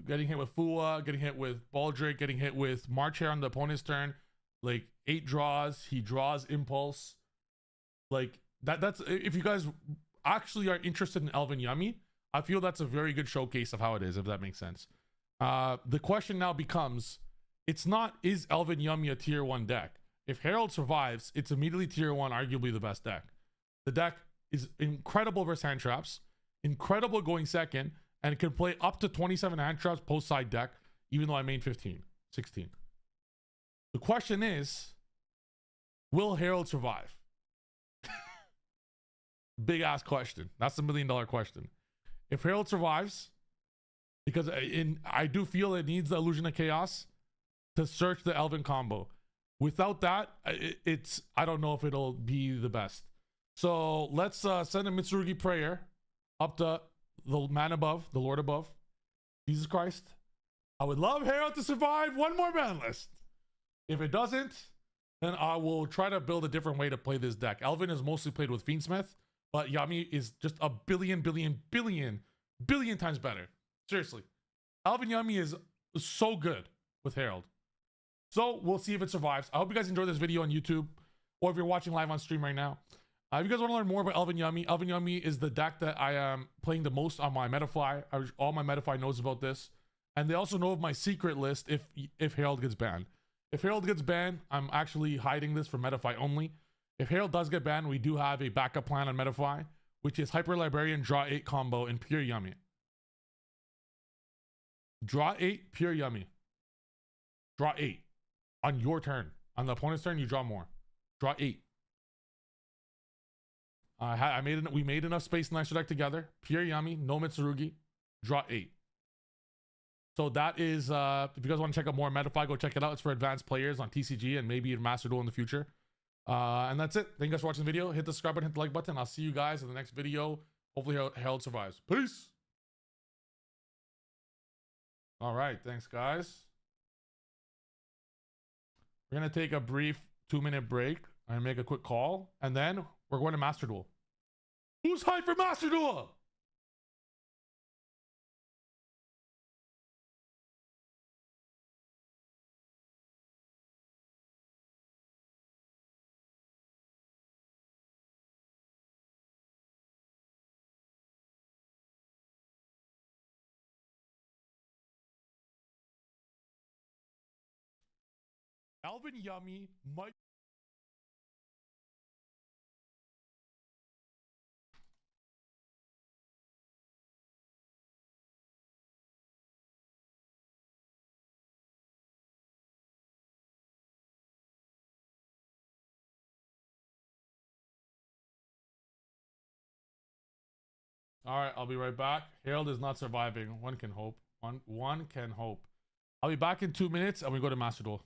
Getting hit with Fua, getting hit with Baldrake, getting hit with March Hare on the opponent's turn. Like 8 draws, he draws Impulse. Like that's if you guys actually are interested in Elven Yummy, I feel that's a very good showcase of how it is, if that makes sense. The question now becomes, it's not, is Elven Yummy a tier 1 deck? If Herald survives, it's immediately tier 1, arguably the best deck. The deck is incredible versus hand traps, incredible going second, and it can play up to 27 hand traps post side deck, even though I main 15, 16. The question is, will Herald survive? Big ass question. That's the $1 million question. If Herald survives, because I do feel it needs the Illusion of Chaos to search the Elven combo. Without that, I don't know if it'll be the best. So let's send a Mitsurugi prayer up to the man above, the Lord above, Jesus Christ. I would love Harold to survive one more ban list. If it doesn't, then I will try to build a different way to play this deck. Elvin is mostly played with Fiendsmith, but Yami is just a billion times better. Seriously. Elvin Yami is so good with Herald. So we'll see if it survives. I hope you guys enjoyed this video on YouTube, or if you're watching live on stream right now. If you guys want to learn more about Elvin Yami is the deck that I am playing the most on my Metafly. All my Metafly knows about this. And they also know of my secret list if Herald gets banned. If Herald gets banned, I'm actually hiding this for Metafy only. If Herald does get banned, we do have a backup plan on Metafy, which is Hyper Librarian Draw 8 combo in pure Yummy. Draw 8, pure Yummy. Draw 8 on your turn. On the opponent's turn, you draw more. Draw 8. We made enough space in the extra deck together. Pure Yummy, no Mitsurugi. Draw 8. So that is, if you guys want to check out more Metafy, go check it out. It's for advanced players on TCG and maybe in Master Duel in the future. And that's it. Thank you guys for watching the video. Hit the subscribe button, hit the like button. I'll see you guys in the next video. Hopefully Herald survives. Peace. All right. Thanks, guys. We're going to take a brief 2-minute break and make a quick call. And then we're going to Master Duel. Who's hyped for Master Duel? Elvin Yummy might All right, I'll be right back. Harold is not surviving. One can hope. One can hope. I'll be back in 2 minutes and we go to Master Duel.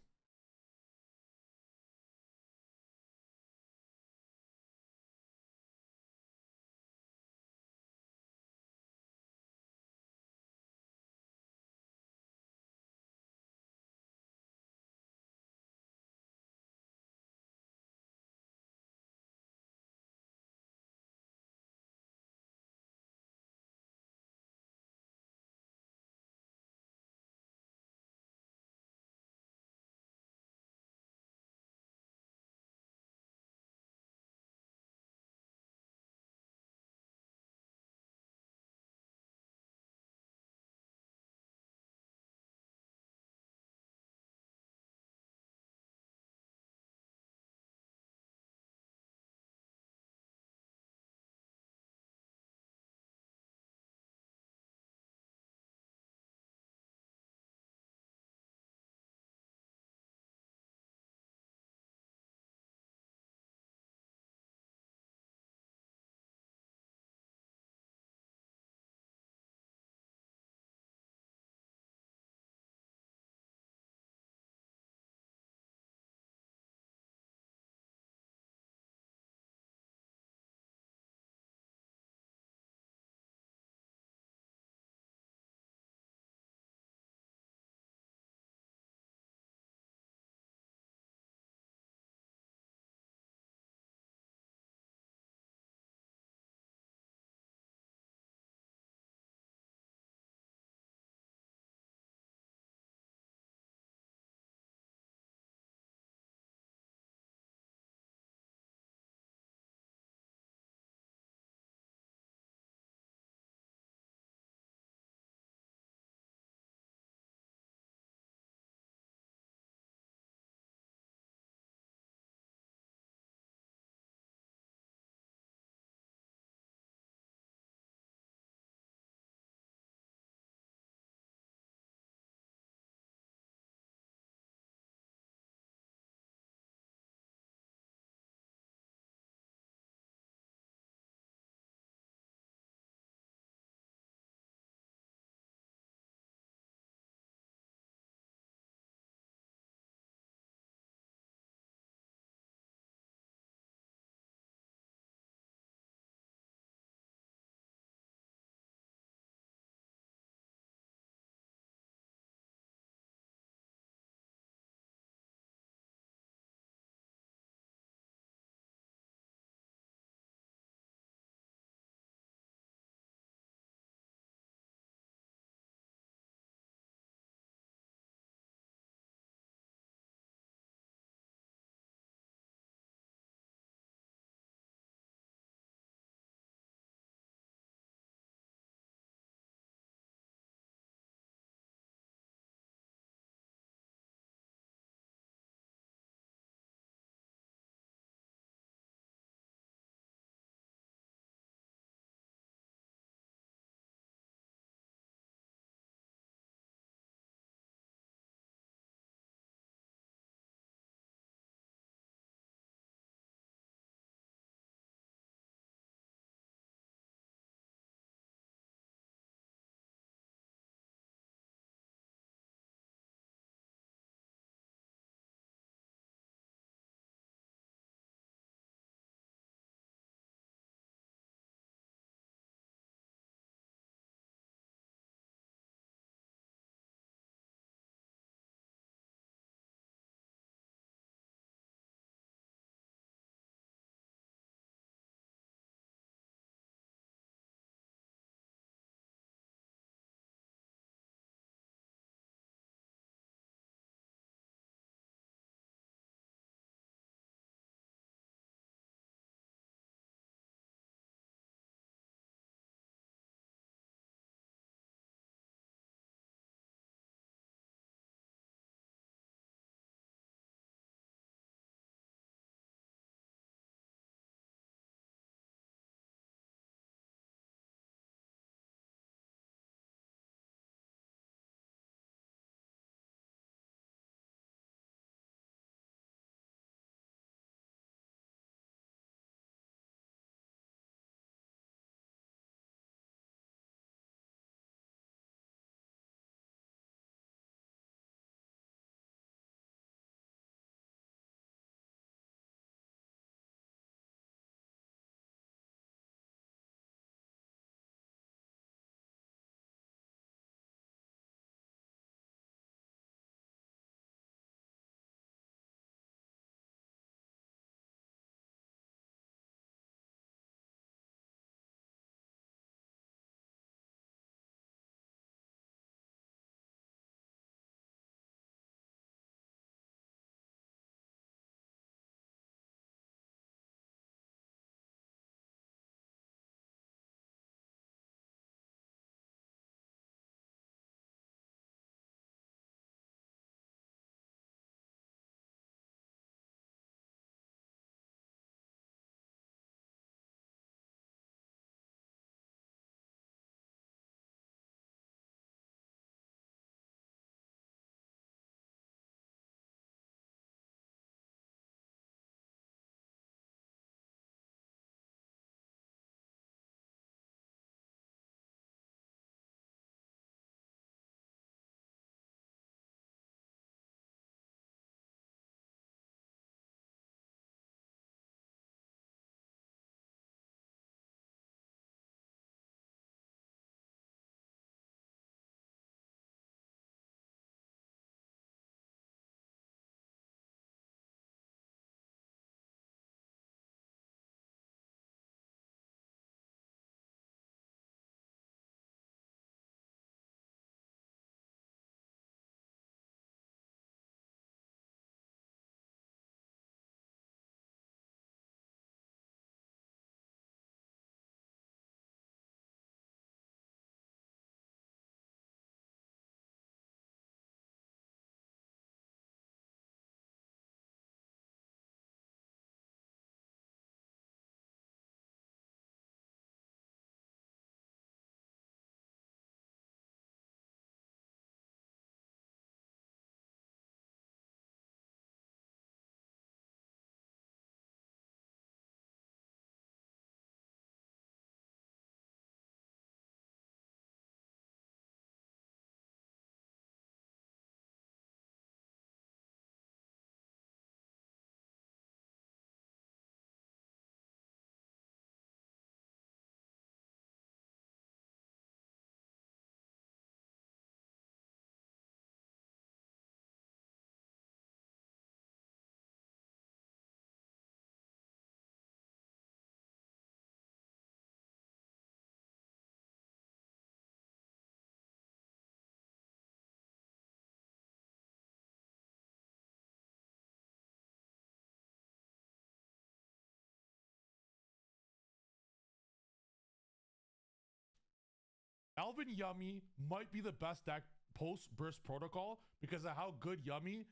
Elvin Yummy might be the best deck post burst protocol because of how good Yummy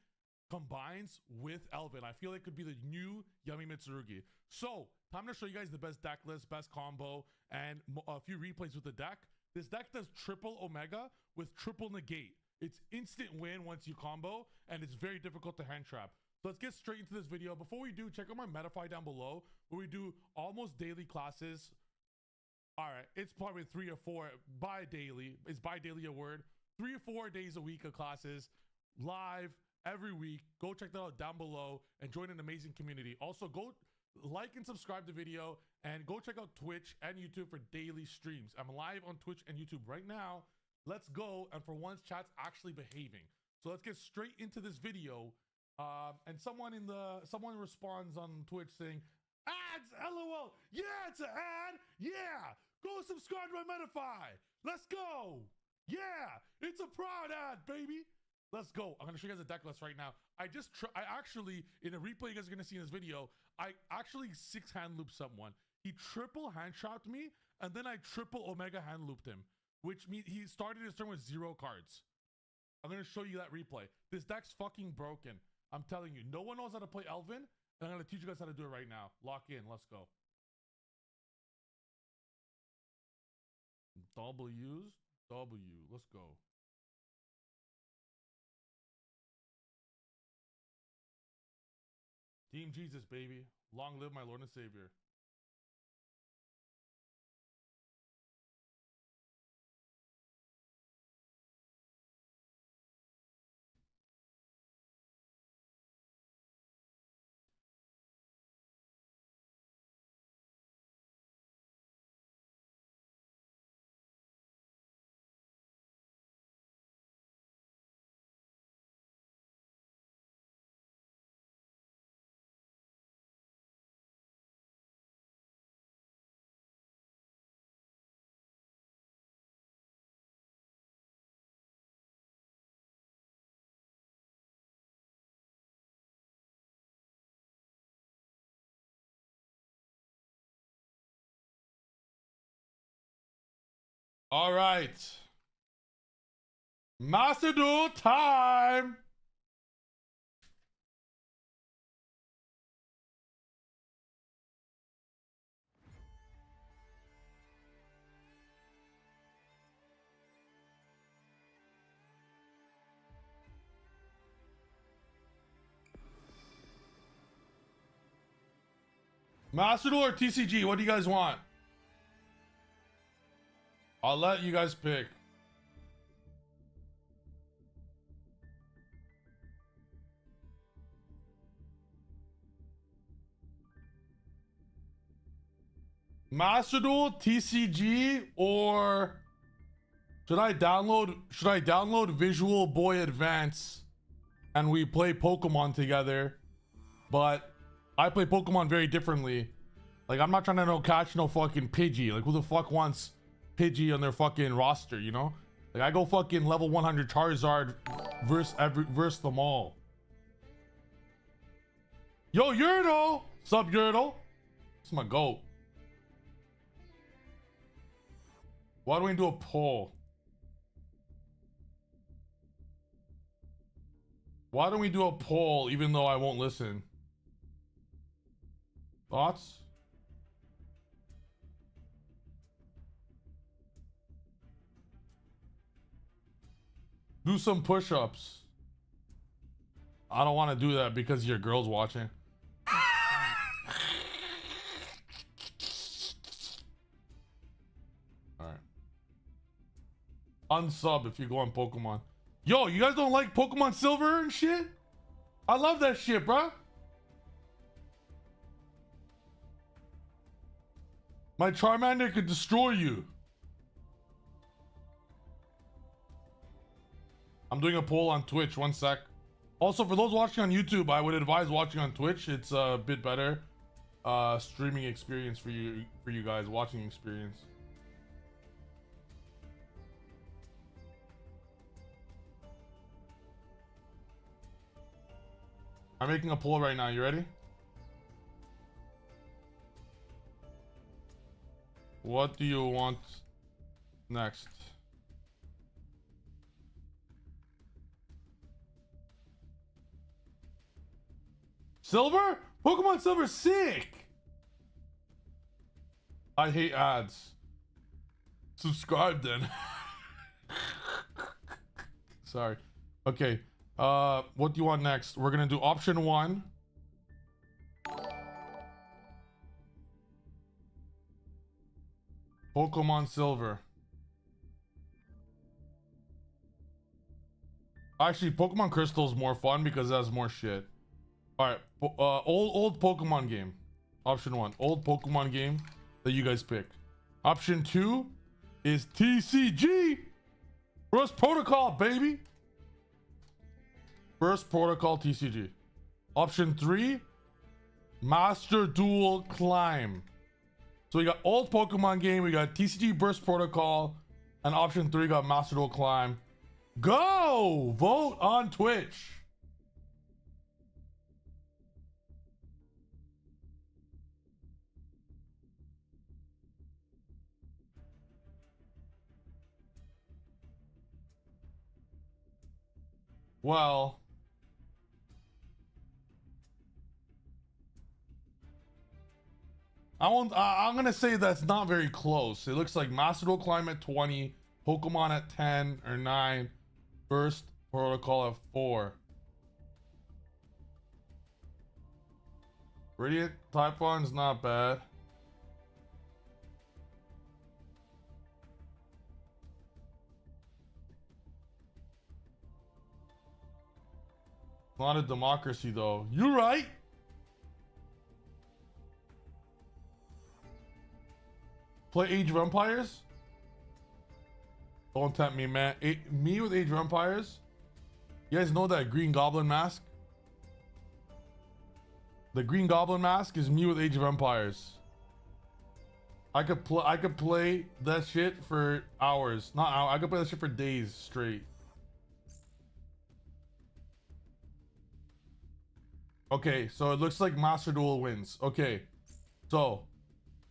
combines with Elvin. I feel it could be the new Yummy Mitsurugi. So time to show you guys the best deck list, best combo, and a few replays with the deck. This deck does triple Omega with triple negate. It's instant win once you combo, and it's very difficult to hand trap. So let's get straight into this video. Before we do, check out my Metafy down below where we do almost daily classes. All right, it's probably 3 or 4 bi-daily. Is bi-daily a word? 3 or 4 days a week of classes, live every week. Go check that out down below and join an amazing community. Also, go like and subscribe to the video and go check out Twitch and YouTube for daily streams. I'm live on Twitch and YouTube right now. Let's go. And for once, chat's actually behaving. So let's get straight into this video. And someone responds on Twitch saying, ads, LOL. Yeah, it's an ad. Yeah, go subscribe to my Metafy. Let's go. Yeah, it's a proud ad, baby. Let's go. I'm gonna show you guys the deck list right now. I actually, in a replay you guys are gonna see in this video, I actually 6-hand looped someone. He triple hand trapped me, and then I triple Omega hand looped him, which means he started his turn with 0 cards. I'm gonna show you that replay. This deck's fucking broken. I'm telling you, no one knows how to play Elvin, and I'm gonna teach you guys how to do it right now. Lock in, let's go. Let's go. Team Jesus, baby. Long live my Lord and Savior. All right. Master Duel time. Master Duel or TCG? What do you guys want? I'll let you guys pick. Master Duel, TCG, or should I download Visual Boy Advance and we play Pokemon together? But I play Pokemon very differently. Like, I'm not trying to catch no fucking Pidgey. Like, who the fuck wants Pidgey on their fucking roster, you know? Like, I go fucking level 100 Charizard verse them all. Yo, Yurtle! Sup, Yurtle? It's my goat. Why don't we do a poll? Why don't we do a poll even though I won't listen? Thoughts? Do some push-ups. I don't want to do that because your girl's watching. Alright. Unsub if you go on Pokemon. Yo, you guys don't like Pokemon Silver and shit? I love that shit, bruh. My Charmander could destroy you. I'm doing a poll on Twitch, 1 sec. Also, for those watching on YouTube, I would advise watching on Twitch. It's a bit better streaming experience for you guys, watching experience. I'm making a poll right now. You ready? What do you want next? Silver? Pokemon Silver sick. I hate ads. Subscribe then. Sorry. Okay. What do you want next? We're gonna do option 1. Pokemon Silver. Actually, Pokemon Crystal is more fun because it has more shit. Alright, old Pokemon game. Option 1, old Pokemon game that you guys pick. Option 2 is TCG. First Protocol, baby. First Protocol TCG. Option 3, Master Duel Climb. So we got old Pokemon game, we got TCG Burst Protocol, and option 3 got Master Duel Climb. Go! Vote on Twitch. Well, I'm gonna say that's not very close. It looks like Master Duel Climb at 20, Pokemon at 10 or 9, First Protocol at 4. Radiant Typhon's not bad. Not a democracy though. You're right. Play Age of Empires? Don't tempt me, man. Me with Age of Empires? You guys know that Green Goblin mask? The Green Goblin mask is me with Age of Empires. I could play that shit for hours. Not hours. I could play that shit for days straight. Okay, so it looks like Master Duel wins. Okay, so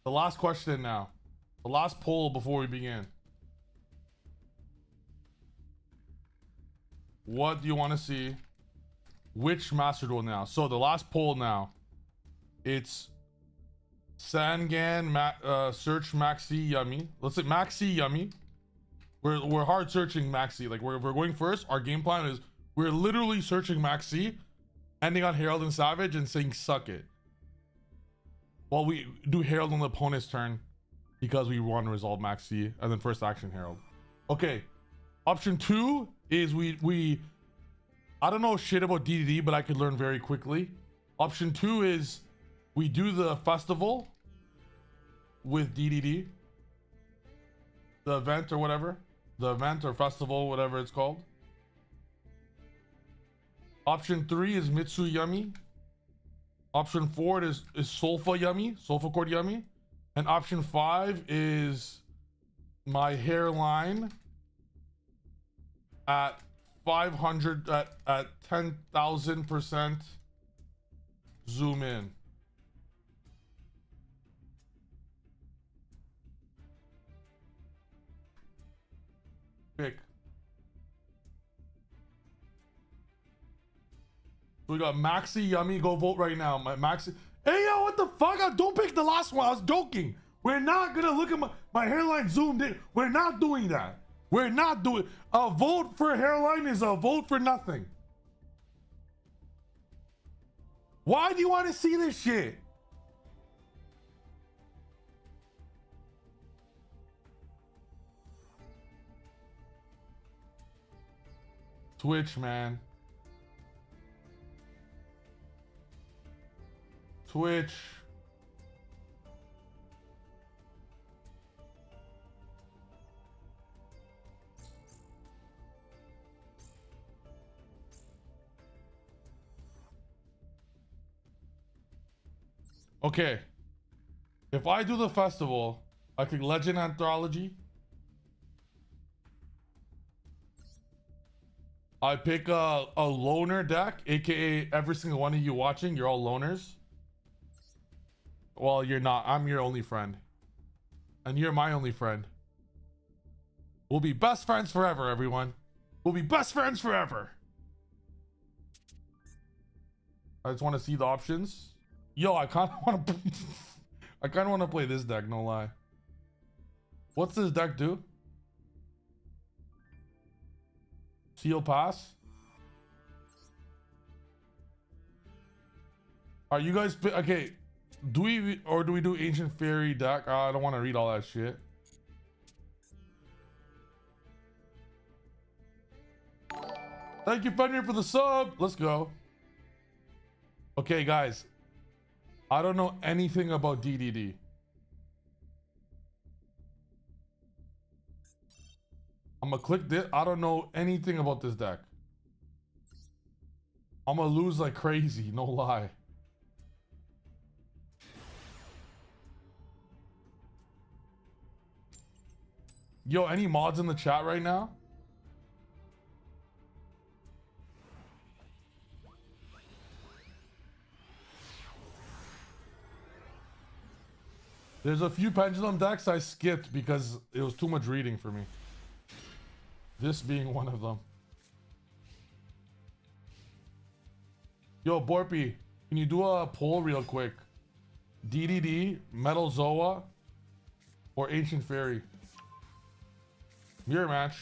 the last question now. The last poll before we begin. What do you want to see? Which Master Duel now? So the last poll now. It's Sangan, search Maxi Yummy. Let's say Maxi Yummy. We're hard searching Maxi. Like we're going first. Our game plan is we're literally searching Maxi, ending on Herald and Savage and saying suck it. Well, we do Herald on the opponent's turn because we want to resolve Maxi, and then first action Herald. Okay. Option 2 is we I don't know shit about DDD, but I could learn very quickly. Option 2 is we do the festival with DDD, the event or whatever, the event or festival, whatever it's called. Option 3 is Mitsu Yummy. Option 4 is Sulfa Yummy, Sulfa Cord Yummy. And option 5 is my hairline at 500 at 10,000% zoom in. Pick. So we got Maxi Yummy. Go vote right now. Maxi. Hey yo, what the fuck? Don't pick the last one. I was joking. We're not gonna look at my hairline zoomed in. We're not doing that. We're not doing. A vote for hairline is a vote for nothing. Why do you want to see this shit? Twitch, man. Twitch. Okay. If I do the festival, I click Legend Anthology. I pick a loner deck, aka every single one of you watching, you're all loners. Well, you're not. I'm your only friend. And you're my only friend. We'll be best friends forever, everyone. We'll be best friends forever. I just want to see the options. Yo, I kind of want to. I kind of want to play this deck. No lie. What's this deck do? Seal pass. Are you guys okay? Do we do ancient fairy deck? I don't want to read all that shit. Thank you, Fenrir, for the sub. Let's go. Okay, guys. I don't know anything about DDD. I'm gonna click this. I don't know anything about this deck. I'm gonna lose like crazy, no lie. Yo, any mods in the chat right now? There's a few pendulum decks I skipped because it was too much reading for me. This being one of them. Yo, Borpy, can you do a poll real quick? DDD, Metal Zoa, or Ancient Fairy? Mirror match.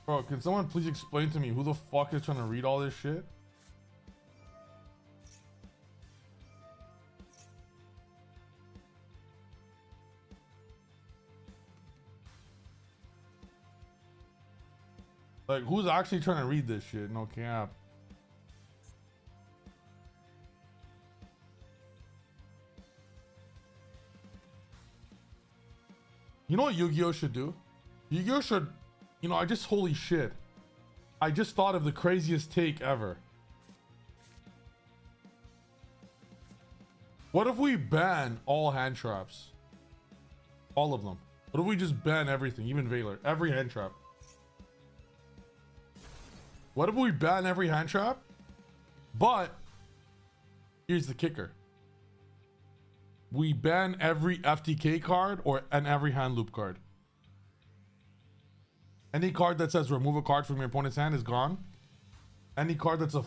Bro, can someone please explain to me who the fuck is trying to read all this shit? Like, who's actually trying to read this shit? No cap. You know what Yu-Gi-Oh should do? Yu-Gi-Oh should, you know, holy shit. I just thought of the craziest take ever. What if we ban all hand traps? All of them. What if we just ban everything, even Valor, every hand trap? What if we ban every hand trap? But here's the kicker. We ban every FTK card and every hand loop card. Any card that says remove a card from your opponent's hand is gone. Any card that's a